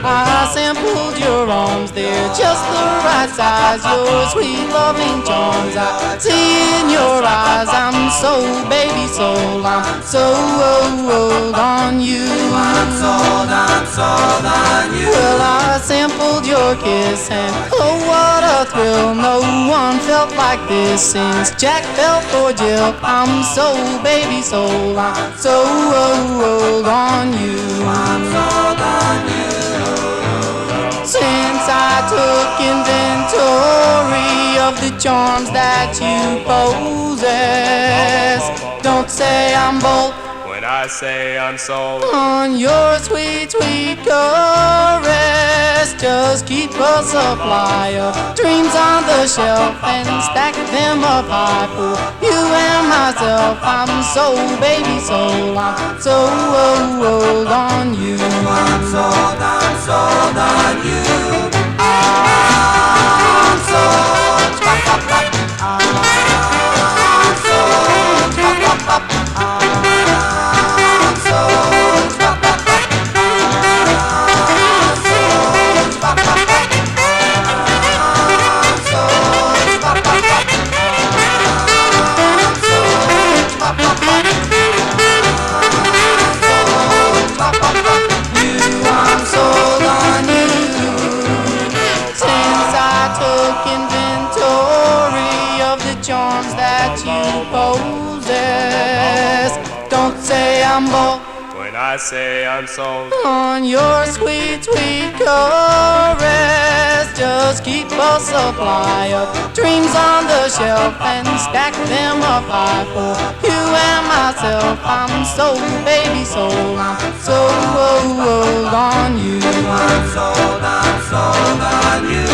I sampled your arms, they're just the right size. Your sweet loving charms I see in your eyes. I'm so baby sold, I'm sold on you. I'm sold on you. Well, I sampled your kiss and oh what a thrill. No one felt like this since Jack fell for Jill. I'm so baby sold, I'm sold on you. I'm sold on you. Since I took inventory of the charms that you possess, don't say I'm bold when I say I'm sold on your sweet, sweet caress. Just keep a supply of dreams on the shelf and stack them up high for you and myself. I'm so baby sold, I'm sold on you. I'm sold on you. I'm sold, I'm sold, charms that you possess. Don't say I'm bold when I say I'm sold on your sweet, sweet caress. Just keep a supply of dreams on the shelf and stack them up high for you and myself. I'm so baby sold, I'm sold on you. I'm sold on you.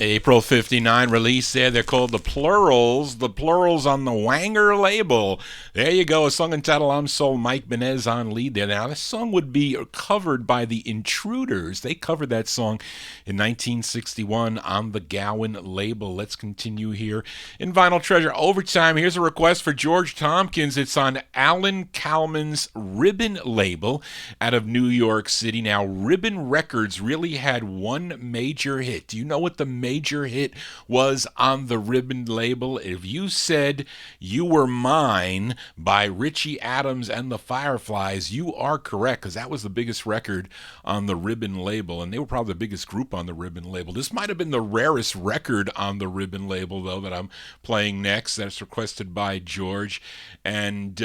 April 59 release there. They're called The Plurals. The Plurals on the Wanger label. There you go. A song entitled I'm Sold. Mike Benez on lead there. Now, this song would be covered by the Intruders. They covered that song in 1961 on the Gowan label. Let's continue here in Vinyl Treasure Overtime. Here's a request for George Tompkins. It's on Alan Kalman's Ribbon label out of New York City. Now, Ribbon Records really had one major hit. Do you know what the major hit was on the Ribbon label? If you said You Were Mine by Richie Adams and the Fireflies, you are correct, because that was the biggest record on the Ribbon label, and they were probably the biggest group on the Ribbon label. This might have been the rarest record on the Ribbon label, though, that I'm playing next. That's requested by George, and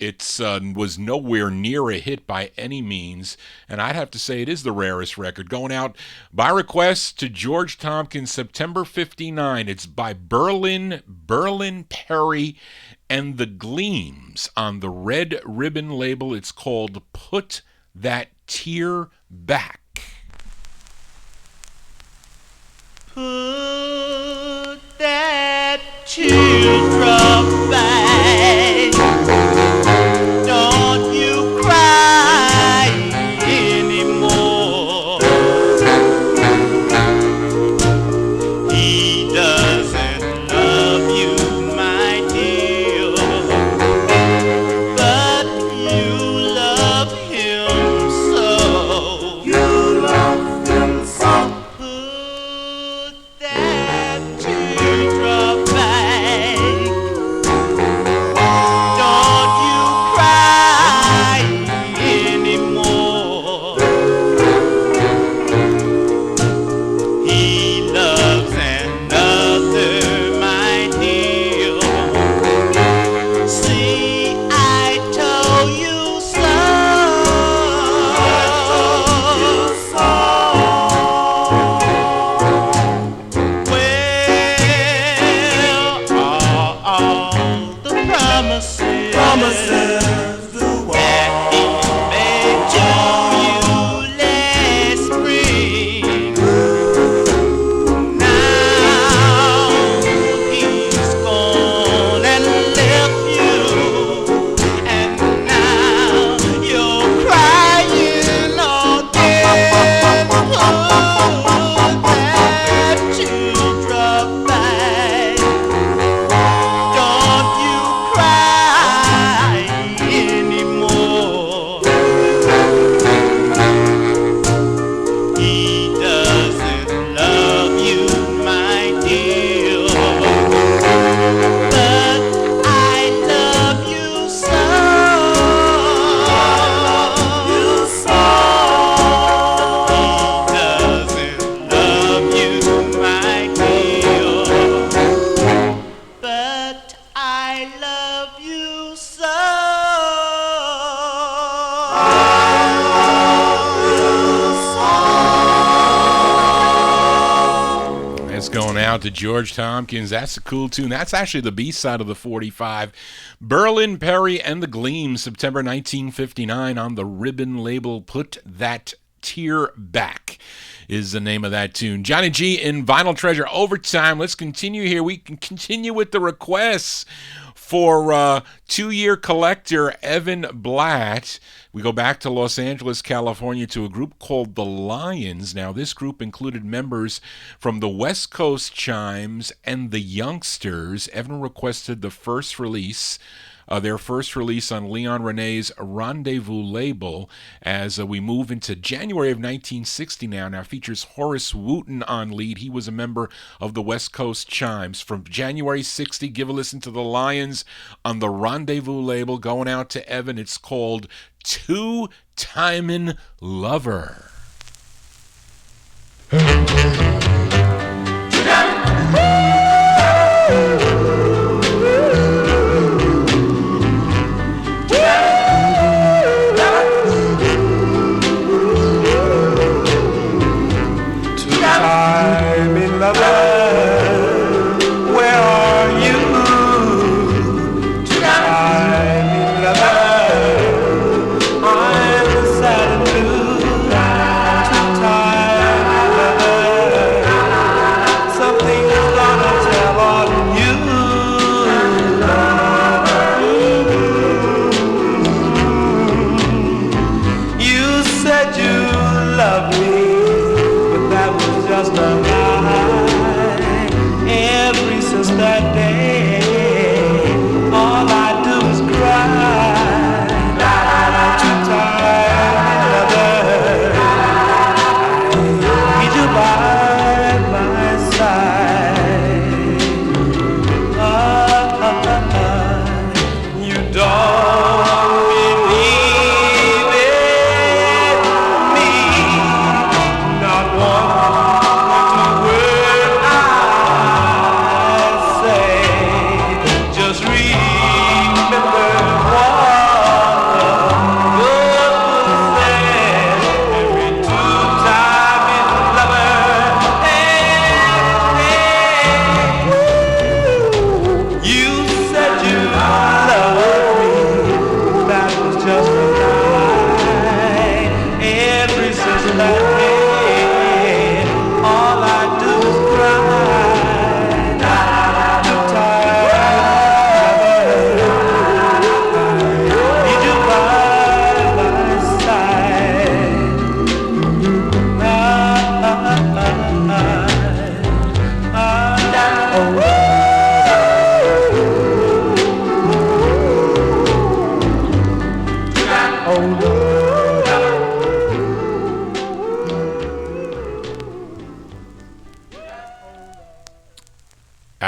It was nowhere near a hit by any means, and I'd have to say it is the rarest record. Going out by request to George Tompkins, September 59. It's by Berlin Perry and the Gleams on the Red Ribbon label. It's called Put That Tear Back. Put that teardrop back. Don't you cry anymore. He doesn't love you, my dear, but you love him so. You love him so. Put that teardrop back. Don't you cry anymore. He loves another, my dear. See, I told you so. Where are all the promises? That he made to you last spring. Now he's gone and left you, and now you're crying again. Put that teardrop back. Don't you cry anymore. He doesn't love you, my dear, but I love you so. He doesn't love you, my dear, but I love you so. It's going out to George Tompkins. That's a cool tune. That's actually the B-side of the 45. Berlin Perry and the Gleams, September 1959 on the Ribbon label. Put That Tear Back is the name of that tune. Johnny G in Vinyltreasure Overtime. Let's continue here. We can continue with the requests for two-year collector Evan Blatt. We go back to Los Angeles, California, to a group called the Lions. Now, this group included members from the West Coast Chimes and the Youngsters. Evan requested the first release, their first release on Leon Renee's Rendezvous label, as we move into January of 1960 now. Now features Horace Wooten on lead. He was a member of the West Coast Chimes. From January 60, give a listen to the Lions on the Rendezvous label. Going out to Evan, it's called Two-Timin' Lover. Two-timing lover, where are you? Two-timing lover, I'm sad and blue. Two-timing lover.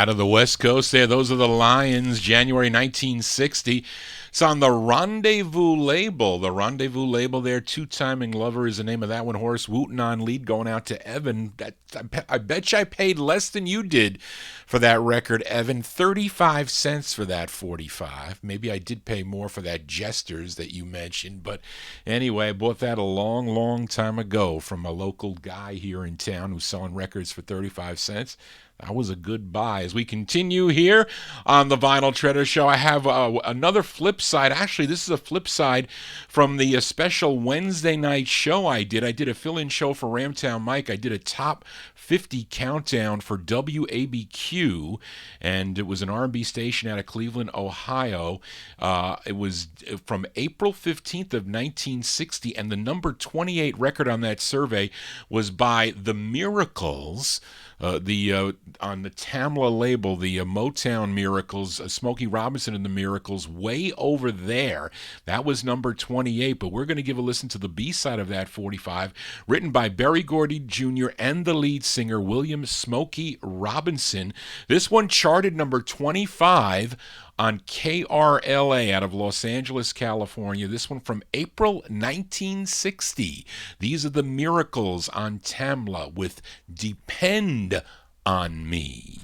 Out of the West Coast there, those are the Lions, January 1960. It's on the Rendezvous label. The Rendezvous label there, Two Timing Lover is the name of that one. Horace Wooten on lead, going out to Evan. I bet you I paid less than you did for that record, Evan. 35 cents for that 45. Maybe I did pay more for that Jesters that you mentioned. But anyway, I bought that a long, long time ago from a local guy here in town who's selling records for 35 cents. That was a good buy. As we continue here on the Vinyltreasure Show, I have another flip side. Actually, this is a flip side from the special Wednesday night show I did. I did a fill-in show for Ramtown Mike. I did a top 50 countdown for WABQ, and it was an R&B station out of Cleveland, Ohio. It was from April 15th of 1960, and the number 28 record on that survey was by The Miracles. On the Tamla label, the Motown Miracles, Smokey Robinson and the Miracles, Way Over There. That was number 28, but we're going to give a listen to the B-side of that 45, written by Berry Gordy Jr. and the lead singer, William Smokey Robinson. This one charted number 25 on KRLA out of Los Angeles, California. This one from April 1960. These are the Miracles on Tamla with Depend on Me.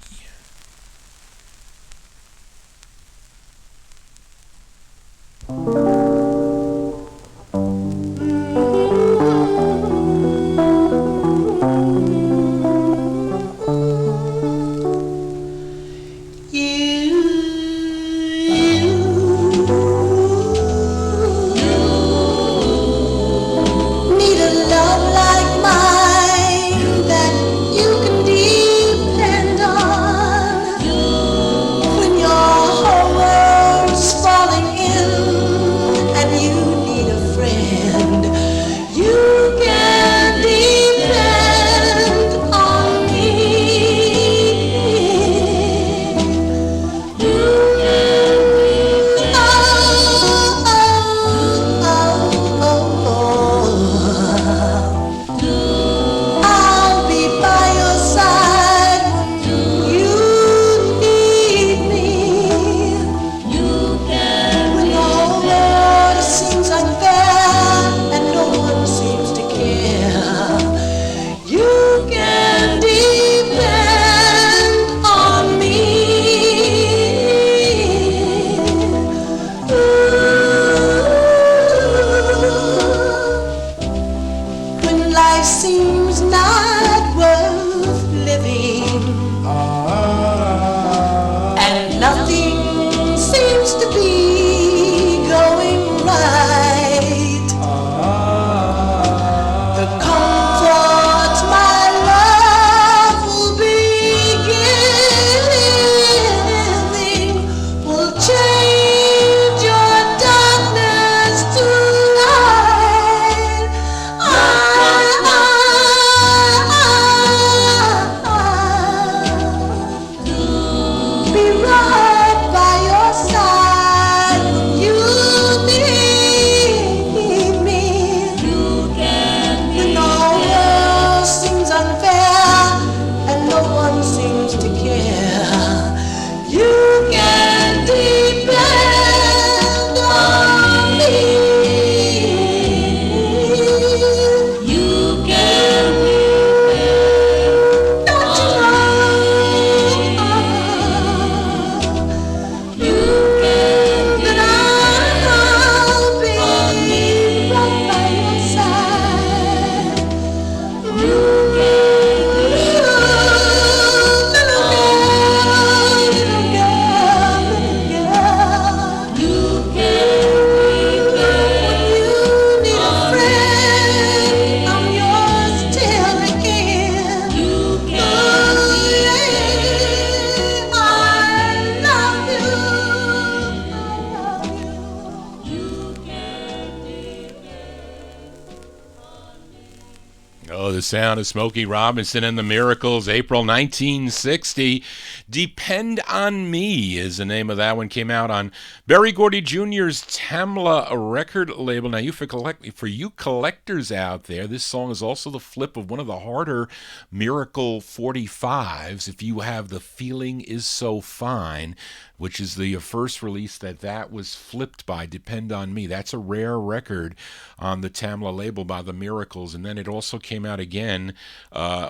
Oh, the sound of Smokey Robinson and the Miracles, April 1960. Depend on Me is the name of that one. Came out on Berry Gordy Jr.'s Tamla record label. Now, for you collectors out there, this song is also the flip of one of the harder Miracle 45s. If you have The Feeling Is So Fine, which is the first release that was flipped by Depend on Me. That's a rare record on the Tamla label by the Miracles. And then it also came out again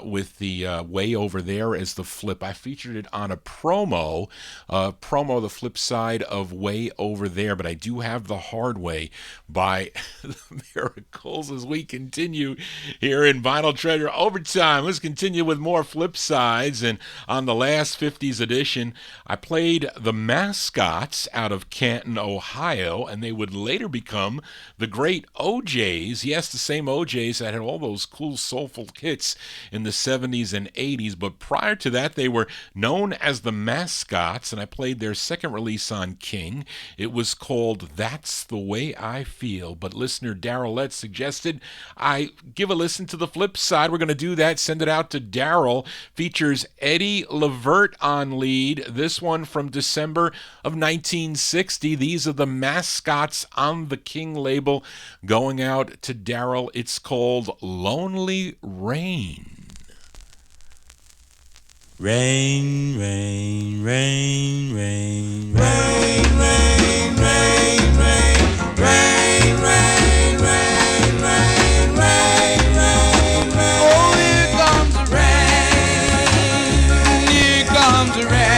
with the Way Over There as the flip. I featured it on a promo, the flip side of Way Over There, but I do have the Hard Way by the Miracles as we continue here in Vinyl Treasure Overtime. Let's continue with more flip sides. And on the last 50s edition, I played the Mascots out of Canton, Ohio, and they would later become the great OJs. Yes, the same OJs that had all those cool soulful hits in the 70s and 80s, but prior to that they were known as the Mascots, and I played their second release on King. It was called That's the Way I Feel, but listener Daryl Lett suggested I give a listen to the flip side. We're going to do that, send it out to Daryl. Features Eddie Levert on lead. This one from December of 1960. These are the Mascots on the King label going out to Daryl. It's called Lonely Rain. Rain, rain, rain, rain, rain, rain, rain, rain, rain, rain, rain, rain, rain, rain, rain. Oh, here comes the rain, here comes the rain.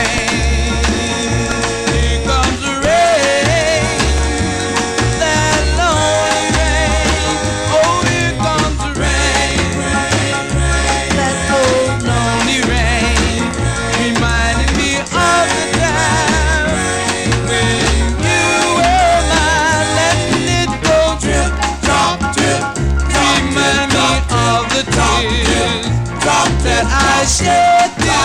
That I shed you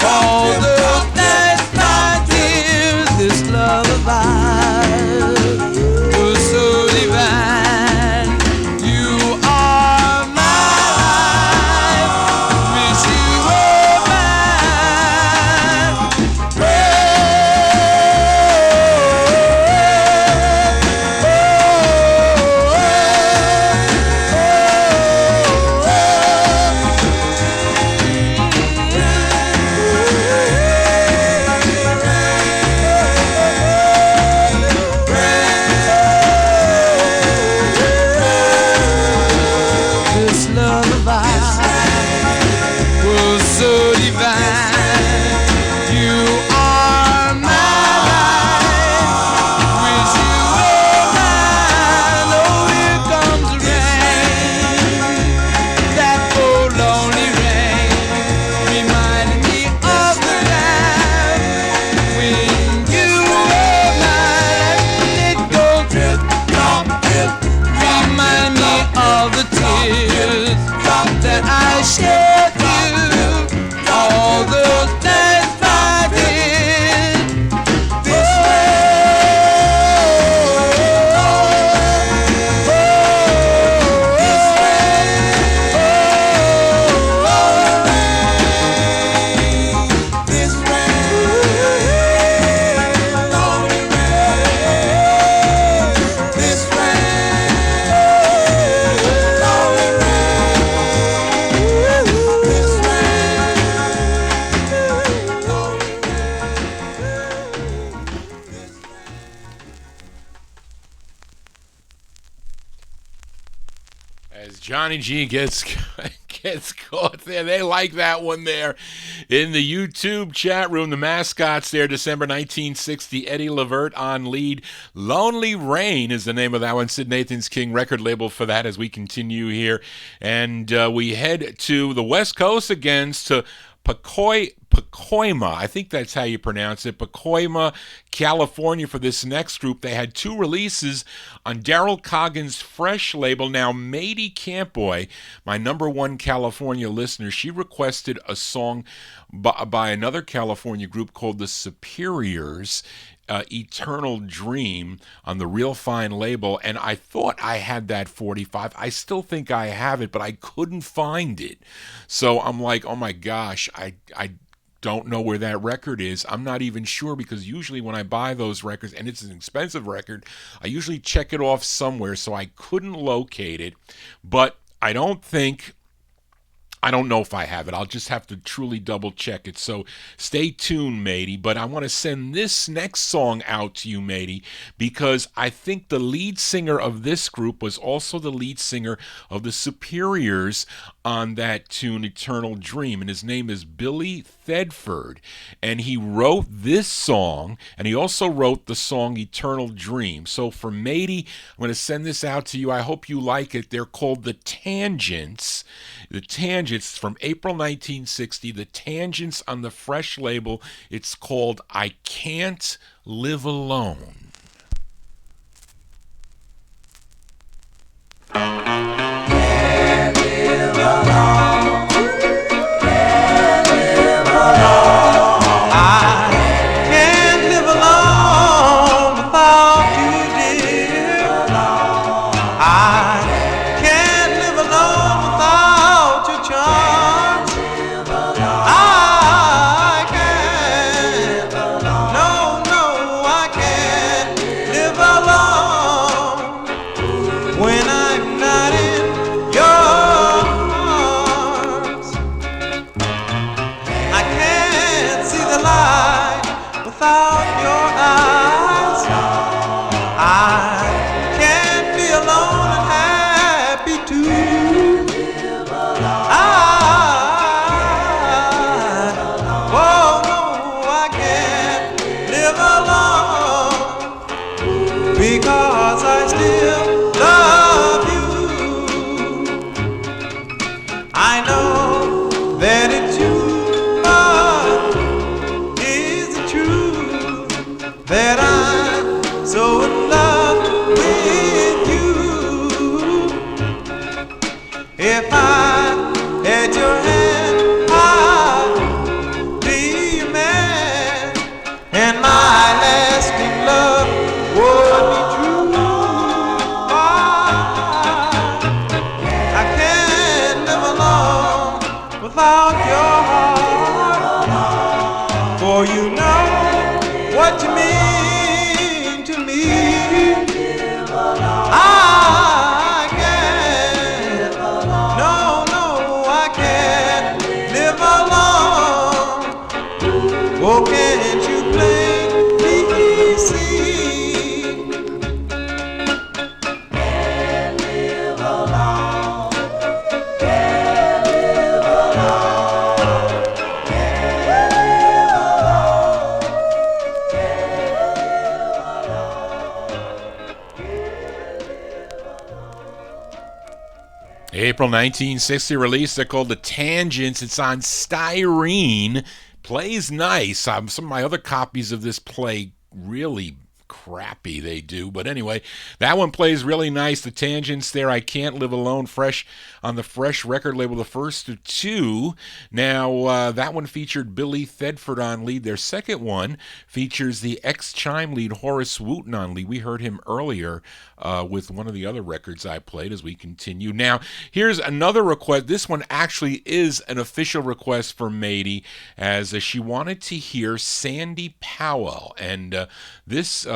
all those nights, my dear. This love of ours was so divine. You are my life, wish you were mine. Johnny G gets caught there. They like that one there in the YouTube chat room. The Mascots there, December 1960. Eddie Levert on lead. Lonely Rain is the name of that one. Sid Nathan's King record label for that as we continue here. And we head to the West Coast again to Pacoima, I think that's how you pronounce it, Pacoima, California for this next group. They had two releases on Daryl Coggin's Fresh label. Now, Mady Campboy, my number one California listener, she requested a song by another California group called the Superiors, Eternal Dream, on the Real Fine label, and I thought I had that 45. I still think I have it, but I couldn't find it. So I'm like, oh my gosh, I don't know where that record is. I'm not even sure, because usually when I buy those records, and it's an expensive record, I usually check it off somewhere, so I couldn't locate it. But I don't know if I have it. I'll just have to truly double check it. So stay tuned, matey. But I want to send this next song out to you, matey, because I think the lead singer of this group was also the lead singer of the Superiors on that tune, Eternal Dream. And his name is Billy Thedford. And he wrote this song, and he also wrote the song Eternal Dream. So for matey, I'm going to send this out to you. I hope you like it. They're called The Tangents. The Tangents from April 1960. The Tangents on the Fresh label. It's called I Can't Live Alone. Can't live alone. Can't live alone. I can't live alone without you, dear. I can't live alone without your charms. I can't. No, no, I can't live alone when I'm not in your arms. I can't see the light without your eyes. I can't be alone and happy too. Oh no, I can't live alone because I still love you. I know that it's you, but is it true that I'm so in love with you? If I had your hand, I'd be your man, and my lasting love would be true. I can't live alone without your heart, for you know what you mean to me. I can't, no, no, I can't live alone. Oh, can't you plainly see? Can't live alone. Can't live alone. Can't live alone. April 1960 release. They're called The Tangents. It's on Styrene. Plays nice. Some of my other copies of this play really crappy, they do. But anyway, that one plays really nice. The Tangents there, I Can't Live Alone, fresh on the Fresh record label, the first of two. Now, that one featured Billy Thedford on lead. Their second one features the ex-Chime lead Horace Wooten on lead. We heard him earlier with one of the other records I played as we continue. Now, here's another request. This one actually is an official request for Matey, as she wanted to hear Sandy Powell. And this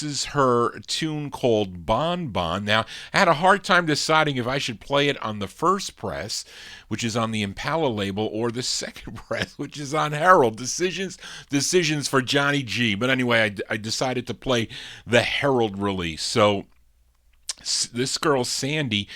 is her tune called Bon Bon. Now, I had a hard time deciding if I should play it on the first press, which is on the Impala label, or the second press, which is on Herald. Decisions for Johnny G. But anyway, I decided to play the Herald release. So this girl, Sandy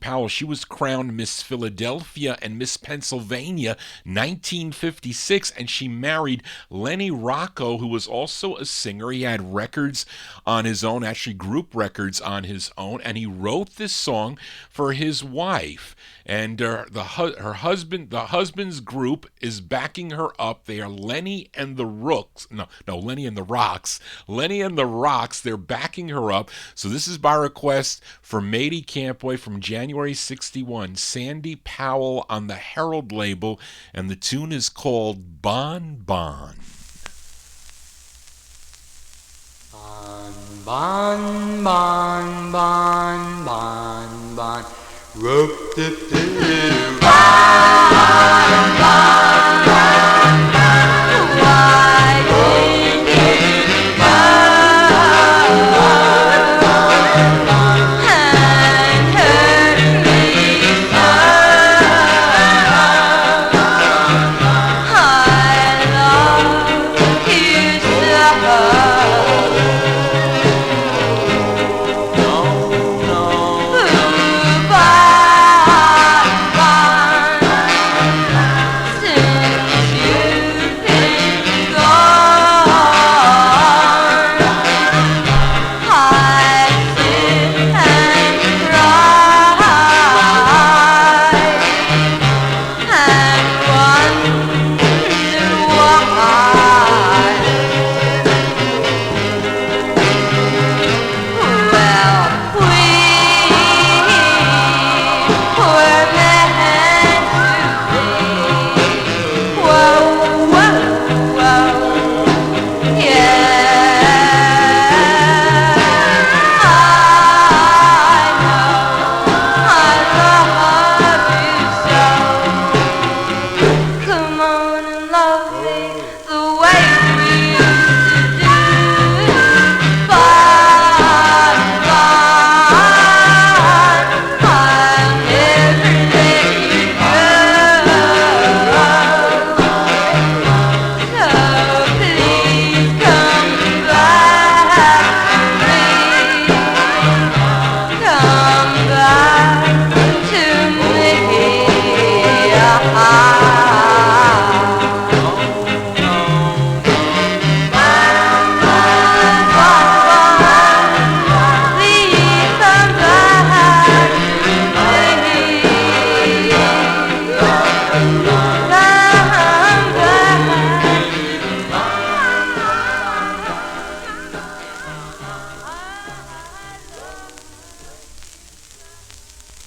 Powell, she was crowned Miss Philadelphia and Miss Pennsylvania 1956, and she married Lenny Rocco, who was also a singer. He had records on his own, actually group records on his own, and he wrote this song for his wife. And her husband's group is backing her up. They are Lenny and the Rocks. Lenny and the Rocks. Lenny and the Rocks, they're backing her up. So this is by request for Matey Campboy from January 61. Sandy Powell on the Herald label, and the tune is called Bon Bon. Bon, bon, bon, bon, bon. Rope, dip, dip, dip. Bon, bon, bon.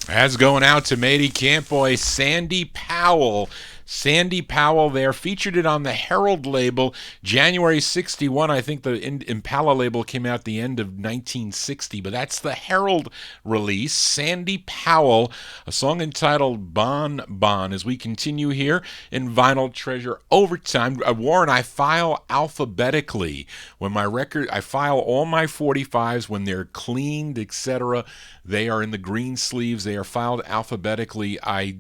That's going out to Matey Camp Boy, Sandy Powell. Sandy Powell there, featured it on the Herald label, January 61. I think the Impala label came out the end of 1960, but that's the Herald release. Sandy Powell, a song entitled Bon Bon. As we continue here in Vinyl Treasure Overtime, Warren, I file alphabetically. When my record, I file all my 45s when they're cleaned, etc. They are in the green sleeves. They are filed alphabetically. I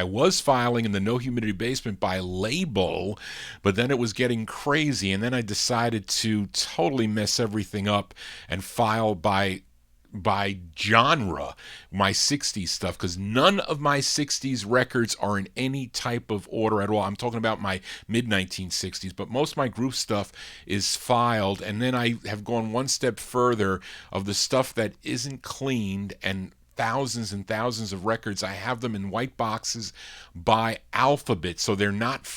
was filing in the No Humidity Basement by label, but then it was getting crazy, and then I decided to totally mess everything up and file by genre, my 60s stuff, because none of my 60s records are in any type of order at all. I'm talking about my mid-1960s, but most of my group stuff is filed, and then I have gone one step further of the stuff that isn't cleaned, and thousands and thousands of records, I have them in white boxes by alphabet, so they're not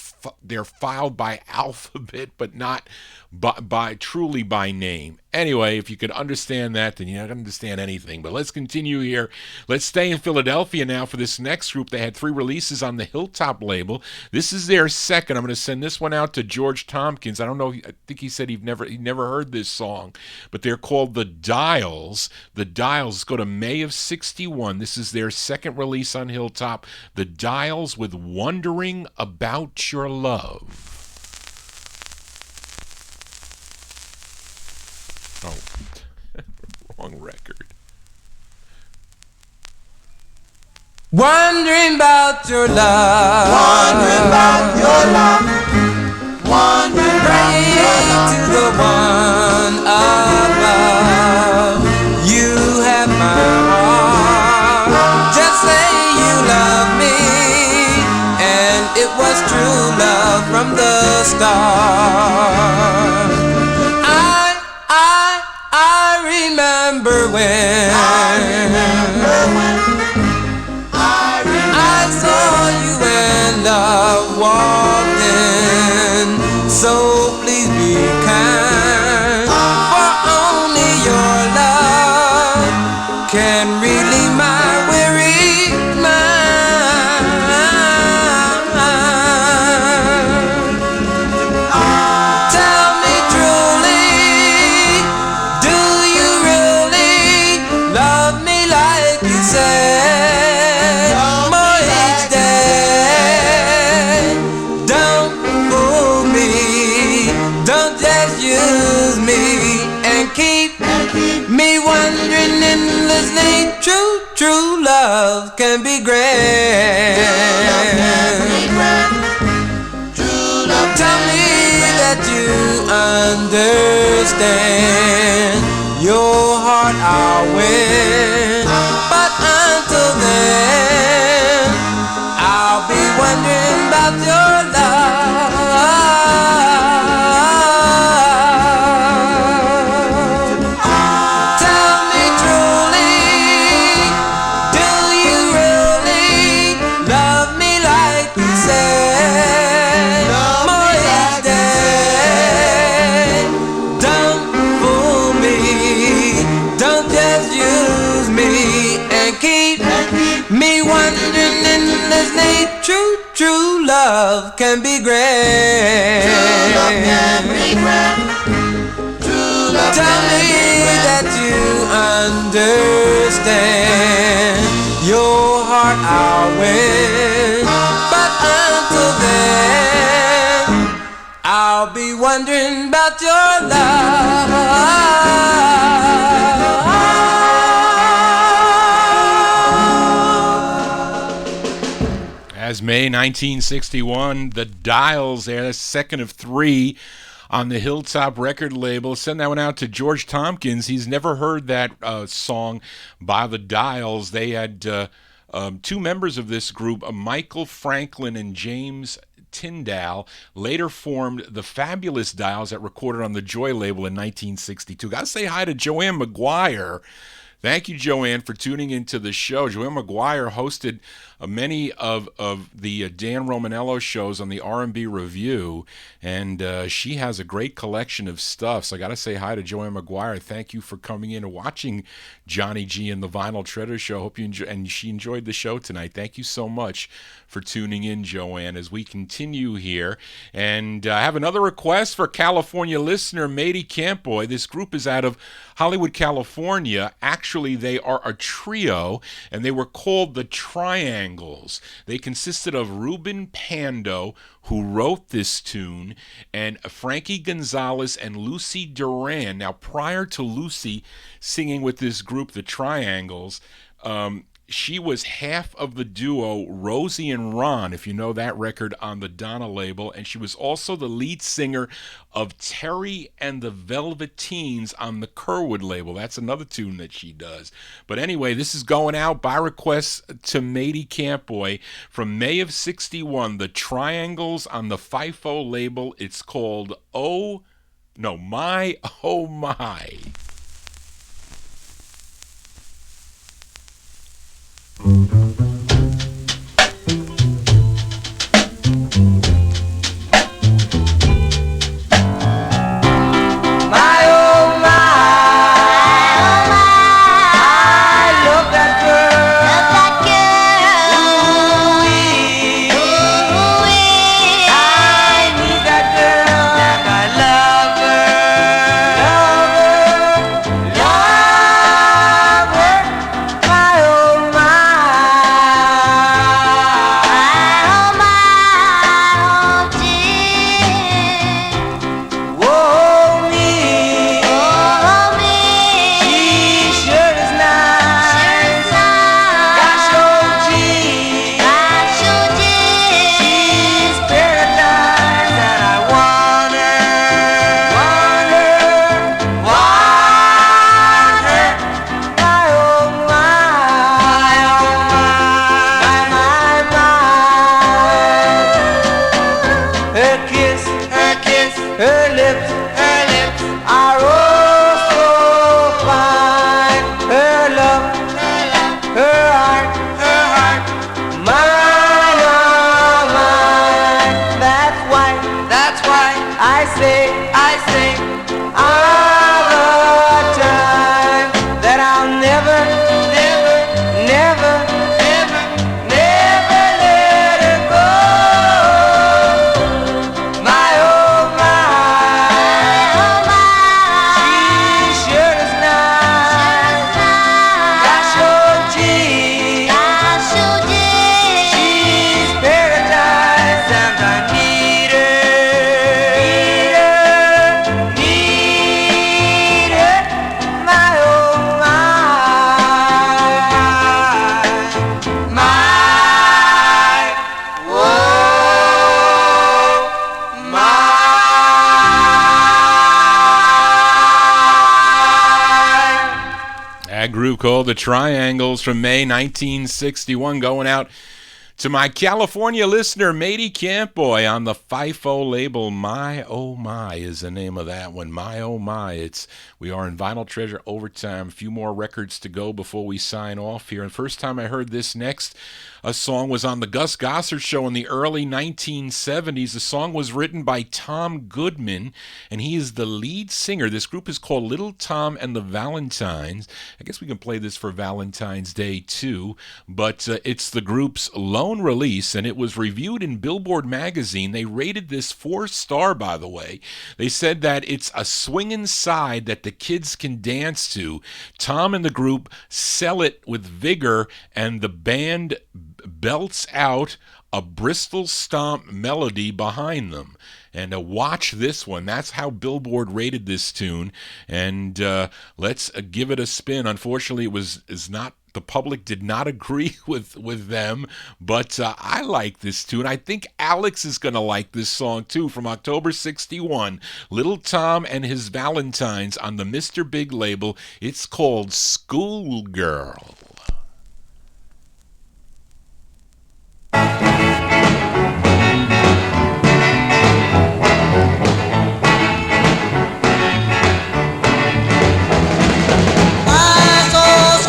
they're filed by alphabet, but not by truly by name. Anyway, if you could understand that, then you're not going to understand anything. But let's continue here. Let's stay in Philadelphia now for this next group. They had 3 releases on the Hilltop label. This is their second. I'm going to send this one out to George Tompkins. I don't know. I think he said he never heard this song, but they're called The Dials. The Dials go to May of '61. This is their second release on Hilltop. The Dials with Wondering About Your Love. Oh, wrong record. Wondering about your love. Wondering about your love. Wondering about your love. To the one above. You have my heart. Just say you love me. And it was true love from the start. I remember when I saw you and love walked in. So please be kind, for only your love can relieve my weary mind. Tell me truly, do you really love me like you say? More each day. Don't fool me, don't just use me and keep me wondering endlessly. True love can be great. Tell me that you understand. Your heart I'll win, but until then I'll be wondering about your love. Tell me truly, do you really love me like you say? More each day. Don't fool me, don't just use me and keep me wondering endlessly. True love can be great. Tell me that you understand. Your heart I'll win, but until then I'll be wondering about your love. As May 1961, The Dials there, the second of 3 on the Hilltop record label. Send that one out to George Tompkins. He's never heard that song by The Dials. They had 2 members of this group, Michael Franklin and James Tyndall, later formed the Fabulous Dials that recorded on the Joy label in 1962. Got to say hi to Joanne McGuire. Thank you, Joanne, for tuning into the show. Joanne McGuire hosted many of the Dan Romanello shows on the R&B Review, and she has a great collection of stuff. So I got to say hi to Joanne McGuire. Thank you for coming in and watching Johnny G and the Vinyl Treasure Show. Hope you enjoy, and she enjoyed the show tonight. Thank you so much for tuning in, Joanne, as we continue here. And I have another request for California listener Matey Campboy. This group is out of Hollywood, California. Actually, they are a trio, and they were called the Triangles. They consisted of Ruben Pando, who wrote this tune, and Frankie Gonzalez and Lucy Duran. Now, prior to Lucy singing with this group, the Triangles, she was half of the duo Rosie and Ron, if you know that record on the Donna label, and she was also the lead singer of Terry and the Velveteens on the Kerwood label. That's another tune that she does. But anyway, this is going out by request to Matey Campboy from May of '61, the Triangles on the FIFO label. It's called My Oh My. Called the Triangles from May 1961, going out to my California listener, Matey Campboy, on the FIFO label. My Oh My is the name of that one. My Oh My. We are in Vinyl Treasure Overtime. A few more records to go before we sign off here. And first time I heard this next, a song was on the Gus Gossard Show in the early 1970s. The song was written by Tom Goodman, and he is the lead singer. This group is called Little Tom and the Valentines. I guess we can play this for Valentine's Day too, but it's the group's lone release, and it was reviewed in Billboard magazine. They rated this 4-star, by the way. They said that it's a swinging side that the kids can dance to. Tom and the group sell it with vigor, and the band belts out a Bristol stomp melody behind them. And watch this one. That's how Billboard rated this tune. And let's give it a spin. Unfortunately, the public did not agree with them, but I like this tune. I think Alex is going to like this song too, from October '61. Little Tom and his Valentines on the Mr. Big label. It's called Schoolgirl. I saw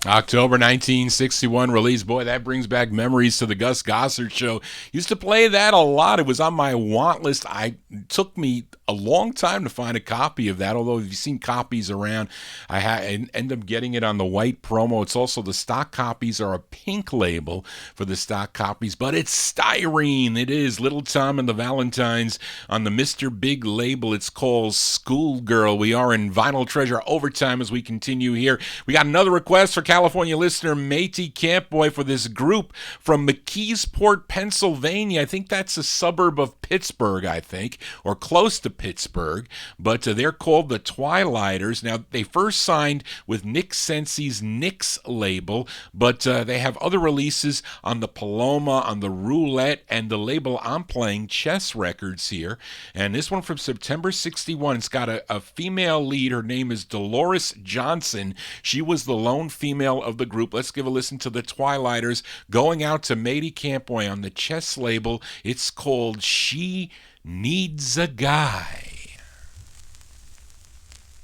October 1961 release. Boy, that brings back memories to the Gus Gossard Show. Used to play that a lot. It was on my want list. It took me a long time to find a copy of that, although if you've seen copies around, I end up getting it on the white promo. It's also the stock copies are a pink label for the stock copies, but it's styrene. It is Little Tom and the Valentines on the Mr. Big label. It's called Schoolgirl. We are in Vinyl Treasure overtime as we continue here. We got another request for California listener Matey Campboy for this group from McKeesport, Pennsylvania. I think that's a suburb of Pittsburgh, I think, or close to Pittsburgh, but they're called the Twilighters. Now, they first signed with Nick Sensi's Nick's label, but they have other releases on the Paloma, on the Roulette, and the label I'm playing, Chess Records here. And this one from September 61, it's got a female lead. Her name is Dolores Johnson. She was the lone female of the group. Let's give a listen to the Twilighters going out to Matey Campboy on the Chess label. It's called She Needs a Guy.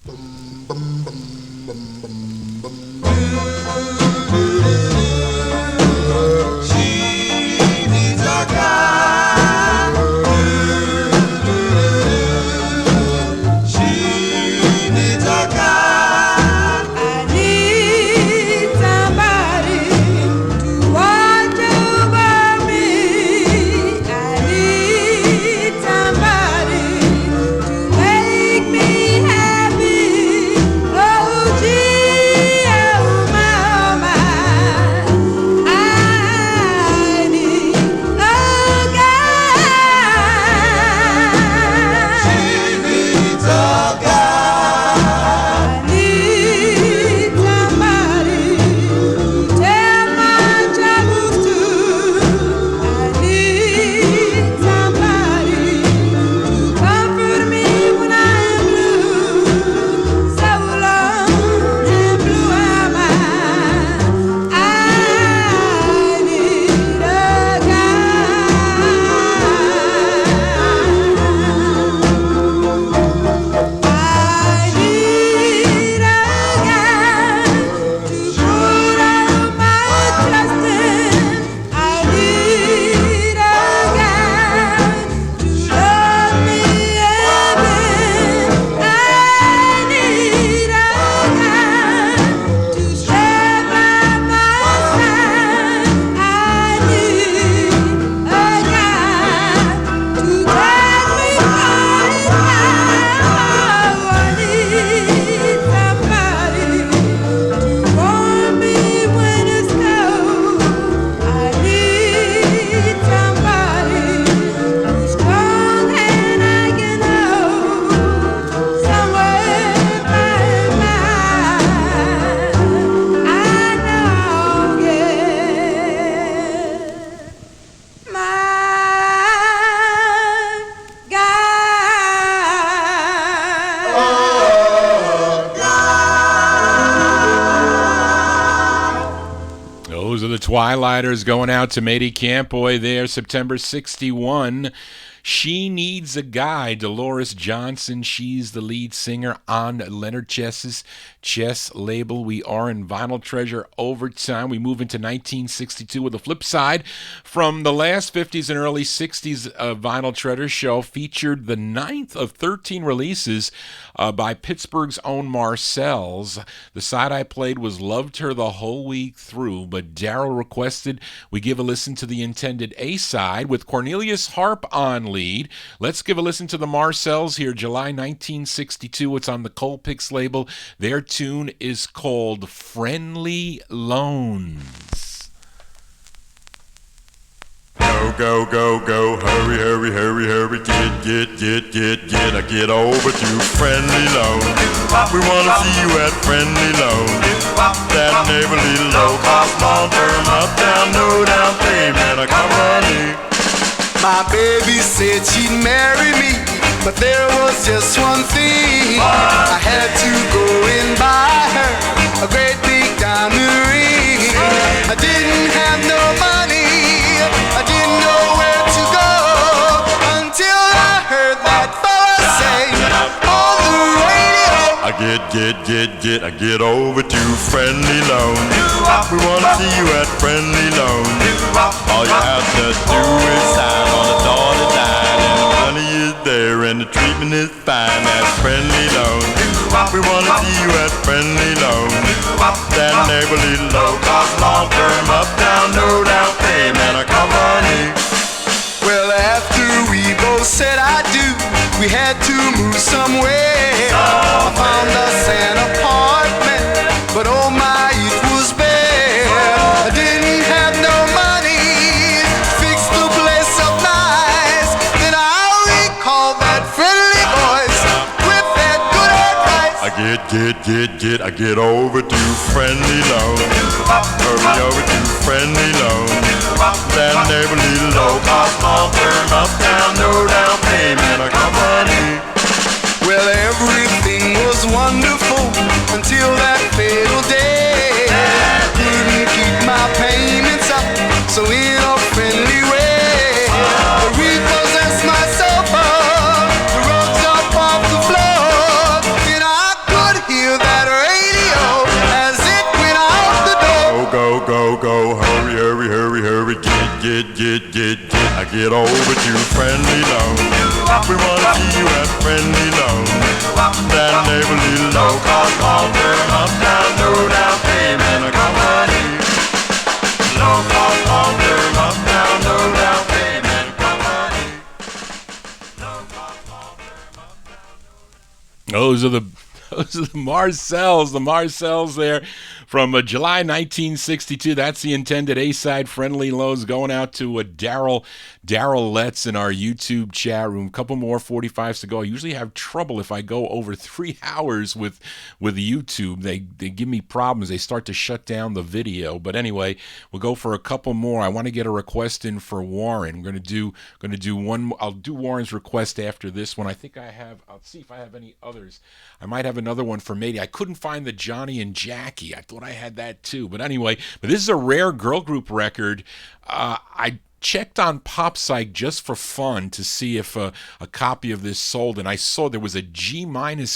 She needs a guy. She needs a guy. I need somebody to watch over me. I need somebody to make me happy. Oh, gee, oh, my, oh, my. I need a guy. She needs a guy. I need somebody to tell my troubles to. I need somebody to comfort me when I am blue. So long and blue am I. I need a guy. I need a guy to put all my trust in. I need a guy to love me again. I need a guy to stay by my side. I need a guy to take me by his hand. I need somebody to warm me when it's cold. I need somebody who's strong and I can hold. Somewhere by I know, yeah, my guy. Those are the Twilighters going out to Matey Campboy there, September 61. She Needs a Guy, Dolores Johnson. She's the lead singer on Leonard Chess's Chess label. We are in Vinyl Treasure overtime. We move into 1962 with the flip side. From the last 50s and early 60s Vinyl Treasure show featured the 9th of 13 releases by Pittsburgh's own Marcel's. The side I played was Loved Her the Whole Week Through, but Daryl requested we give a listen to the intended A-side with Cornelius Harp on lead. Let's give a listen to the Marcells here, July 1962. It's on the Colpix label. Their tune is called Friendly Loans. Go, go, go, go, hurry, hurry, hurry, hurry, get over to Friendly Loan. We wanna see you at Friendly Loan. That neighborly low-cost long-term uptown, no down payment, company. My baby said she'd marry me, but there was just one thing. I had to go and buy her a great big diamond ring. I didn't have no money, I didn't know where to go, until I heard that fella say on the radio, Get over to Friendly Loan. We wanna see you at Friendly Loan. All you have to do is sign on the dotted line, and the money is there and the treatment is fine at Friendly Loan. We wanna see you at Friendly Loan. That neighborly low cost, long term, up down, no down payment. Come on in. Well, after we both said I do, we had to move somewhere. I found us an apartment, but oh my, it was bare. I didn't have no money, fix the place up nice. Then I recall that friendly voice with that good advice. I get over to Friendly Loan. Hurry over to Friendly Loan. That neighborly low cost, long term, up down, no down payment. Come on in. Well, everything was wonderful until that fatal day. Didn't keep my payments up, so in a friendly way, I repossessed myself up, the rugs up off the floor, and I could hear that radio as it went out the door. Go, hurry, get. I get over to Friendly Loan. We wanna see you at Friendly Loan. That neighborly low cost, long term, up down, no down payment. Come on in. Low cost, long term, up down, no down payment. Come on in. Low cost, long term, up down. Those are the Marcells there from July 1962. That's the intended A-side. Friendly Loans going out to Daryl Letts in our YouTube chat room. A couple more 45s to go. I usually have trouble if I go over 3 hours with YouTube. They give me problems. They start to shut down the video. But anyway, we'll go for a couple more. I want to get a request in for Warren. I'm going to do one. I'll do Warren's request after this one. I think I have. I'll see if I have any others. I might have another one for Matey. I couldn't find the Johnny and Jackie. I thought I had that too. But anyway, this is a rare girl group record. I checked on Pop Psych just for fun to see if a copy of this sold, and I saw there was a G-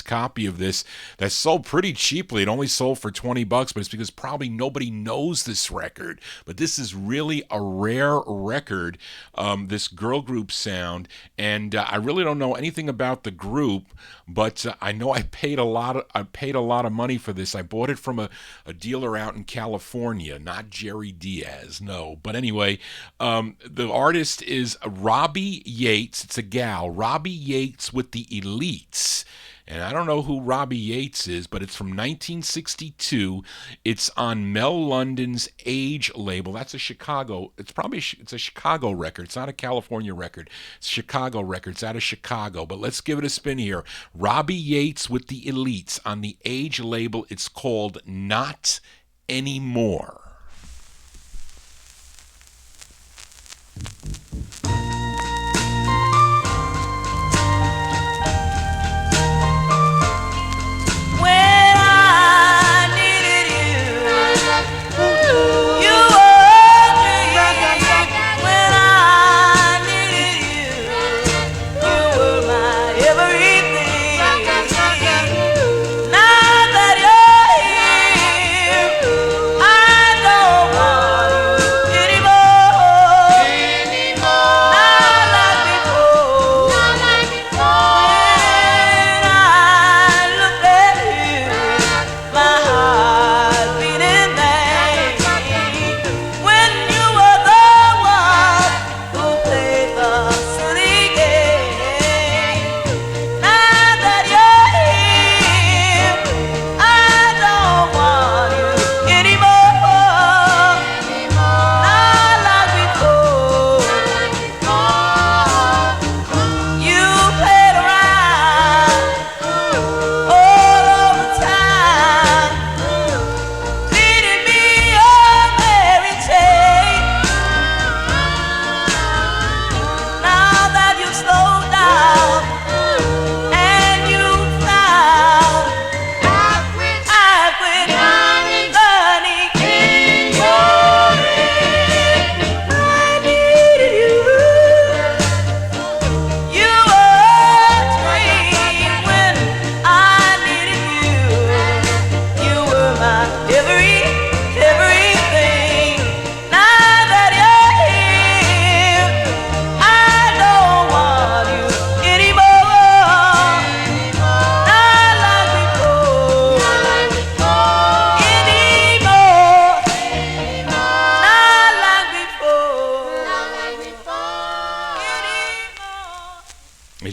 copy of this that sold pretty cheaply. It only sold for $20, but it's because probably nobody knows this record. But this is really a rare record, this girl group sound, and I really don't know anything about the group, but I know I paid a lot of money for this. I bought it from a dealer out in California, not Jerry Diaz, no. But anyway, the artist is Robbie Yates. It's a gal, Robbie Yates with the Elites. And I don't know who Robbie Yates is, but it's from 1962. It's on Mel London's Age label. That's a Chicago. It's a Chicago record. It's not a California record. It's a Chicago record. It's out of Chicago. But let's give it a spin here. Robbie Yates with the Elites on the Age label. It's called Not Anymore. Now that you're here, I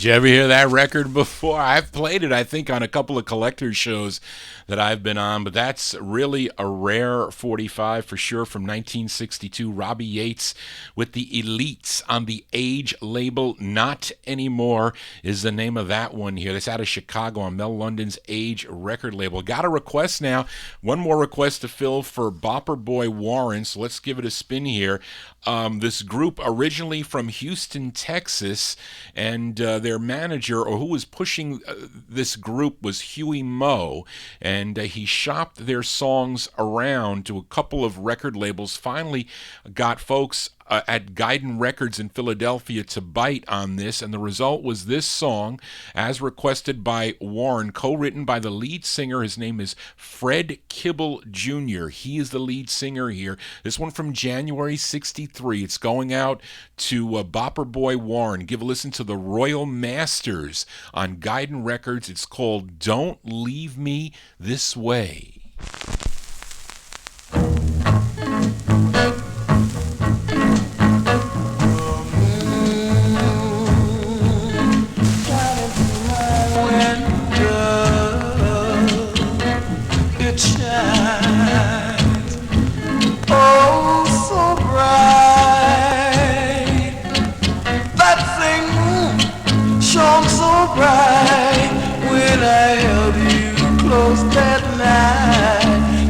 Did you ever hear that record before? I've played it, I think, on a couple of collector shows that I've been on, but that's really a rare 45 for sure from 1962. Robbie Yates with the Elites on the Age label. Not Anymore is the name of that one here. That's out of Chicago on Mel London's Age record label. Got a request now. One more request to fill for Bopper Boy Warren, so let's give it a spin here. This group originally from Houston, Texas, and their manager, or who was pushing this group, was Huey Moe, and he shopped their songs around to a couple of record labels, finally got folks at Guidon Records in Philadelphia to bite on this, and the result was this song, as requested by Warren, co-written by the lead singer. His name is Fred Kibble Jr. He is the lead singer here. This one from January 63. It's going out to Bopper Boy Warren. Give a listen to the Royal Masters on Guidon Records. It's called Don't Leave Me This Way.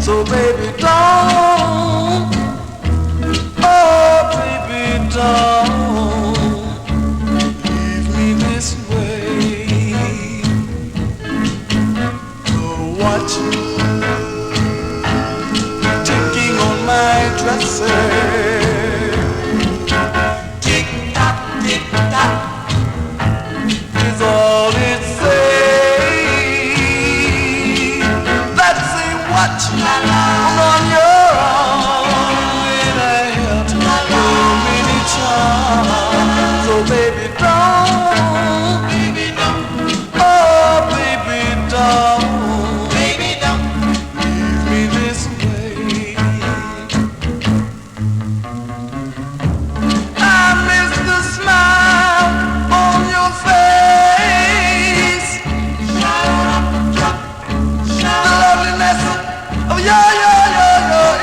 So baby, don't, oh baby, don't leave me this way. Watch you ticking on my dresser. Tick tock, is all it says. That's a watch on your arm when I held your mini charm. So baby, don't, oh baby, don't leave me this way. I miss the smile on your face, the loveliness of your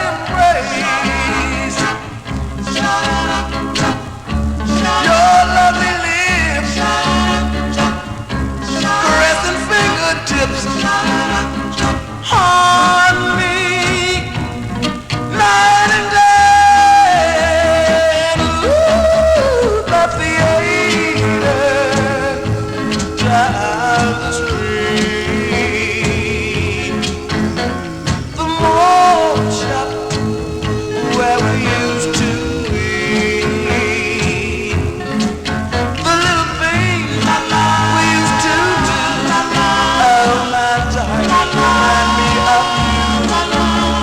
embrace, your lovely lips, caressing fingertips, haunt me night and day. Ooh, that's the aid drive the street. The mall shop where we used to eat. The little things we used to do. Oh my darling, remind me of you.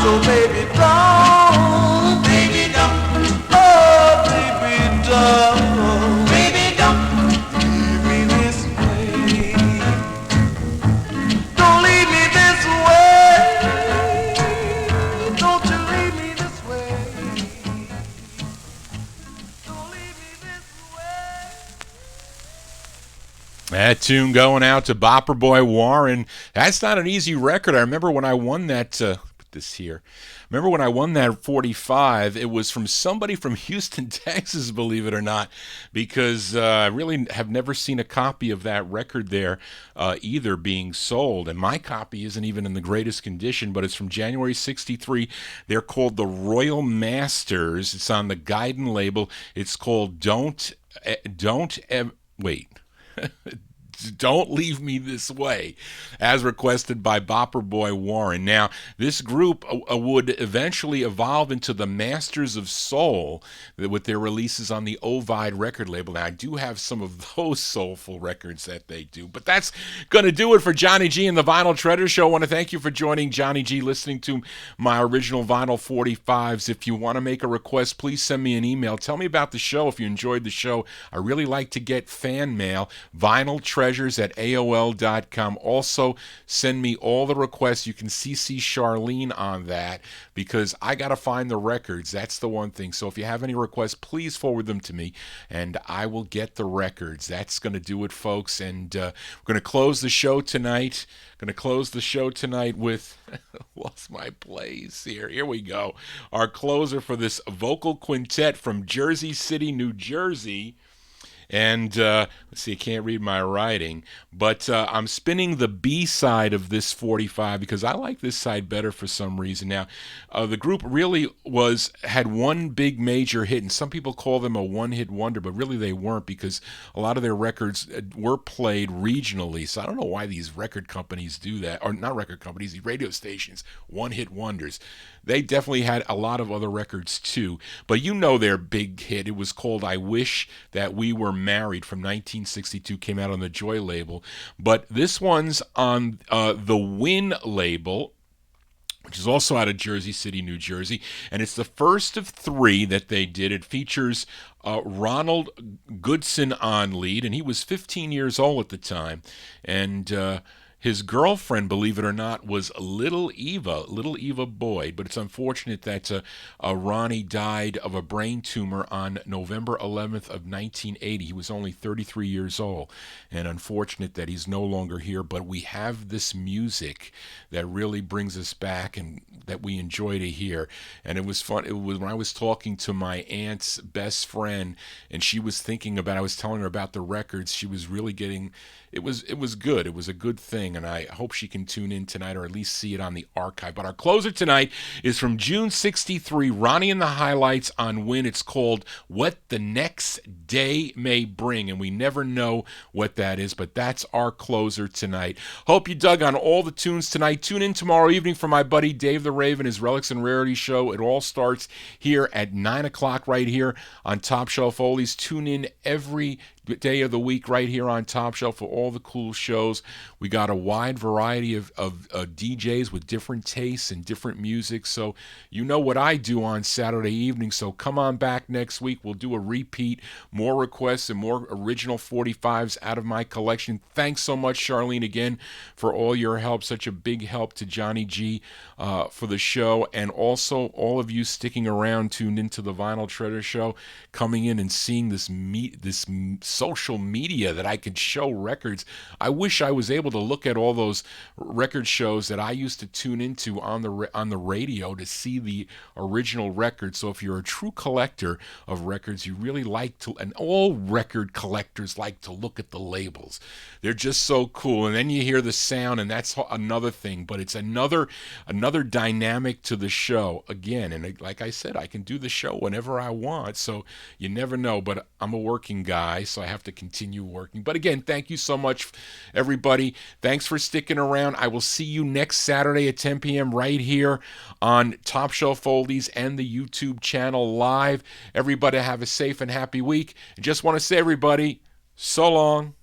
So baby, don't, oh baby, don't leave me this way. Don't leave me this way. Don't you leave me this way. Don't leave me this way. That tune going out to Bopper Boy Warren. That's not an easy record. I remember when I won that, put this here. Remember when I won that 45, it was from somebody from Houston, Texas, believe it or not, because I really have never seen a copy of that record there either being sold. And my copy isn't even in the greatest condition, but it's from January 63. They're called the Royal Masters. It's on the Guidon label. It's called Don't Leave Me This Way, as requested by Bopper Boy Warren. Now, this group would eventually evolve into the Masters of Soul with their releases on the Ovid record label. Now, I do have some of those soulful records that they do, but that's going to do it for Johnny G and the Vinyl Treasure Show. I want to thank you for joining Johnny G, listening to my original vinyl 45s. If you want to make a request, please send me an email. Tell me about the show if you enjoyed the show. I really like to get fan mail. Vinyltreasure vinyltreasures@aol.com. Also, send me all the requests. You can CC Charlene on that because I got to find the records. That's the one thing. So if you have any requests, please forward them to me and I will get the records. That's going to do it, folks. And we're going to close the show tonight. With lost my place here. Here we go. Our closer for this vocal quintet from Jersey City, New Jersey. And let's see, I can't read my writing, but I'm spinning the B side of this 45 because I like this side better for some reason. Now, the group really had one big major hit, and some people call them a one-hit wonder, but really they weren't because a lot of their records were played regionally. So I don't know why these record companies do that, or not record companies, these radio stations, one-hit wonders. They definitely had a lot of other records too, but you know their big hit. It was called I Wish That We Were Married from 1962, came out on the Joy label. But this one's on the Win label, which is also out of Jersey City, New Jersey, and it's the first of three that they did. It features Ronald Goodson on lead, and he was 15 years old at the time, and his girlfriend, believe it or not, was Little Eva Boyd, but it's unfortunate that Ronnie died of a brain tumor on November 11th of 1980. He was only 33 years old, and unfortunate that he's no longer here, but we have this music that really brings us back and that we enjoy to hear. And it was fun. It was when I was talking to my aunt's best friend, and she was thinking about, I was telling her about the records, she was really getting, it was good. It was a good thing, and I hope she can tune in tonight or at least see it on the archive. But our closer tonight is from June 63, Ronnie and the Highlights on Win. It's called What the Next Day May Bring, and we never know what that is, but that's our closer tonight. Hope you dug on all the tunes tonight. Tune in tomorrow evening for my buddy Dave the Raven, his Relics and Rarities show. It all starts here at 9 o'clock right here on Top Shelf Oldies. Tune in every day of the week right here on Top Shelf for all the cool shows. We got a wide variety of DJs with different tastes and different music, so you know what I do on Saturday evening, so come on back next week. We'll do a repeat, more requests and more original 45s out of my collection. Thanks so much, Charlene, again for all your help. Such a big help to Johnny G for the show, and also all of you sticking around, tuned into the Vinyltreasure show, coming in and seeing this social media that I could show records. I wish I was able to look at all those record shows that I used to tune into on the radio to see the original records. So if you're a true collector of records, you really like to, and all record collectors like to look at the labels. They're just so cool. And then you hear the sound, and that's another thing, but it's another dynamic to the show again. And like I said, I can do the show whenever I want, so you never know, but I'm a working guy, so I have to continue working. But again, thank you so much, everybody. Thanks for sticking around. I will see you next Saturday at 10 p.m. right here on Top Shelf Oldies and the YouTube channel live. Everybody have a safe and happy week. I just want to say, everybody, so long.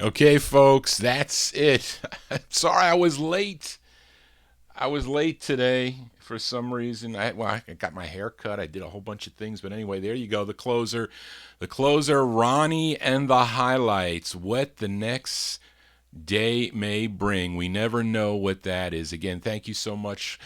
Okay, folks, that's it. Sorry I was late. I was late today for some reason. I got my hair cut. I did a whole bunch of things. But anyway, there you go. The closer, Ronnie and the highlights. What the next day may bring. We never know what that is. Again, thank you so much,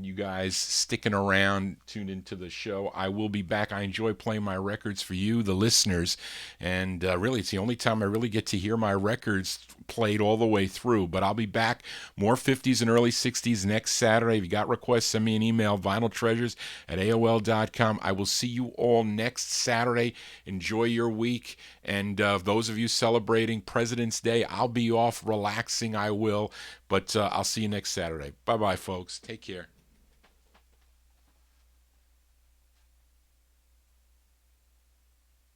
you guys sticking around, tuned into the show. I will be back. I enjoy playing my records for you, the listeners, and really it's the only time I really get to hear my records played all the way through. But I'll be back, more 50s and early 60s next Saturday. If you got requests, send me an email, vinyltreasures@aol.com. I will see you all next Saturday. Enjoy your week, and those of you celebrating President's Day, I'll be off relaxing, I will, but I'll see you next Saturday. Bye-bye, folks. Take care.